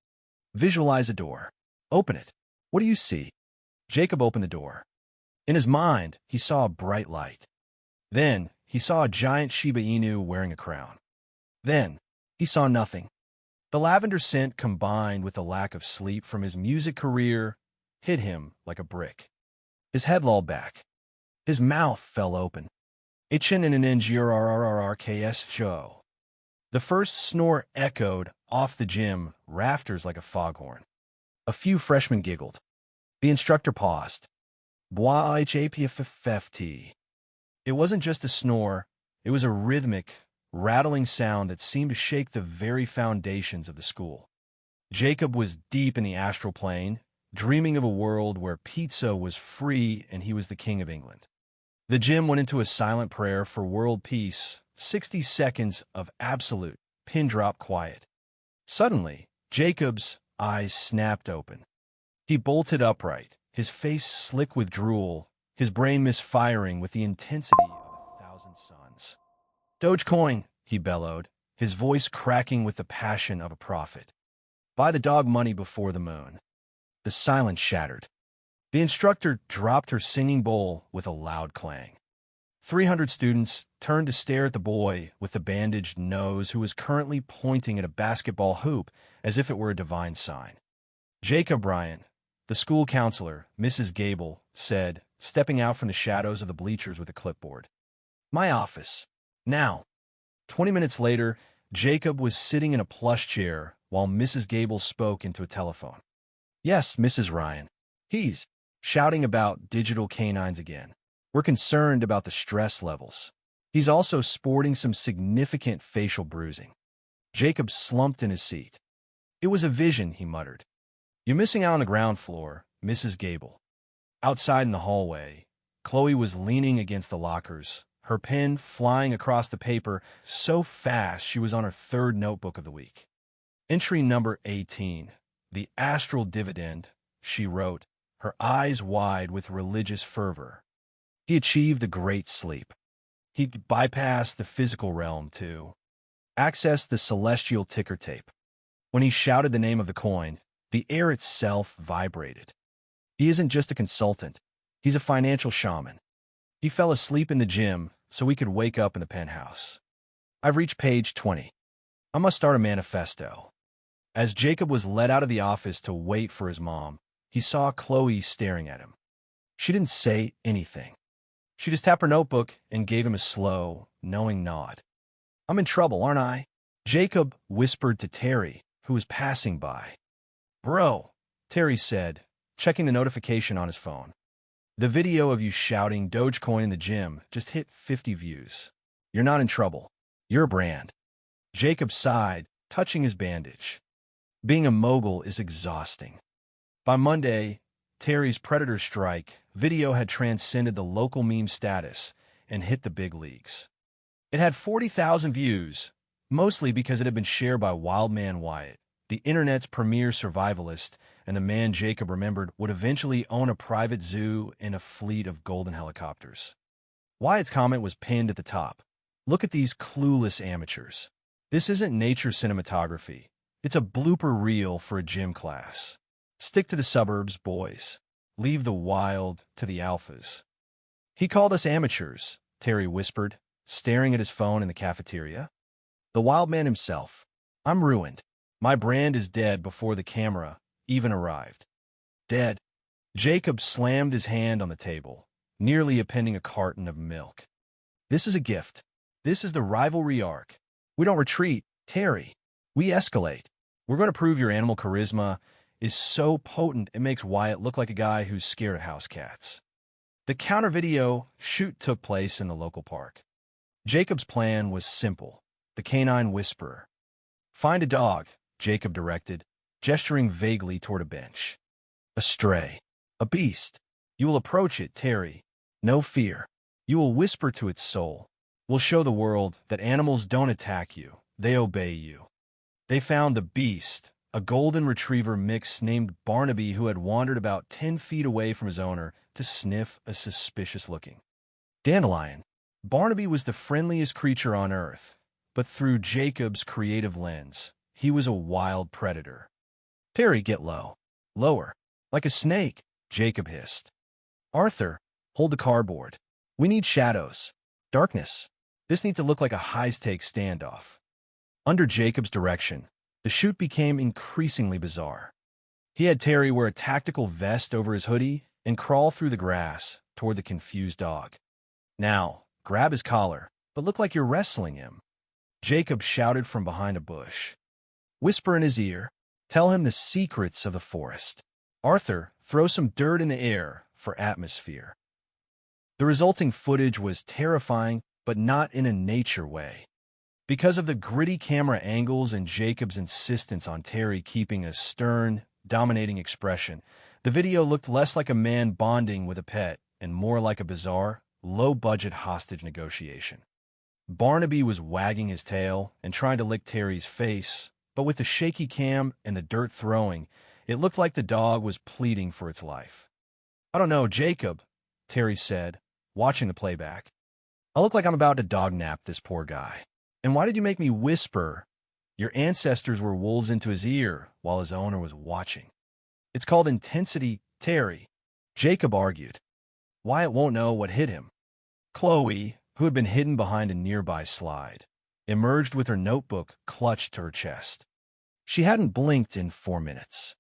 "Visualize a door. Open it. What do you see?" Jacob opened the door. In his mind, he saw a bright light. Then, he saw a giant Shiba Inu wearing a crown. Then, he saw nothing. The lavender scent combined with the lack of sleep from his music career hit him like a brick. His head lolled back. His mouth fell open. "Itchin' in an NGRRRRKS show." The first snore echoed off the gym rafters like a foghorn. A few freshmen giggled. The instructor paused. "Bois HAPFFT." It wasn't just a snore, it was a rhythmic, rattling sound that seemed to shake the very foundations of the school. Jacob was deep in the astral plane, dreaming of a world where pizza was free and he was the king of England. The gym went into a silent prayer for world peace, 60 seconds of absolute, pin-drop quiet. Suddenly, Jacob's eyes snapped open. He bolted upright, his face slick with drool, his brain misfiring with the intensity of 1,000 suns. "Dogecoin," he bellowed, his voice cracking with the passion of a prophet. "Buy the dog money before the moon." The silence shattered. The instructor dropped her singing bowl with a loud clang. 300 students turned to stare at the boy with the bandaged nose who was currently pointing at a basketball hoop as if it were a divine sign. Jacob Ryan, the school counselor, Mrs. Gable, said, stepping out from the shadows of the bleachers with a clipboard. My office. Now. 20 minutes later, Jacob was sitting in a plush chair while Mrs. Gable spoke into a telephone. Yes, Mrs. Ryan. He's shouting about digital canines again. We're concerned about the stress levels. He's also sporting some significant facial bruising. Jacob slumped in his seat. It was a vision, he muttered. You're missing out on the ground floor, Mrs. Gable. Outside in the hallway, Chloe was leaning against the lockers, her pen flying across the paper so fast she was on her third notebook of the week. Entry number 18, the astral dividend, she wrote, her eyes wide with religious fervor. He achieved the great sleep. He'd bypassed the physical realm to access the celestial ticker tape. When he shouted the name of the coin, the air itself vibrated. He isn't just a consultant. He's a financial shaman. He fell asleep in the gym so we could wake up in the penthouse. I've reached page 20. I must start a manifesto. As Jacob was led out of the office to wait for his mom, he saw Chloe staring at him. She didn't say anything. She just tapped her notebook and gave him a slow, knowing nod. I'm in trouble, aren't I? Jacob whispered to Terry, who was passing by. Bro, Terry said, checking the notification on his phone. The video of you shouting Dogecoin in the gym just hit 50 views. You're not in trouble. You're a brand. Jacob sighed, touching his bandage. Being a mogul is exhausting. By Monday, Terry's Predator Strike video had transcended the local meme status and hit the big leagues. It had 40,000 views, mostly because it had been shared by Wildman Wyatt, the internet's premier survivalist and the man Jacob remembered would eventually own a private zoo and a fleet of golden helicopters. Wyatt's comment was pinned at the top. Look at these clueless amateurs. This isn't nature cinematography. It's a blooper reel for a gym class. Stick to the suburbs, boys. Leave the wild to the alphas. He called us amateurs, Terry whispered, staring at his phone in the cafeteria. The wild man himself. I'm ruined. My brand is dead before the camera even arrived. Dead. Jacob slammed his hand on the table, nearly appending a carton of milk. This is a gift. This is the rivalry arc. We don't retreat, Terry. We escalate. We're going to prove your animal charisma is so potent it makes Wyatt look like a guy who's scared of house cats. The counter video shoot took place in the local park. Jacob's plan was simple. The canine whisperer. Find a dog, Jacob directed, gesturing vaguely toward a bench. A stray. A beast. You will approach it, Terry. No fear. You will whisper to its soul. We'll show the world that animals don't attack you. They obey you. They found the beast, a golden retriever mix named Barnaby who had wandered about 10 feet away from his owner to sniff a suspicious-looking dandelion. Barnaby was the friendliest creature on Earth, but through Jacob's creative lens, he was a wild predator. Terry, get low. Lower. Like a snake, Jacob hissed. Arthur, hold the cardboard. We need shadows. Darkness. This needs to look like a high-stakes standoff. Under Jacob's direction, the shoot became increasingly bizarre. He had Terry wear a tactical vest over his hoodie and crawl through the grass toward the confused dog. Now, grab his collar, but look like you're wrestling him. Jacob shouted from behind a bush. Whisper in his ear. Tell him the secrets of the forest. Arthur, throw some dirt in the air for atmosphere. The resulting footage was terrifying, but not in a nature way. Because of the gritty camera angles and Jacob's insistence on Terry keeping a stern, dominating expression, the video looked less like a man bonding with a pet and more like a bizarre, low-budget hostage negotiation. Barnaby was wagging his tail and trying to lick Terry's face, but with the shaky cam and the dirt throwing, it looked like the dog was pleading for its life. I don't know, Jacob, Terry said, watching the playback. I look like I'm about to dog-nap this poor guy. And why did you make me whisper? Your ancestors were wolves into his ear while his owner was watching. It's called intensity, Terry. Jacob argued. Wyatt won't know what hit him. Chloe, who had been hidden behind a nearby slide, emerged with her notebook clutched to her chest. She hadn't blinked in 4 minutes.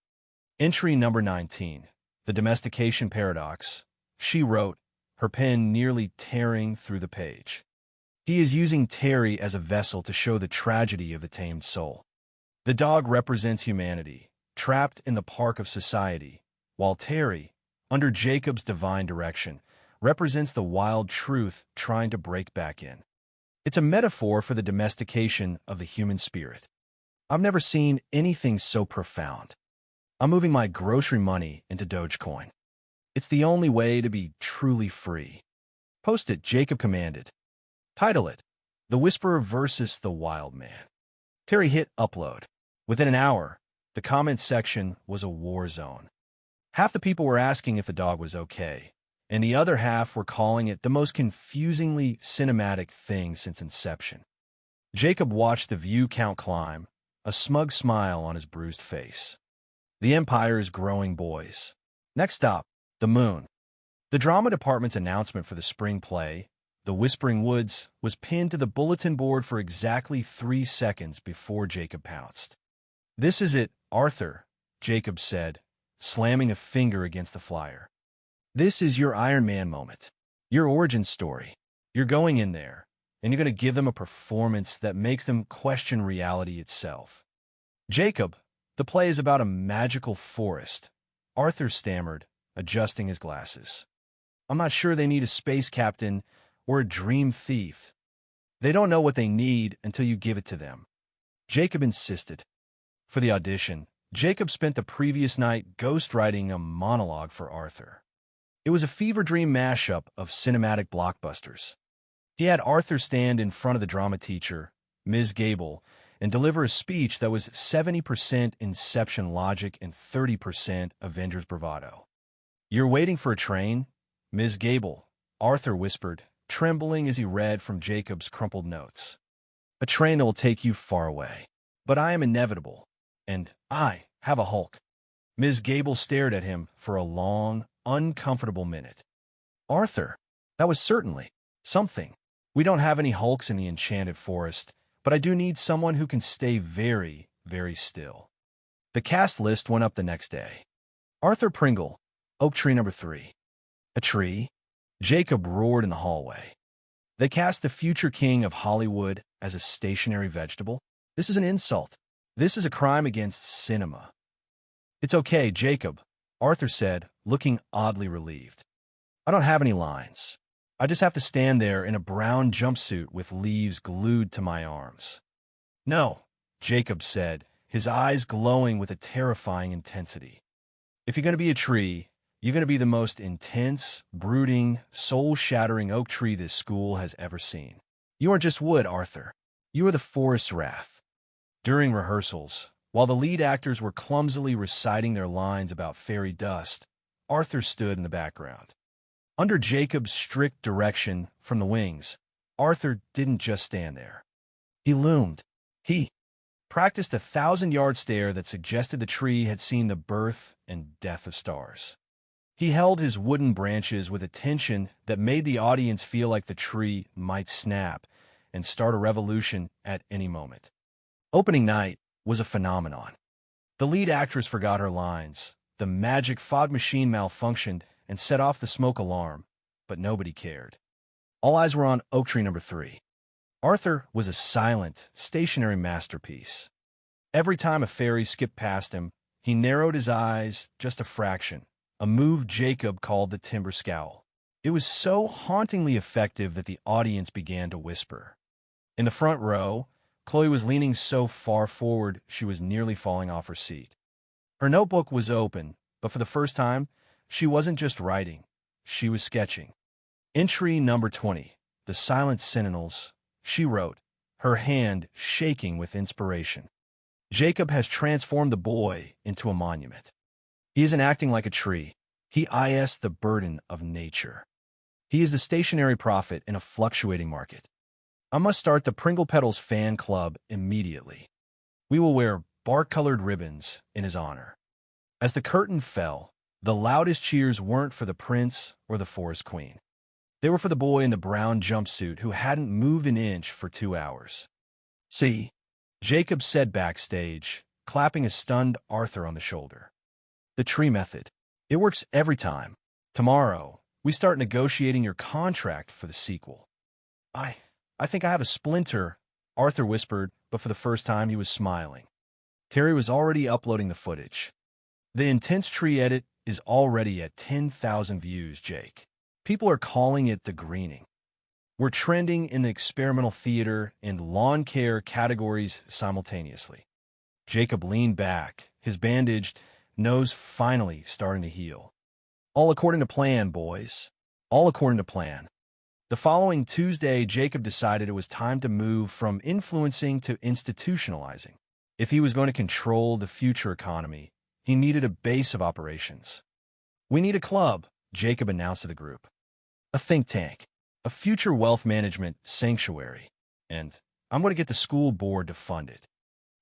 Entry number 19, The Domestication Paradox. She wrote, her pen nearly tearing through the page. He is using Terry as a vessel to show the tragedy of the tamed soul. The dog represents humanity, trapped in the park of society, while Terry, under Jacob's divine direction, represents the wild truth trying to break back in. It's a metaphor for the domestication of the human spirit. I've never seen anything so profound. I'm moving my grocery money into Dogecoin. It's the only way to be truly free. Post it, Jacob commanded. Title it, The Whisperer versus the Wild Man. Terry hit upload. Within an hour, the comments section was a war zone. Half the people were asking if the dog was okay, and the other half were calling it the most confusingly cinematic thing since inception. Jacob watched the view count climb, a smug smile on his bruised face. The empire is growing, boys. Next stop, the moon. The drama department's announcement for the spring play, The Whispering Woods, was pinned to the bulletin board for exactly 3 seconds before Jacob pounced. This is it, Arthur, Jacob said, slamming a finger against the flyer. This is your Iron Man moment, your origin story. You're going in there, and you're going to give them a performance that makes them question reality itself. Jacob, the play is about a magical forest, Arthur stammered, adjusting his glasses. I'm not sure they need a space captain or a dream thief. They don't know what they need until you give it to them. Jacob insisted. For the audition, Jacob spent the previous night ghostwriting a monologue for Arthur. It was a fever dream mashup of cinematic blockbusters. He had Arthur stand in front of the drama teacher, Ms. Gable, and deliver a speech that was 70% Inception logic and 30% Avengers bravado. You're waiting for a train, Ms. Gable, Arthur whispered, trembling as he read from Jacob's crumpled notes. A train that will take you far away. But I am inevitable, and I have a Hulk. Ms. Gable stared at him for a long, uncomfortable minute. Arthur, that was certainly something. We don't have any Hulks in the Enchanted Forest, but I do need someone who can stay very, very still. The cast list went up the next day. Arthur Pringle, Oak Tree number 3. A tree? Jacob roared in the hallway. They cast the future king of Hollywood as a stationary vegetable? This is an insult. This is a crime against cinema. It's okay, Jacob, Arthur said, looking oddly relieved. I don't have any lines. I just have to stand there in a brown jumpsuit with leaves glued to my arms. No, Jacob said, his eyes glowing with a terrifying intensity. If you're going to be a tree, you're going to be the most intense, brooding, soul-shattering oak tree this school has ever seen. You aren't just wood, Arthur. You are the forest's wrath. During rehearsals, while the lead actors were clumsily reciting their lines about fairy dust, Arthur stood in the background. Under Jacob's strict direction from the wings, Arthur didn't just stand there. He loomed. He practiced a 1,000-yard stare that suggested the tree had seen the birth and death of stars. He held his wooden branches with a tension that made the audience feel like the tree might snap and start a revolution at any moment. Opening night was a phenomenon. The lead actress forgot her lines. The magic fog machine malfunctioned and set off the smoke alarm, but nobody cared. All eyes were on Oak Tree number 3. Arthur was a silent, stationary masterpiece. Every time a fairy skipped past him, he narrowed his eyes just a fraction, a move Jacob called the timber scowl. It was so hauntingly effective that the audience began to whisper. In the front row, Chloe was leaning so far forward she was nearly falling off her seat. Her notebook was open, but for the first time, she wasn't just writing, she was sketching. Entry number 20, The Silent Sentinels, she wrote, her hand shaking with inspiration. Jacob has transformed the boy into a monument. He isn't acting like a tree. He is the burden of nature. He is the stationary prophet in a fluctuating market. I must start the Pringle Petals fan club immediately. We will wear bark-colored ribbons in his honor. As the curtain fell, The loudest cheers weren't for the prince or the forest queen. They were for the boy in the brown jumpsuit who hadn't moved an inch for 2 hours. "See," Jacob said backstage, clapping a stunned Arthur on the shoulder. "The tree method. It works every time. Tomorrow, we start negotiating your contract for the sequel." I think I have a splinter," Arthur whispered, but for the first time he was smiling. Terry was already uploading the footage. "The intense tree edit is already at 10,000 views, Jake. People are calling it the greening. We're trending in the experimental theater and lawn care categories simultaneously." Jacob leaned back, his bandaged nose finally starting to heal. "All according to plan, boys. All according to plan." The following Tuesday, Jacob decided it was time to move from influencing to institutionalizing. If he was going to control the future economy, he needed a base of operations. "We need a club," Jacob announced to the group. "A think tank. A future wealth management sanctuary. And I'm going to get the school board to fund it."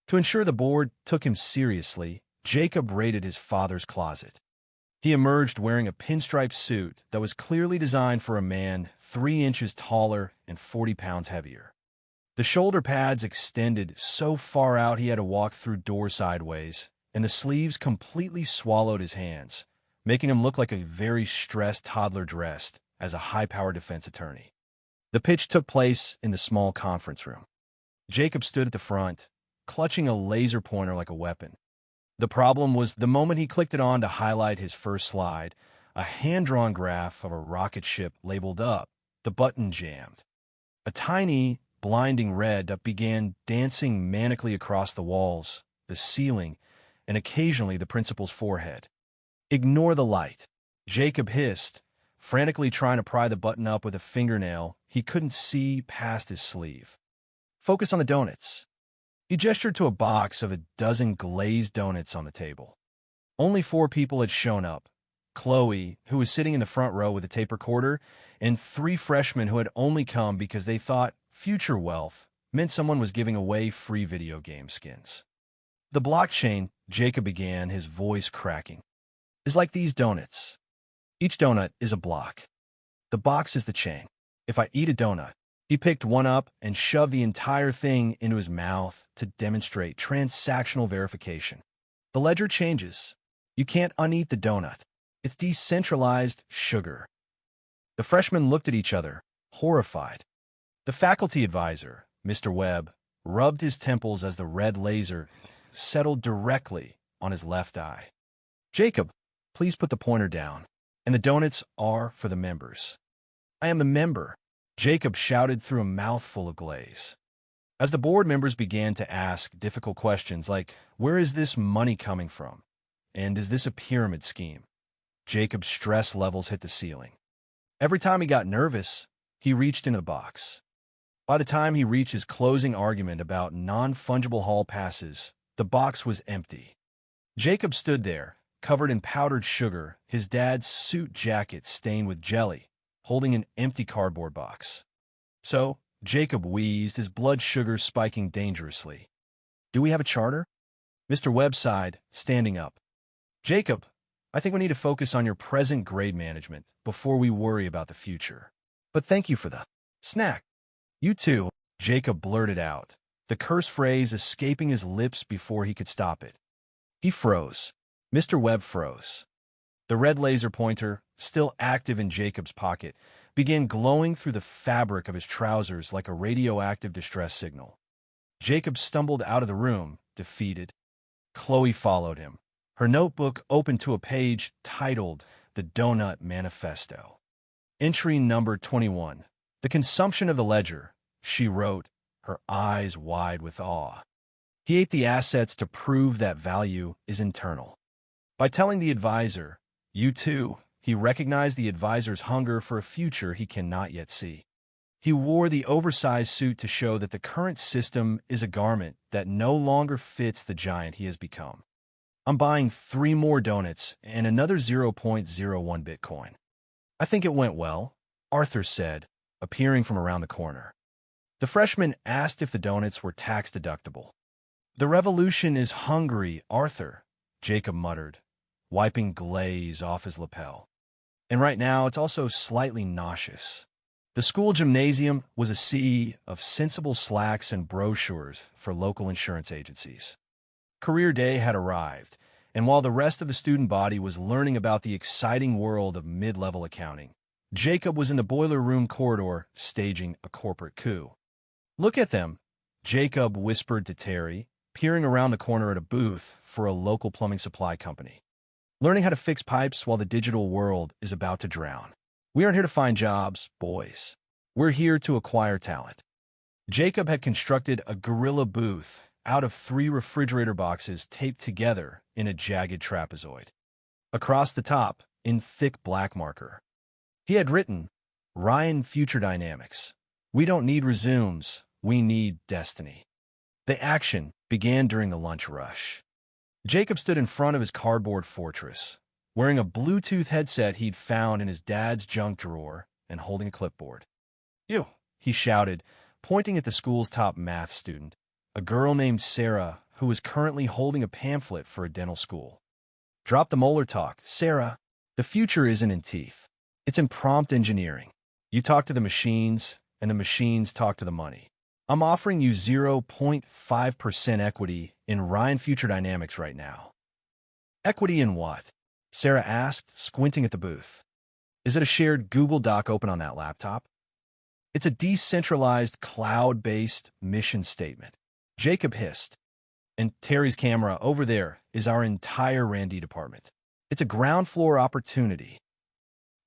To ensure the board took him seriously, Jacob raided his father's closet. He emerged wearing a pinstripe suit that was clearly designed for a man 3 inches taller and 40 pounds heavier. The shoulder pads extended so far out he had to walk through doors sideways, and the sleeves completely swallowed his hands, making him look like a very stressed toddler dressed as a high-powered defense attorney. The pitch took place in the small conference room. Jacob stood at the front, clutching a laser pointer like a weapon. The problem was the moment he clicked it on to highlight his first slide, a hand-drawn graph of a rocket ship labeled up, the button jammed. A tiny, blinding red that began dancing manically across the walls, the ceiling, and occasionally the principal's forehead. "Ignore the light," Jacob hissed, frantically trying to pry the button up with a fingernail he couldn't see past his sleeve. "Focus on the donuts." He gestured to a box of a dozen glazed donuts on the table. Only 4 people had shown up: Chloe, who was sitting in the front row with a tape recorder, and 3 freshmen who had only come because they thought future wealth meant someone was giving away free video game skins. "The blockchain," Jacob began, his voice cracking, "is like these donuts. Each donut is a block. The box is the chain. If I eat a donut," he picked one up and shoved the entire thing into his mouth to demonstrate transactional verification. "The ledger changes. You can't uneat the donut. It's decentralized sugar." The freshmen looked at each other, horrified. The faculty advisor, Mr. Webb, rubbed his temples as the red laser settled directly on his left eye. "Jacob, please put the pointer down. And the donuts are for the members." "I am a member," Jacob shouted through a mouthful of glaze. As the board members began to ask difficult questions like, "Where is this money coming from? And is this a pyramid scheme?" Jacob's stress levels hit the ceiling. Every time he got nervous, he reached into the box. By the time he reached his closing argument about non-fungible hall passes, the box was empty. Jacob stood there, covered in powdered sugar, his dad's suit jacket stained with jelly, holding an empty cardboard box. "So," Jacob wheezed, his blood sugar spiking dangerously, "do we have a charter?" Mr. Webb sighed, standing up. "Jacob, I think we need to focus on your present grade management before we worry about the future. But thank you for the snack." "You too," Jacob blurted out, the curse phrase escaping his lips before he could stop it. He froze. Mr. Webb froze. The red laser pointer, still active in Jacob's pocket, began glowing through the fabric of his trousers like a radioactive distress signal. Jacob stumbled out of the room, defeated. Chloe followed him, her notebook open to a page titled The Donut Manifesto. Entry number 21. "The consumption of the ledger," she wrote, her eyes wide with awe. "He ate the assets to prove that value is internal." By telling the advisor, "You too," he recognized the advisor's hunger for a future he cannot yet see. He wore the oversized suit to show that the current system is a garment that no longer fits the giant he has become. "I'm buying 3 more donuts and another 0.01 Bitcoin." "I think it went well," Arthur said, appearing from around the corner. The freshman asked if the donuts were tax-deductible. "The revolution is hungry, Arthur," Jacob muttered, wiping glaze off his lapel. And right now, it's also slightly nauseous. The school gymnasium was a sea of sensible slacks and brochures for local insurance agencies. Career day had arrived, and while the rest of the student body was learning about the exciting world of mid-level accounting, Jacob was in the boiler room corridor staging a corporate coup. "Look at them," Jacob whispered to Terry, peering around the corner at a booth for a local plumbing supply company. "Learning how to fix pipes while the digital world is about to drown. We aren't here to find jobs, boys. We're here to acquire talent." Jacob had constructed a guerrilla booth out of 3 refrigerator boxes taped together in a jagged trapezoid. Across the top, in thick black marker, he had written, "Ryan Future Dynamics. We don't need resumes, we need destiny." The action began during the lunch rush. Jacob stood in front of his cardboard fortress, wearing a Bluetooth headset he'd found in his dad's junk drawer and holding a clipboard. "You," he shouted, pointing at the school's top math student, a girl named Sarah who was currently holding a pamphlet for a dental school. "Drop the molar talk, Sarah. The future isn't in teeth. It's in prompt engineering. You talk to the machines, and the machines talk to the money. I'm offering you 0.5% equity in Ryan Future Dynamics right now." "Equity in what?" Sarah asked, squinting at the booth. "Is it a shared Google Doc open on that laptop?" "It's a decentralized, cloud-based mission statement," Jacob hissed. "And Terry's camera over there is our entire R&D department. It's a ground floor opportunity."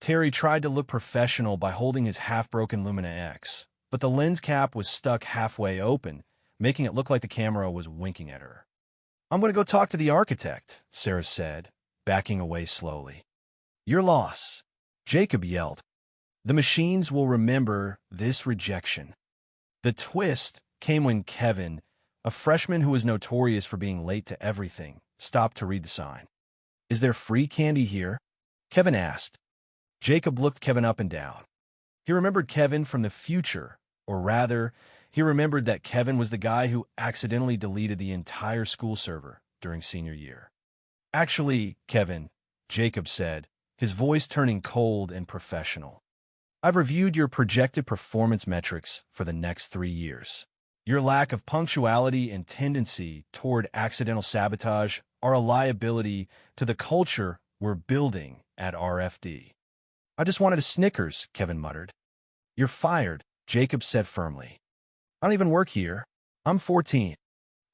Terry tried to look professional by holding his half-broken Lumina X, but the lens cap was stuck halfway open, making it look like the camera was winking at her. "I'm going to go talk to the architect," Sarah said, backing away slowly. "Your loss," Jacob yelled. "The machines will remember this rejection." The twist came when Kevin, a freshman who was notorious for being late to everything, stopped to read the sign. "Is there free candy here?" Kevin asked. Jacob looked Kevin up and down. He remembered Kevin from the future, or rather, he remembered that Kevin was the guy who accidentally deleted the entire school server during senior year. "Actually, Kevin," Jacob said, his voice turning cold and professional, "I've reviewed your projected performance metrics for the next 3 years. Your lack of punctuality and tendency toward accidental sabotage are a liability to the culture we're building at RFD." "I just wanted a Snickers," Kevin muttered. "You're fired," Jacob said firmly. "I don't even work here. I'm 14.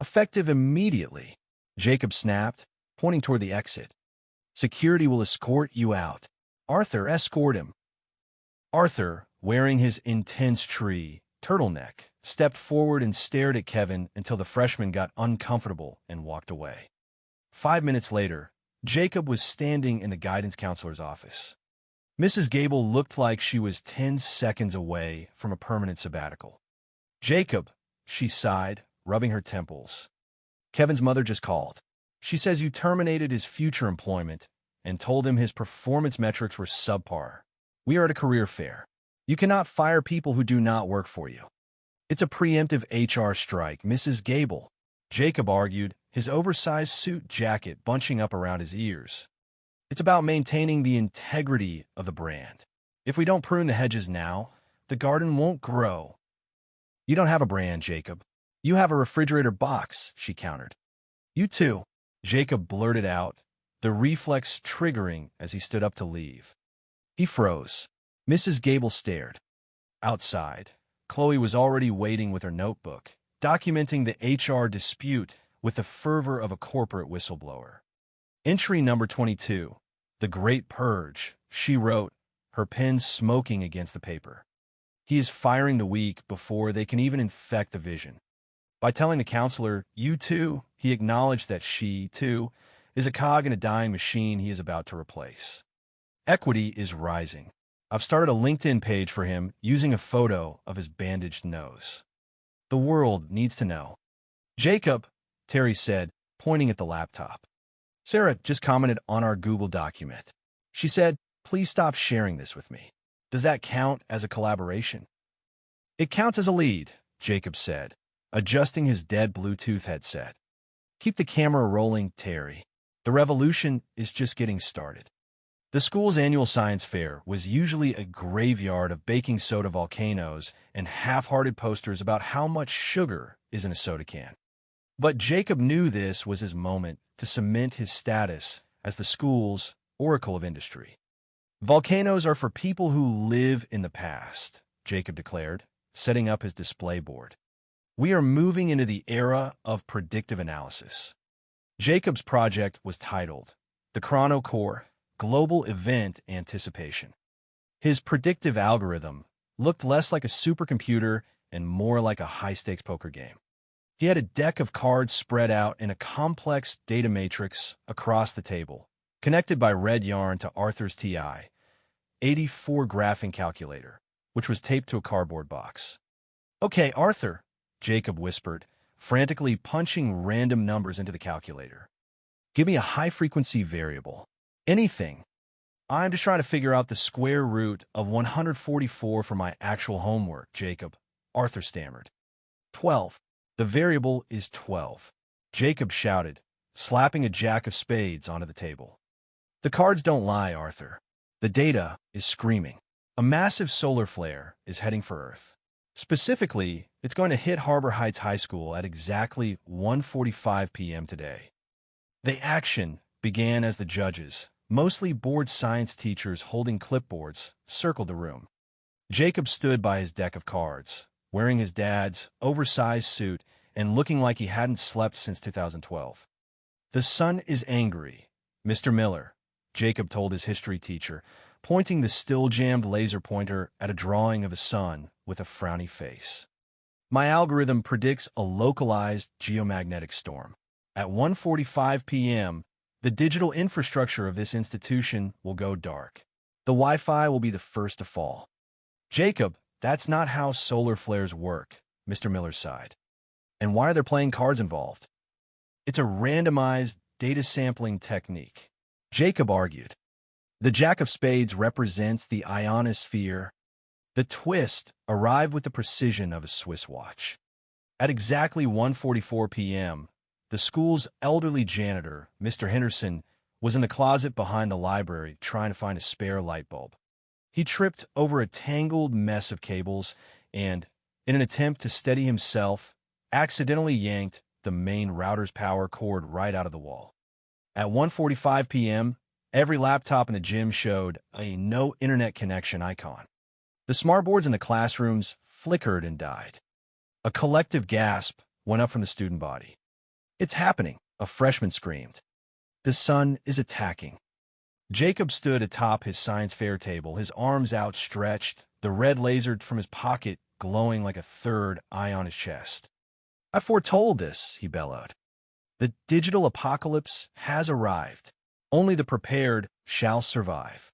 Effective immediately," Jacob snapped, pointing toward the exit. "Security will escort you out." "Arthur, escort him." Arthur, wearing his intense tree turtleneck, stepped forward and stared at Kevin until the freshman got uncomfortable and walked away. 5 minutes later, Jacob was standing in the guidance counselor's office. Mrs. Gable looked like she was 10 seconds away from a permanent sabbatical. "Jacob," she sighed, rubbing her temples. "Kevin's mother just called. She says you terminated his future employment and told him his performance metrics were subpar. We are at a career fair. You cannot fire people who do not work for you." "It's a preemptive HR strike, Mrs. Gable," Jacob argued, his oversized suit jacket bunching up around his ears. "It's about maintaining the integrity of the brand. If we don't prune the hedges now, the garden won't grow." "You don't have a brand, Jacob. You have a refrigerator box," she countered. "You too," Jacob blurted out, the reflex triggering as he stood up to leave. He froze. Mrs. Gable stared. Outside, Chloe was already waiting with her notebook, documenting the HR dispute with the fervor of a corporate whistleblower. "Entry number 22, the Great Purge," she wrote, her pen smoking against the paper. "He is firing the weak before they can even infect the vision." By telling the counselor, "You too," he acknowledged that she, too, is a cog in a dying machine he is about to replace. Equity is rising. I've started a LinkedIn page for him using a photo of his bandaged nose. The world needs to know. "Jacob," Terry said, pointing at the laptop. "Sarah just commented on our Google document. She said, please stop sharing this with me. Does that count as a collaboration?" "It counts as a lead," Jacob said, adjusting his dead Bluetooth headset. "Keep the camera rolling, Terry." The revolution is just getting started. The school's annual science fair was usually a graveyard of baking soda volcanoes and half-hearted posters about how much sugar is in a soda can. But Jacob knew this was his moment to cement his status as the school's oracle of industry. Volcanoes are for people who live in the past, Jacob declared, setting up his display board. We are moving into the era of predictive analysis. Jacob's project was titled The Chrono Core Global Event Anticipation. His predictive algorithm looked less like a supercomputer and more like a high-stakes poker game. He had a deck of cards spread out in a complex data matrix across the table, connected by red yarn to Arthur's TI 84 graphing calculator, which was taped to a cardboard box. "Okay, Arthur," Jacob whispered, frantically punching random numbers into the calculator. "Give me a high-frequency variable. Anything. I'm just trying to figure out the square root of 144 for my actual homework, Jacob," Arthur stammered. 12. The variable is 12, Jacob shouted, slapping a jack of spades onto the table. The cards don't lie, Arthur. The data is screaming. A massive solar flare is heading for Earth. Specifically, it's going to hit Harbor Heights High School at exactly 1:45 p.m. today. The action began as the judges, mostly bored science teachers holding clipboards, circled the room. Jacob stood by his deck of cards, wearing his dad's oversized suit and looking like he hadn't slept since 2012. "The sun is angry, Mr. Miller," Jacob told his history teacher, pointing the still-jammed laser pointer at a drawing of a sun with a frowny face. "My algorithm predicts a localized geomagnetic storm. At 1:45 p.m., the digital infrastructure of this institution will go dark. The Wi-Fi will be the first to fall." "Jacob, that's not how solar flares work," Mr. Miller sighed. "And why are there playing cards involved?" "It's a randomized data sampling technique," Jacob argued. "The Jack of Spades represents the ionosphere. The twist arrived with the precision of a Swiss watch. At exactly 1:44 p.m., the school's elderly janitor, Mr. Henderson, was in the closet behind the library trying to find a spare light bulb. He tripped over a tangled mess of cables and, in an attempt to steady himself, accidentally yanked the main router's power cord right out of the wall. At 1:45 p.m., every laptop in the gym showed a no internet connection icon. The smartboards in the classrooms flickered and died. A collective gasp went up from the student body. "It's happening," a freshman screamed. "The sun is attacking." Jacob stood atop his science fair table, his arms outstretched, the red laser from his pocket glowing like a third eye on his chest. "I foretold this," he bellowed. "The digital apocalypse has arrived. Only the prepared shall survive."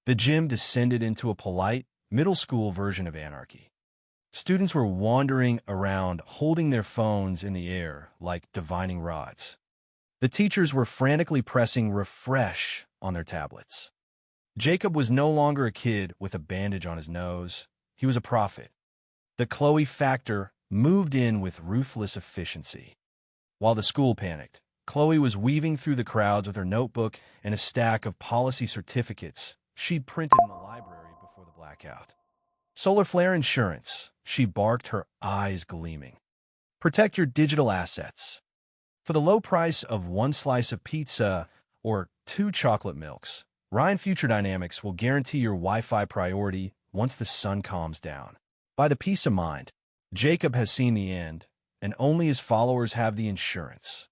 The gym descended into a polite, middle school version of anarchy. Students were wandering around, holding their phones in the air like divining rods. The teachers were frantically pressing refresh on their tablets. Jacob was no longer a kid with a bandage on his nose. He was a prophet. The Chloe factor moved in with ruthless efficiency. While the school panicked, Chloe was weaving through the crowds with her notebook and a stack of policy certificates she'd printed in the library before the blackout. "Solar flare insurance," she barked, her eyes gleaming. "Protect your digital assets. For the low price of one slice of pizza or 2 chocolate milks, Ryan Future Dynamics will guarantee your Wi-Fi priority once the sun calms down. By the peace of mind, Jacob has seen the end, and only his followers have the insurance."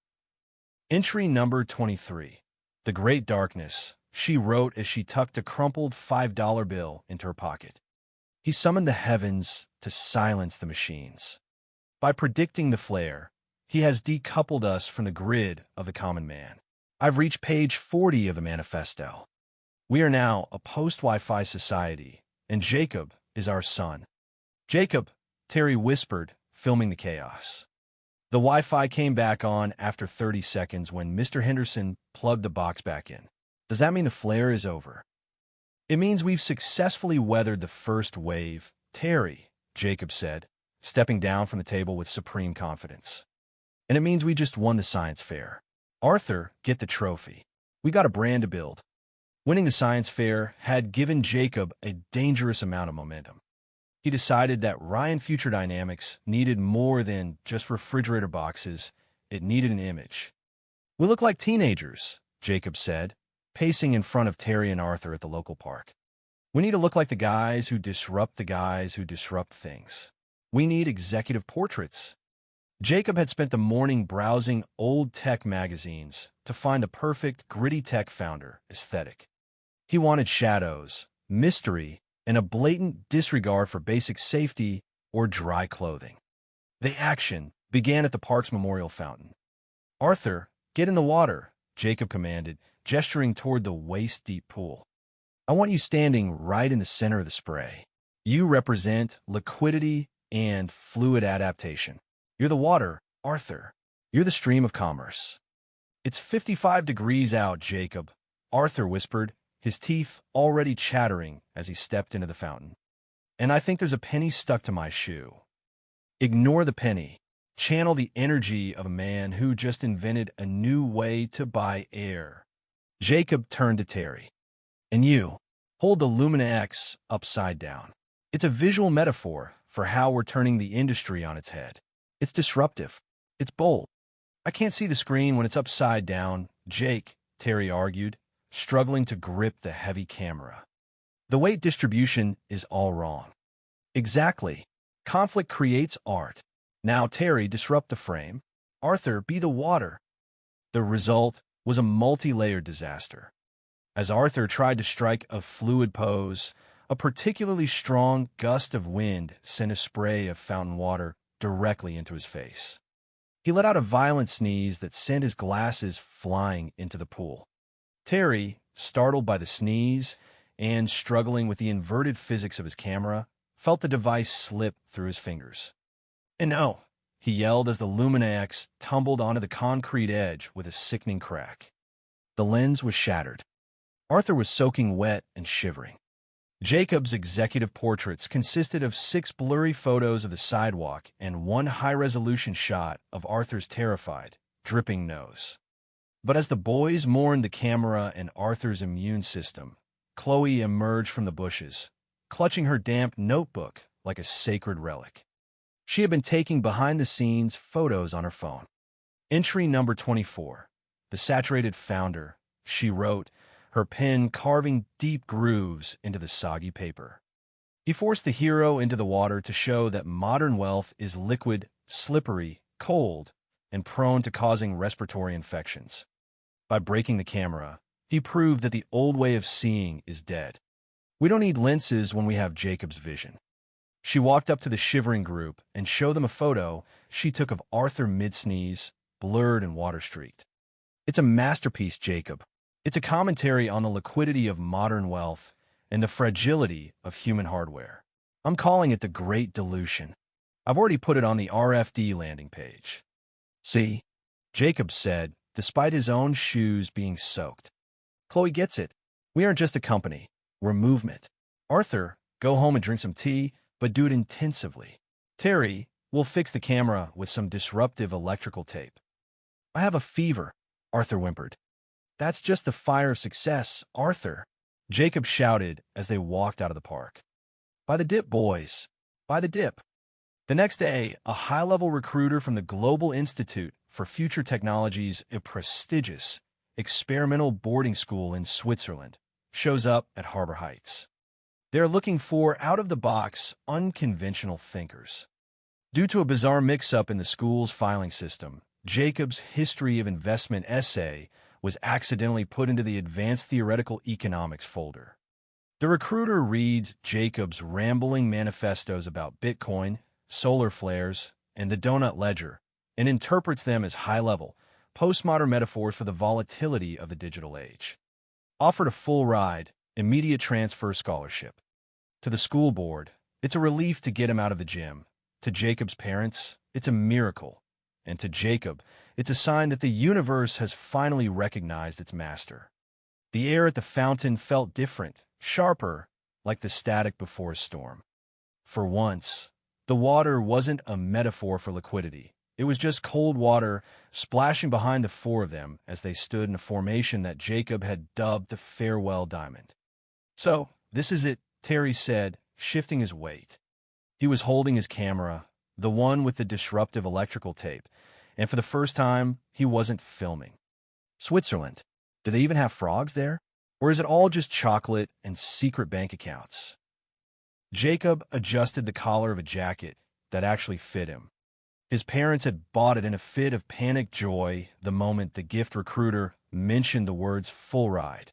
Entry number 23. "The Great Darkness," she wrote as she tucked a crumpled $5 bill into her pocket. "He summoned the heavens to silence the machines. By predicting the flare, he has decoupled us from the grid of the common man. I've reached page 40 of the manifesto. We are now a post-Wi-Fi society, and Jacob is our son." "Jacob," Terry whispered, filming the chaos. The Wi-Fi came back on after 30 seconds when Mr. Henderson plugged the box back in. "Does that mean the flare is over?" "It means we've successfully weathered the first wave, Terry," Jacob said, stepping down from the table with supreme confidence. "And it means we just won the science fair. Arthur, get the trophy. We got a brand to build. Winning the science fair had given Jacob a dangerous amount of momentum. He decided that Ryan Future Dynamics needed more than just refrigerator boxes. It needed an image. "We look like teenagers," Jacob said, pacing in front of Terry and Arthur at the local park. "We need to look like the guys who disrupt things. We need executive portraits." Jacob had spent the morning browsing old tech magazines to find the perfect gritty tech founder aesthetic. He wanted shadows, mystery, and a blatant disregard for basic safety or dry clothing. The action began at the park's memorial fountain. "Arthur, get in the water," Jacob commanded, gesturing toward the waist-deep pool. "I want you standing right in the center of the spray. You represent liquidity and fluid adaptation. You're the water, Arthur. You're the stream of commerce." "It's 55 degrees out, Jacob," Arthur whispered, his teeth already chattering as he stepped into the fountain. "And I think there's a penny stuck to my shoe." Ignore the penny. Channel the energy of a man who just invented a new way to buy air. Jacob turned to Terry. "And you, hold the Lumina X upside down. It's a visual metaphor for how we're turning the industry on its head. It's disruptive. It's bold." "I can't see the screen when it's upside down, Jake," Terry argued, struggling to grip the heavy camera. "The weight distribution is all wrong." "Exactly. Conflict creates art. Now, Terry, disrupt the frame. Arthur, be the water." The result was a multi-layered disaster. As Arthur tried to strike a fluid pose, a particularly strong gust of wind sent a spray of fountain water directly into his face. He let out a violent sneeze that sent his glasses flying into the pool. Terry, startled by the sneeze and struggling with the inverted physics of his camera, felt the device slip through his fingers. "And no," he yelled as the Lumina X tumbled onto the concrete edge with a sickening crack. The lens was shattered. Arthur was soaking wet and shivering. Jacob's executive portraits consisted of 6 blurry photos of the sidewalk and 1 high-resolution shot of Arthur's terrified, dripping nose. But as the boys mourned the camera and Arthur's immune system, Chloe emerged from the bushes, clutching her damp notebook like a sacred relic. She had been taking behind-the-scenes photos on her phone. "Entry number 24, the saturated founder," she wrote, her pen carving deep grooves into the soggy paper. He forced the hero into the water to show that modern wealth is liquid, slippery, cold, and prone to causing respiratory infections. By breaking the camera, he proved that the old way of seeing is dead. "We don't need lenses when we have Jacob's vision." She walked up to the shivering group and showed them a photo she took of Arthur mid-sneeze, blurred and water-streaked. "It's a masterpiece, Jacob. It's a commentary on the liquidity of modern wealth and the fragility of human hardware. I'm calling it the Great Delusion. I've already put it on the RFD landing page." "See?" Jacob said, despite his own shoes being soaked. "Chloe gets it. We aren't just a company. We're a movement. Arthur, go home and drink some tea, but do it intensively. Terry, we'll fix the camera with some disruptive electrical tape." "I have a fever," Arthur whimpered. "That's just the fire of success, Arthur," Jacob shouted as they walked out of the park. "By the dip, boys. By the dip." The next day, a high-level recruiter from the Global Institute for Future Technologies, a prestigious experimental boarding school in Switzerland, shows up at Harbor Heights. They're looking for out-of-the-box, unconventional thinkers. Due to a bizarre mix-up in the school's filing system, Jacob's History of Investment essay was accidentally put into the Advanced Theoretical Economics folder. The recruiter reads Jacob's rambling manifestos about Bitcoin, solar flares, and the donut ledger, and interprets them as high-level, postmodern metaphors for the volatility of the digital age. Offered a full ride, immediate transfer scholarship. To the school board, it's a relief to get him out of the gym. To Jacob's parents, it's a miracle. And to Jacob, it's a sign that the universe has finally recognized its master. The air at the fountain felt different, sharper, like the static before a storm. For once, the water wasn't a metaphor for liquidity. It was just cold water splashing behind the four of them as they stood in a formation that Jacob had dubbed the farewell diamond. "So, this is it," Terry said, shifting his weight. He was holding his camera, the one with the disruptive electrical tape, and for the first time, he wasn't filming. Switzerland. Do they even have frogs there? Or is it all just chocolate and secret bank accounts? Jacob adjusted the collar of a jacket that actually fit him. His parents had bought it in a fit of panicked joy the moment the gift recruiter mentioned the words full ride.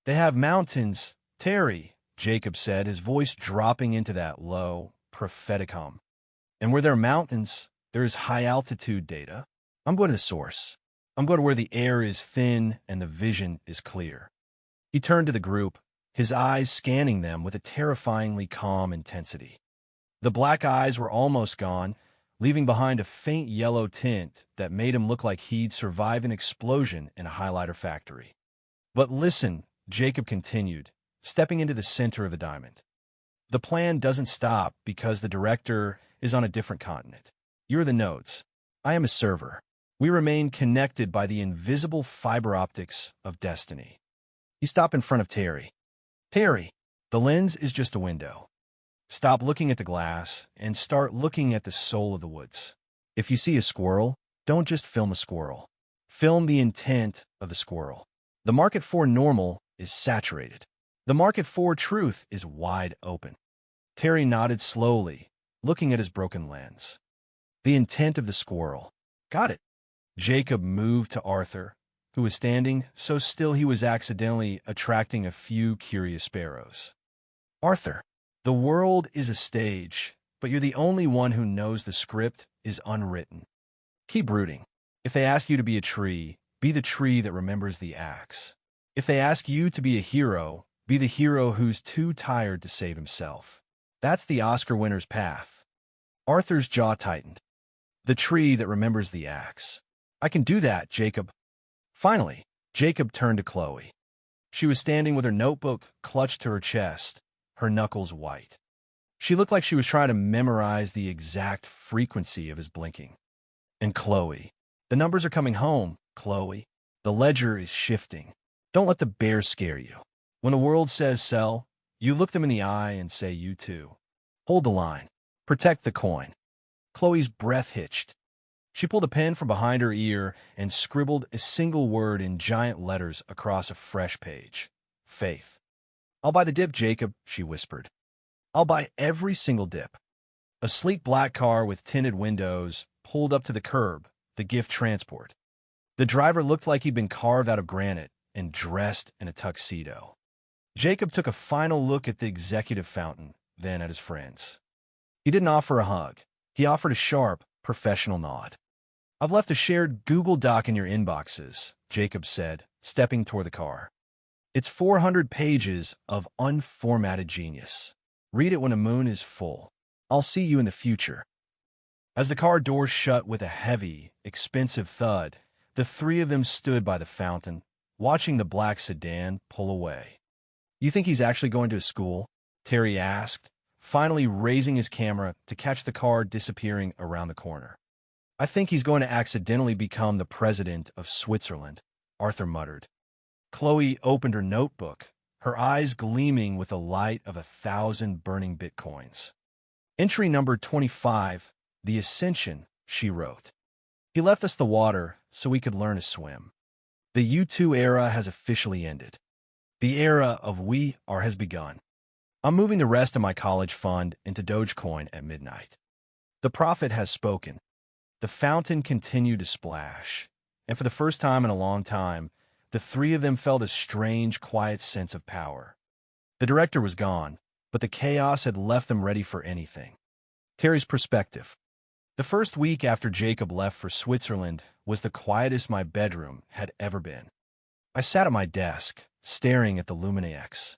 "They have mountains, Terry," Jacob said, his voice dropping into that low, prophetic hum. "And where there are mountains, there is high-altitude data. I'm going to the source. I'm going to where the air is thin and the vision is clear." He turned to the group, his eyes scanning them with a terrifyingly calm intensity. The black eyes were almost gone, leaving behind a faint yellow tint that made him look like he'd survived an explosion in a highlighter factory. "But listen," Jacob continued, stepping into the center of the diamond. "The plan doesn't stop because the director is on a different continent. You're the nodes. I am a server. We remain connected by the invisible fiber optics of destiny." He stopped in front of Terry. "Terry, the lens is just a window. Stop looking at the glass and start looking at the soul of the woods. If you see a squirrel, don't just film a squirrel. Film the intent of the squirrel. The market for normal is saturated. The market for truth is wide open." Terry nodded slowly, looking at his broken lens. "The intent of the squirrel. Got it." Jacob moved to Arthur, who was standing so still he was accidentally attracting a few curious sparrows. "Arthur, the world is a stage, but you're the only one who knows the script is unwritten. Keep brooding. If they ask you to be a tree, be the tree that remembers the axe. If they ask you to be a hero, be the hero who's too tired to save himself. That's the Oscar winner's path." Arthur's jaw tightened. "The tree that remembers the axe. I can do that, Jacob." Finally, Jacob turned to Chloe. She was standing with her notebook clutched to her chest, her knuckles white. She looked like she was trying to memorize the exact frequency of his blinking. "And Chloe, the numbers are coming home, Chloe. The ledger is shifting. Don't let the bear scare you. When the world says sell, you look them in the eye and say you too. Hold the line. Protect the coin." Chloe's breath hitched. She pulled a pen from behind her ear and scribbled a single word in giant letters across a fresh page. "Faith." "I'll buy the dip, Jacob," she whispered. "I'll buy every single dip." A sleek black car with tinted windows pulled up to the curb, the gift transport. The driver looked like he'd been carved out of granite and dressed in a tuxedo. Jacob took a final look at the executive fountain, then at his friends. He didn't offer a hug. He offered a sharp, professional nod. "I've left a shared Google Doc in your inboxes," Jacob said, stepping toward the car. "It's 400 pages of unformatted genius. Read it when the moon is full. I'll see you in the future." As the car doors shut with a heavy, expensive thud, the three of them stood by the fountain, watching the black sedan pull away. "You think he's actually going to school?" Terry asked, finally raising his camera to catch the car disappearing around the corner. "I think he's going to accidentally become the president of Switzerland," Arthur muttered. Chloe opened her notebook, her eyes gleaming with the light of 1,000 burning bitcoins. "Entry number 25, the Ascension," she wrote. "He left us the water so we could learn to swim. The U2 era has officially ended. The era of we are has begun. I'm moving the rest of my college fund into Dogecoin at midnight. The prophet has spoken." The fountain continued to splash, and for the first time in a long time, the three of them felt a strange, quiet sense of power. The director was gone, but the chaos had left them ready for anything. Terry's perspective. "The first week after Jacob left for Switzerland was the quietest my bedroom had ever been. I sat at my desk, staring at the Luminex.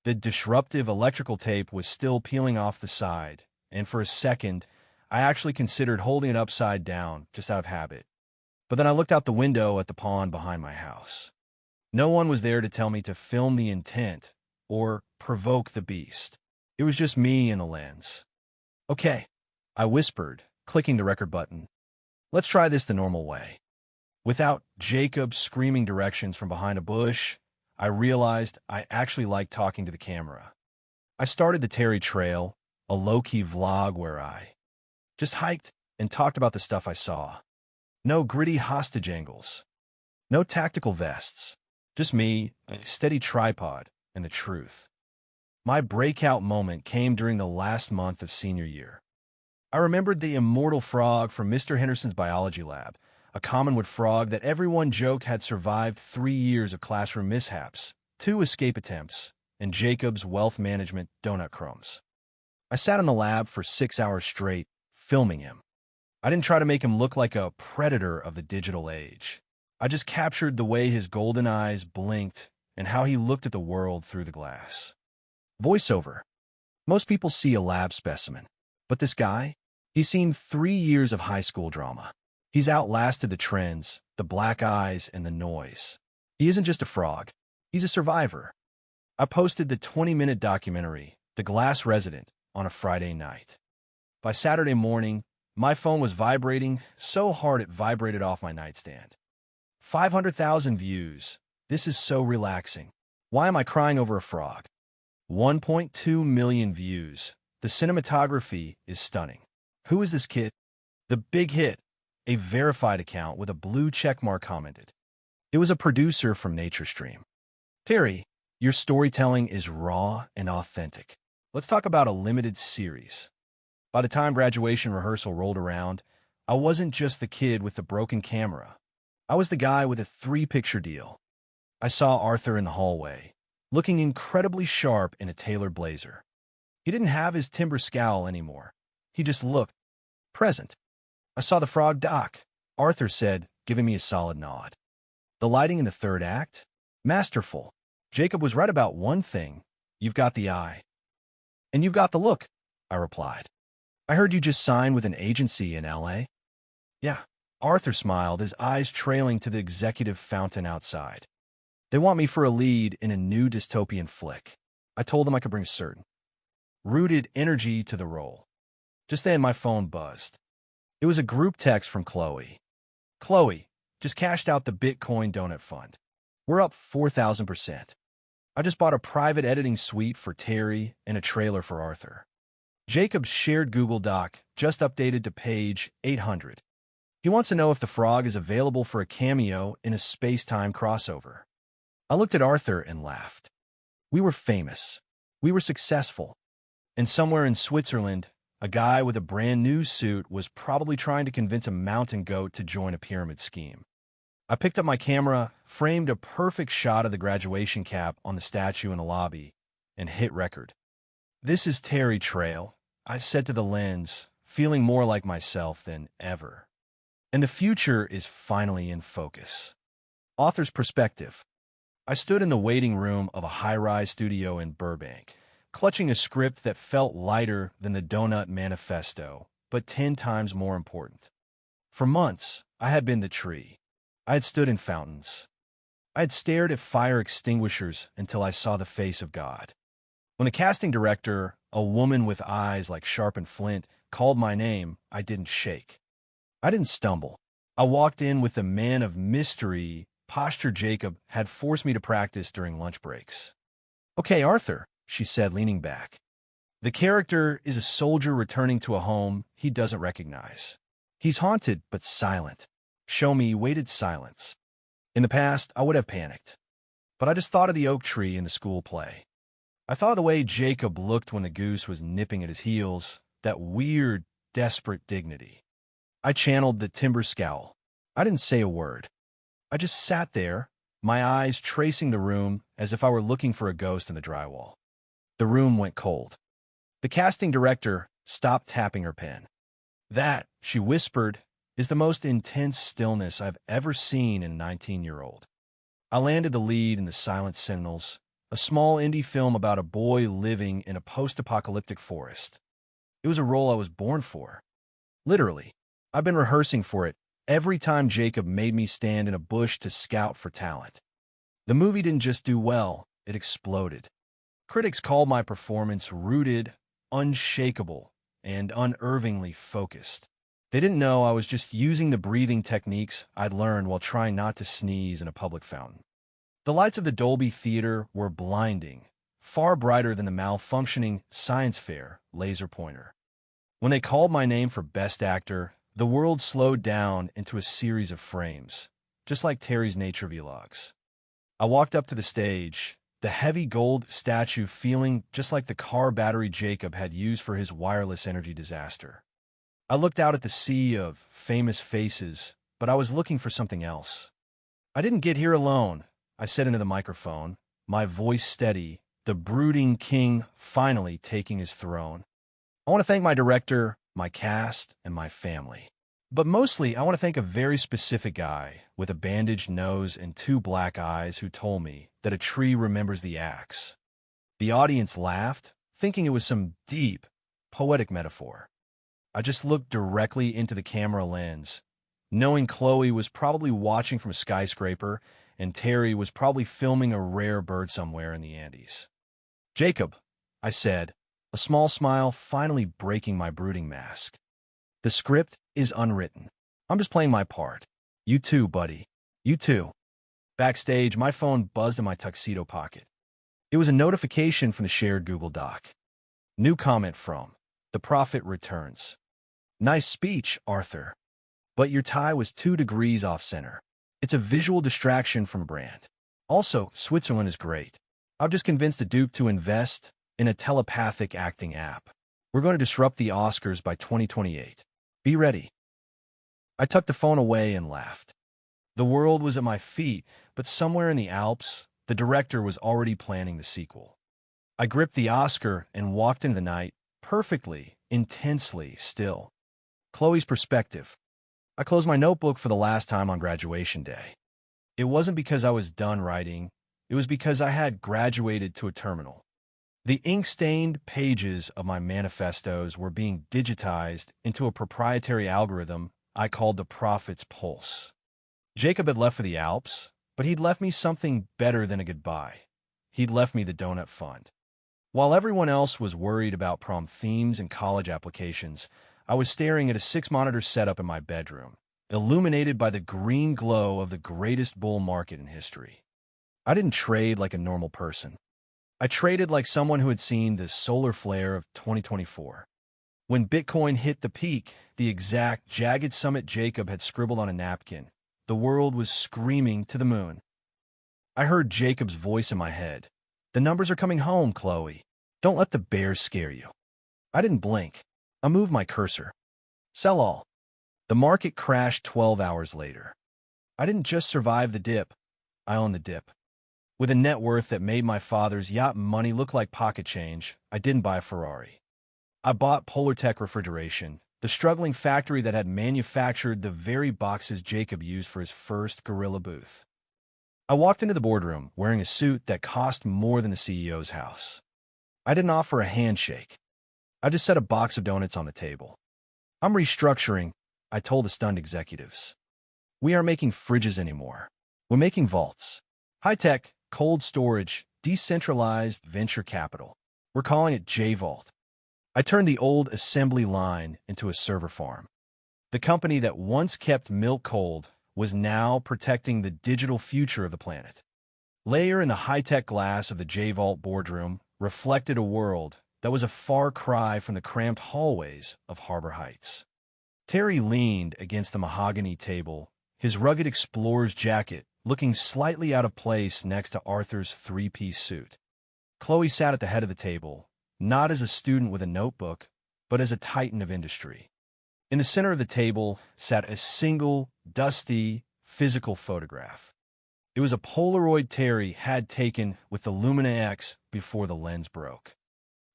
The disruptive electrical tape was still peeling off the side, and for a second, I actually considered holding it upside down, just out of habit. But then I looked out the window at the pond behind my house. No one was there to tell me to film the intent or provoke the beast. It was just me and the lens. "Okay," I whispered, clicking the record button. Let's try this the normal way. Without Jacob screaming directions from behind a bush, I realized I actually liked talking to the camera. I started the Terry Trail, a low-key vlog where I just hiked and talked about the stuff I saw. No gritty hostage angles, no tactical vests, just me, a steady tripod, and the truth. My breakout moment came during the last month of senior year. I remembered the immortal frog from Mr. Henderson's biology lab, a commonwood frog that everyone joked had survived 3 years of classroom mishaps, 2 escape attempts, and Jacob's wealth management donut crumbs. I sat in the lab for 6 hours straight, filming him. I didn't try to make him look like a predator of the digital age. I just captured the way his golden eyes blinked and how he looked at the world through the glass. Voiceover. Most people see a lab specimen, but this guy, he's seen 3 years of high school drama. He's outlasted the trends, the black eyes, and the noise. He isn't just a frog. He's a survivor. I posted the 20-minute documentary, The Glass Resident, on a Friday night. By Saturday morning, my phone was vibrating so hard it vibrated off my nightstand. 500,000 views. This is so relaxing. Why am I crying over a frog? 1.2 million views. The cinematography is stunning. Who is this kid? The big hit. A verified account with a blue checkmark commented. It was a producer from NatureStream. Terry, your storytelling is raw and authentic. Let's talk about a limited series. By the time graduation rehearsal rolled around, I wasn't just the kid with the broken camera. I was the guy with a 3-picture deal. I saw Arthur in the hallway, looking incredibly sharp in a tailored blazer. He didn't have his timber scowl anymore. He just looked present. I saw the frog Doc, Arthur said, giving me a solid nod. The lighting in the third act? Masterful. Jacob was right about one thing. You've got the eye. And you've got the look, I replied. I heard you just signed with an agency in LA. Yeah. Arthur smiled, his eyes trailing to the executive fountain outside. They want me for a lead in a new dystopian flick. I told them I could bring certain rooted energy to the role. Just then, my phone buzzed. It was a group text from Chloe. Chloe, just cashed out the Bitcoin donut fund. We're up 4,000%. I just bought a private editing suite for Terry and a trailer for Arthur. Jacob's shared Google Doc just updated to page 800. He wants to know if the frog is available for a cameo in a space-time crossover. I looked at Arthur and laughed. We were famous. We were successful. And somewhere in Switzerland, a guy with a brand new suit was probably trying to convince a mountain goat to join a pyramid scheme. I picked up my camera, framed a perfect shot of the graduation cap on the statue in the lobby, and hit record. This is Terry Trail, I said to the lens, feeling more like myself than ever. And the future is finally in focus. Author's perspective. I stood in the waiting room of a high-rise studio in Burbank, clutching a script that felt lighter than the Donut Manifesto, but 10 times more important. For months, I had been the tree. I had stood in fountains. I had stared at fire extinguishers until I saw the face of God. When the casting director, a woman with eyes like sharpened flint, called my name, I didn't shake. I didn't stumble. I walked in with the man of mystery posture Jacob had forced me to practice during lunch breaks. Okay, Arthur, she said, leaning back. The character is a soldier returning to a home he doesn't recognize. He's haunted but silent. Show me weighted silence. In the past, I would have panicked. But I just thought of the oak tree in the school play. I thought of the way Jacob looked when the goose was nipping at his heels, that weird, desperate dignity. I channeled the timber scowl. I didn't say a word. I just sat there, my eyes tracing the room as if I were looking for a ghost in the drywall. The room went cold. The casting director stopped tapping her pen. That, she whispered, is the most intense stillness I've ever seen in a 19-year-old. I landed the lead in The Silent Sentinels, a small indie film about a boy living in a post-apocalyptic forest. It was a role I was born for. Literally, I've been rehearsing for it every time Jacob made me stand in a bush to scout for talent. The movie didn't just do well, it exploded. Critics called my performance rooted, unshakable, and unervingly focused. They didn't know I was just using the breathing techniques I'd learned while trying not to sneeze in a public fountain. The lights of the Dolby Theater were blinding, far brighter than the malfunctioning science fair laser pointer. When they called my name for Best Actor, the world slowed down into a series of frames, just like Terry's nature vlogs. I walked up to the stage, the heavy gold statue feeling just like the car battery Jacob had used for his wireless energy disaster. I looked out at the sea of famous faces, but I was looking for something else. I didn't get here alone, I said into the microphone, my voice steady, the brooding king finally taking his throne. I want to thank my director, my cast, and my family. But mostly, I want to thank a very specific guy with a bandaged nose and two black eyes who told me that a tree remembers the axe. The audience laughed, thinking it was some deep, poetic metaphor. I just looked directly into the camera lens, knowing Chloe was probably watching from a skyscraper and Terry was probably filming a rare bird somewhere in the Andes. Jacob, I said, a small smile finally breaking my brooding mask. The script is unwritten. I'm just playing my part. You too, buddy. You too. Backstage, my phone buzzed in my tuxedo pocket. It was a notification from the shared Google Doc. New comment from The Prophet returns. Nice speech, Arthur. But your tie was 2 degrees off center. It's a visual distraction from brand. Also, Switzerland is great. I've just convinced the Duke to invest in a telepathic acting app. We're going to disrupt the Oscars by 2028. Be ready. I tucked the phone away and laughed. The world was at my feet, but somewhere in the Alps, the director was already planning the sequel. I gripped the Oscar and walked into the night, perfectly, intensely still. Chloe's perspective. I closed my notebook for the last time on graduation day. It wasn't because I was done writing. It was because I had graduated to a terminal. The ink-stained pages of my manifestos were being digitized into a proprietary algorithm I called the Prophet's Pulse. Jacob had left for the Alps, but he'd left me something better than a goodbye. He'd left me the donut fund. While everyone else was worried about prom themes and college applications, I was staring at a 6-monitor setup in my bedroom, illuminated by the green glow of the greatest bull market in history. I didn't trade like a normal person. I traded like someone who had seen the solar flare of 2024. When Bitcoin hit the peak, the exact jagged summit Jacob had scribbled on a napkin, the world was screaming to the moon. I heard Jacob's voice in my head. The numbers are coming home, Chloe. Don't let the bears scare you. I didn't blink. I moved my cursor. Sell all. The market crashed 12 hours later. I didn't just survive the dip. I owned the dip. With a net worth that made my father's yacht money look like pocket change, I didn't buy a Ferrari. I bought Polartec Refrigeration, the struggling factory that had manufactured the very boxes Jacob used for his first gorilla booth. I walked into the boardroom wearing a suit that cost more than the CEO's house. I didn't offer a handshake. I just set a box of donuts on the table. I'm restructuring, I told the stunned executives. We aren't making fridges anymore. We're making vaults. High-tech, cold storage, decentralized venture capital. We're calling it J-Vault. I turned the old assembly line into a server farm. The company that once kept milk cold was now protecting the digital future of the planet. Layer in the high-tech glass of the J-Vault boardroom reflected a world that was a far cry from the cramped hallways of Harbor Heights. Terry leaned against the mahogany table, his rugged explorer's jacket looking slightly out of place next to Arthur's 3-piece suit. Chloe sat at the head of the table, not as a student with a notebook, but as a titan of industry. In the center of the table sat a single, dusty, physical photograph. It was a Polaroid Terry had taken with the Lumina X before the lens broke.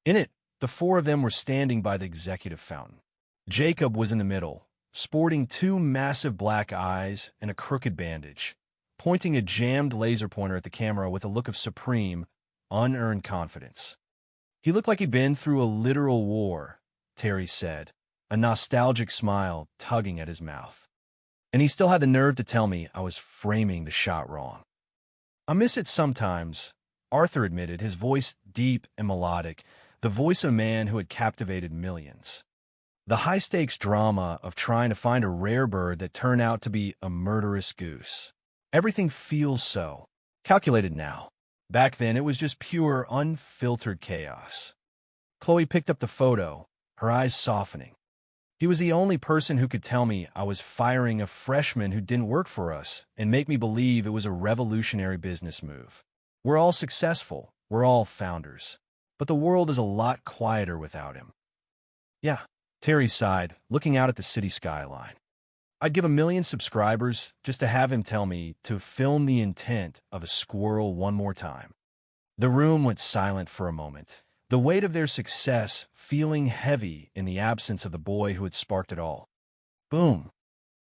In it, the 4 of them were standing by the executive fountain. Jacob was in the middle, sporting 2 massive black eyes and a crooked bandage, pointing a jammed laser pointer at the camera with a look of supreme, unearned confidence. He looked like he'd been through a literal war, Terry said, a nostalgic smile tugging at his mouth. And he still had the nerve to tell me I was framing the shot wrong. I miss it sometimes, Arthur admitted, his voice deep and melodic, the voice of a man who had captivated millions. The high-stakes drama of trying to find a rare bird that turned out to be a murderous goose. Everything feels so calculated now. Back then, it was just pure, unfiltered chaos. Chloe picked up the photo, her eyes softening. He was the only person who could tell me I was firing a freshman who didn't work for us and make me believe it was a revolutionary business move. We're all successful. We're all founders. But the world is a lot quieter without him. Yeah, Terry sighed, looking out at the city skyline. I'd give 1 million subscribers just to have him tell me to film the intent of a squirrel one more time. The room went silent for a moment, the weight of their success feeling heavy in the absence of the boy who had sparked it all. Boom!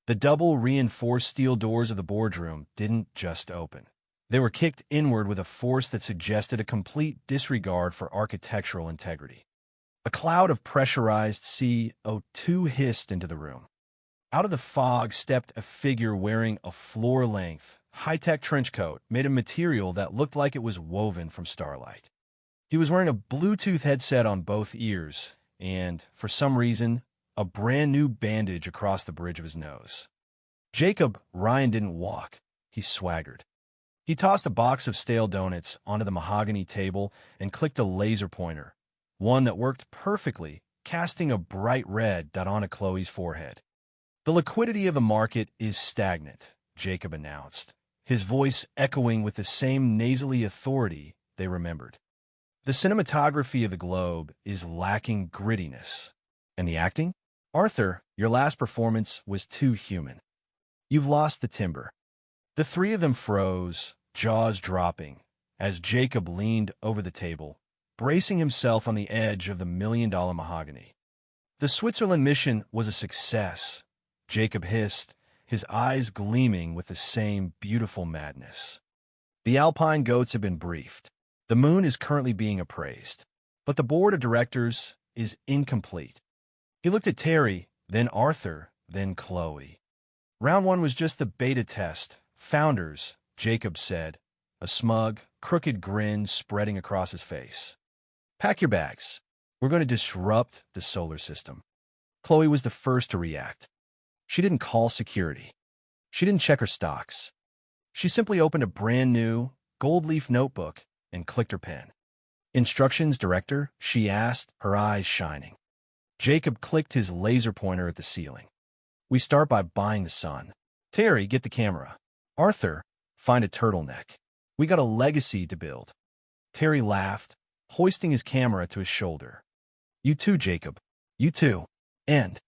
The double-reinforced steel doors of the boardroom didn't just open. They were kicked inward with a force that suggested a complete disregard for architectural integrity. A cloud of pressurized CO2 hissed into the room. Out of the fog stepped a figure wearing a floor-length, high-tech trench coat made of material that looked like it was woven from starlight. He was wearing a Bluetooth headset on both ears and, for some reason, a brand-new bandage across the bridge of his nose. Jacob Ryan didn't walk. He swaggered. He tossed a box of stale donuts onto the mahogany table and clicked a laser pointer, one that worked perfectly, casting a bright red dot onto Chloe's forehead. The liquidity of the market is stagnant, Jacob announced, his voice echoing with the same nasally authority they remembered. The cinematography of the globe is lacking grittiness. And the acting? Arthur, your last performance was too human. You've lost the timber. The three of them froze, jaws dropping, as Jacob leaned over the table, bracing himself on the edge of the $1 million mahogany. The Switzerland mission was a success, Jacob hissed, his eyes gleaming with the same beautiful madness. The Alpine goats have been briefed. The moon is currently being appraised, but the board of directors is incomplete. He looked at Terry, then Arthur, then Chloe. Round 1 was just the beta test. Founders, Jacob said, a smug, crooked grin spreading across his face. Pack your bags. We're going to disrupt the solar system. Chloe was the first to react. She didn't call security. She didn't check her stocks. She simply opened a brand new, gold-leaf notebook and clicked her pen. Instructions, Director? She asked, her eyes shining. Jacob clicked his laser pointer at the ceiling. We start by buying the sun. Terry, get the camera. Arthur, find a turtleneck. We got a legacy to build. Terry laughed, hoisting his camera to his shoulder. You too, Jacob. You too. And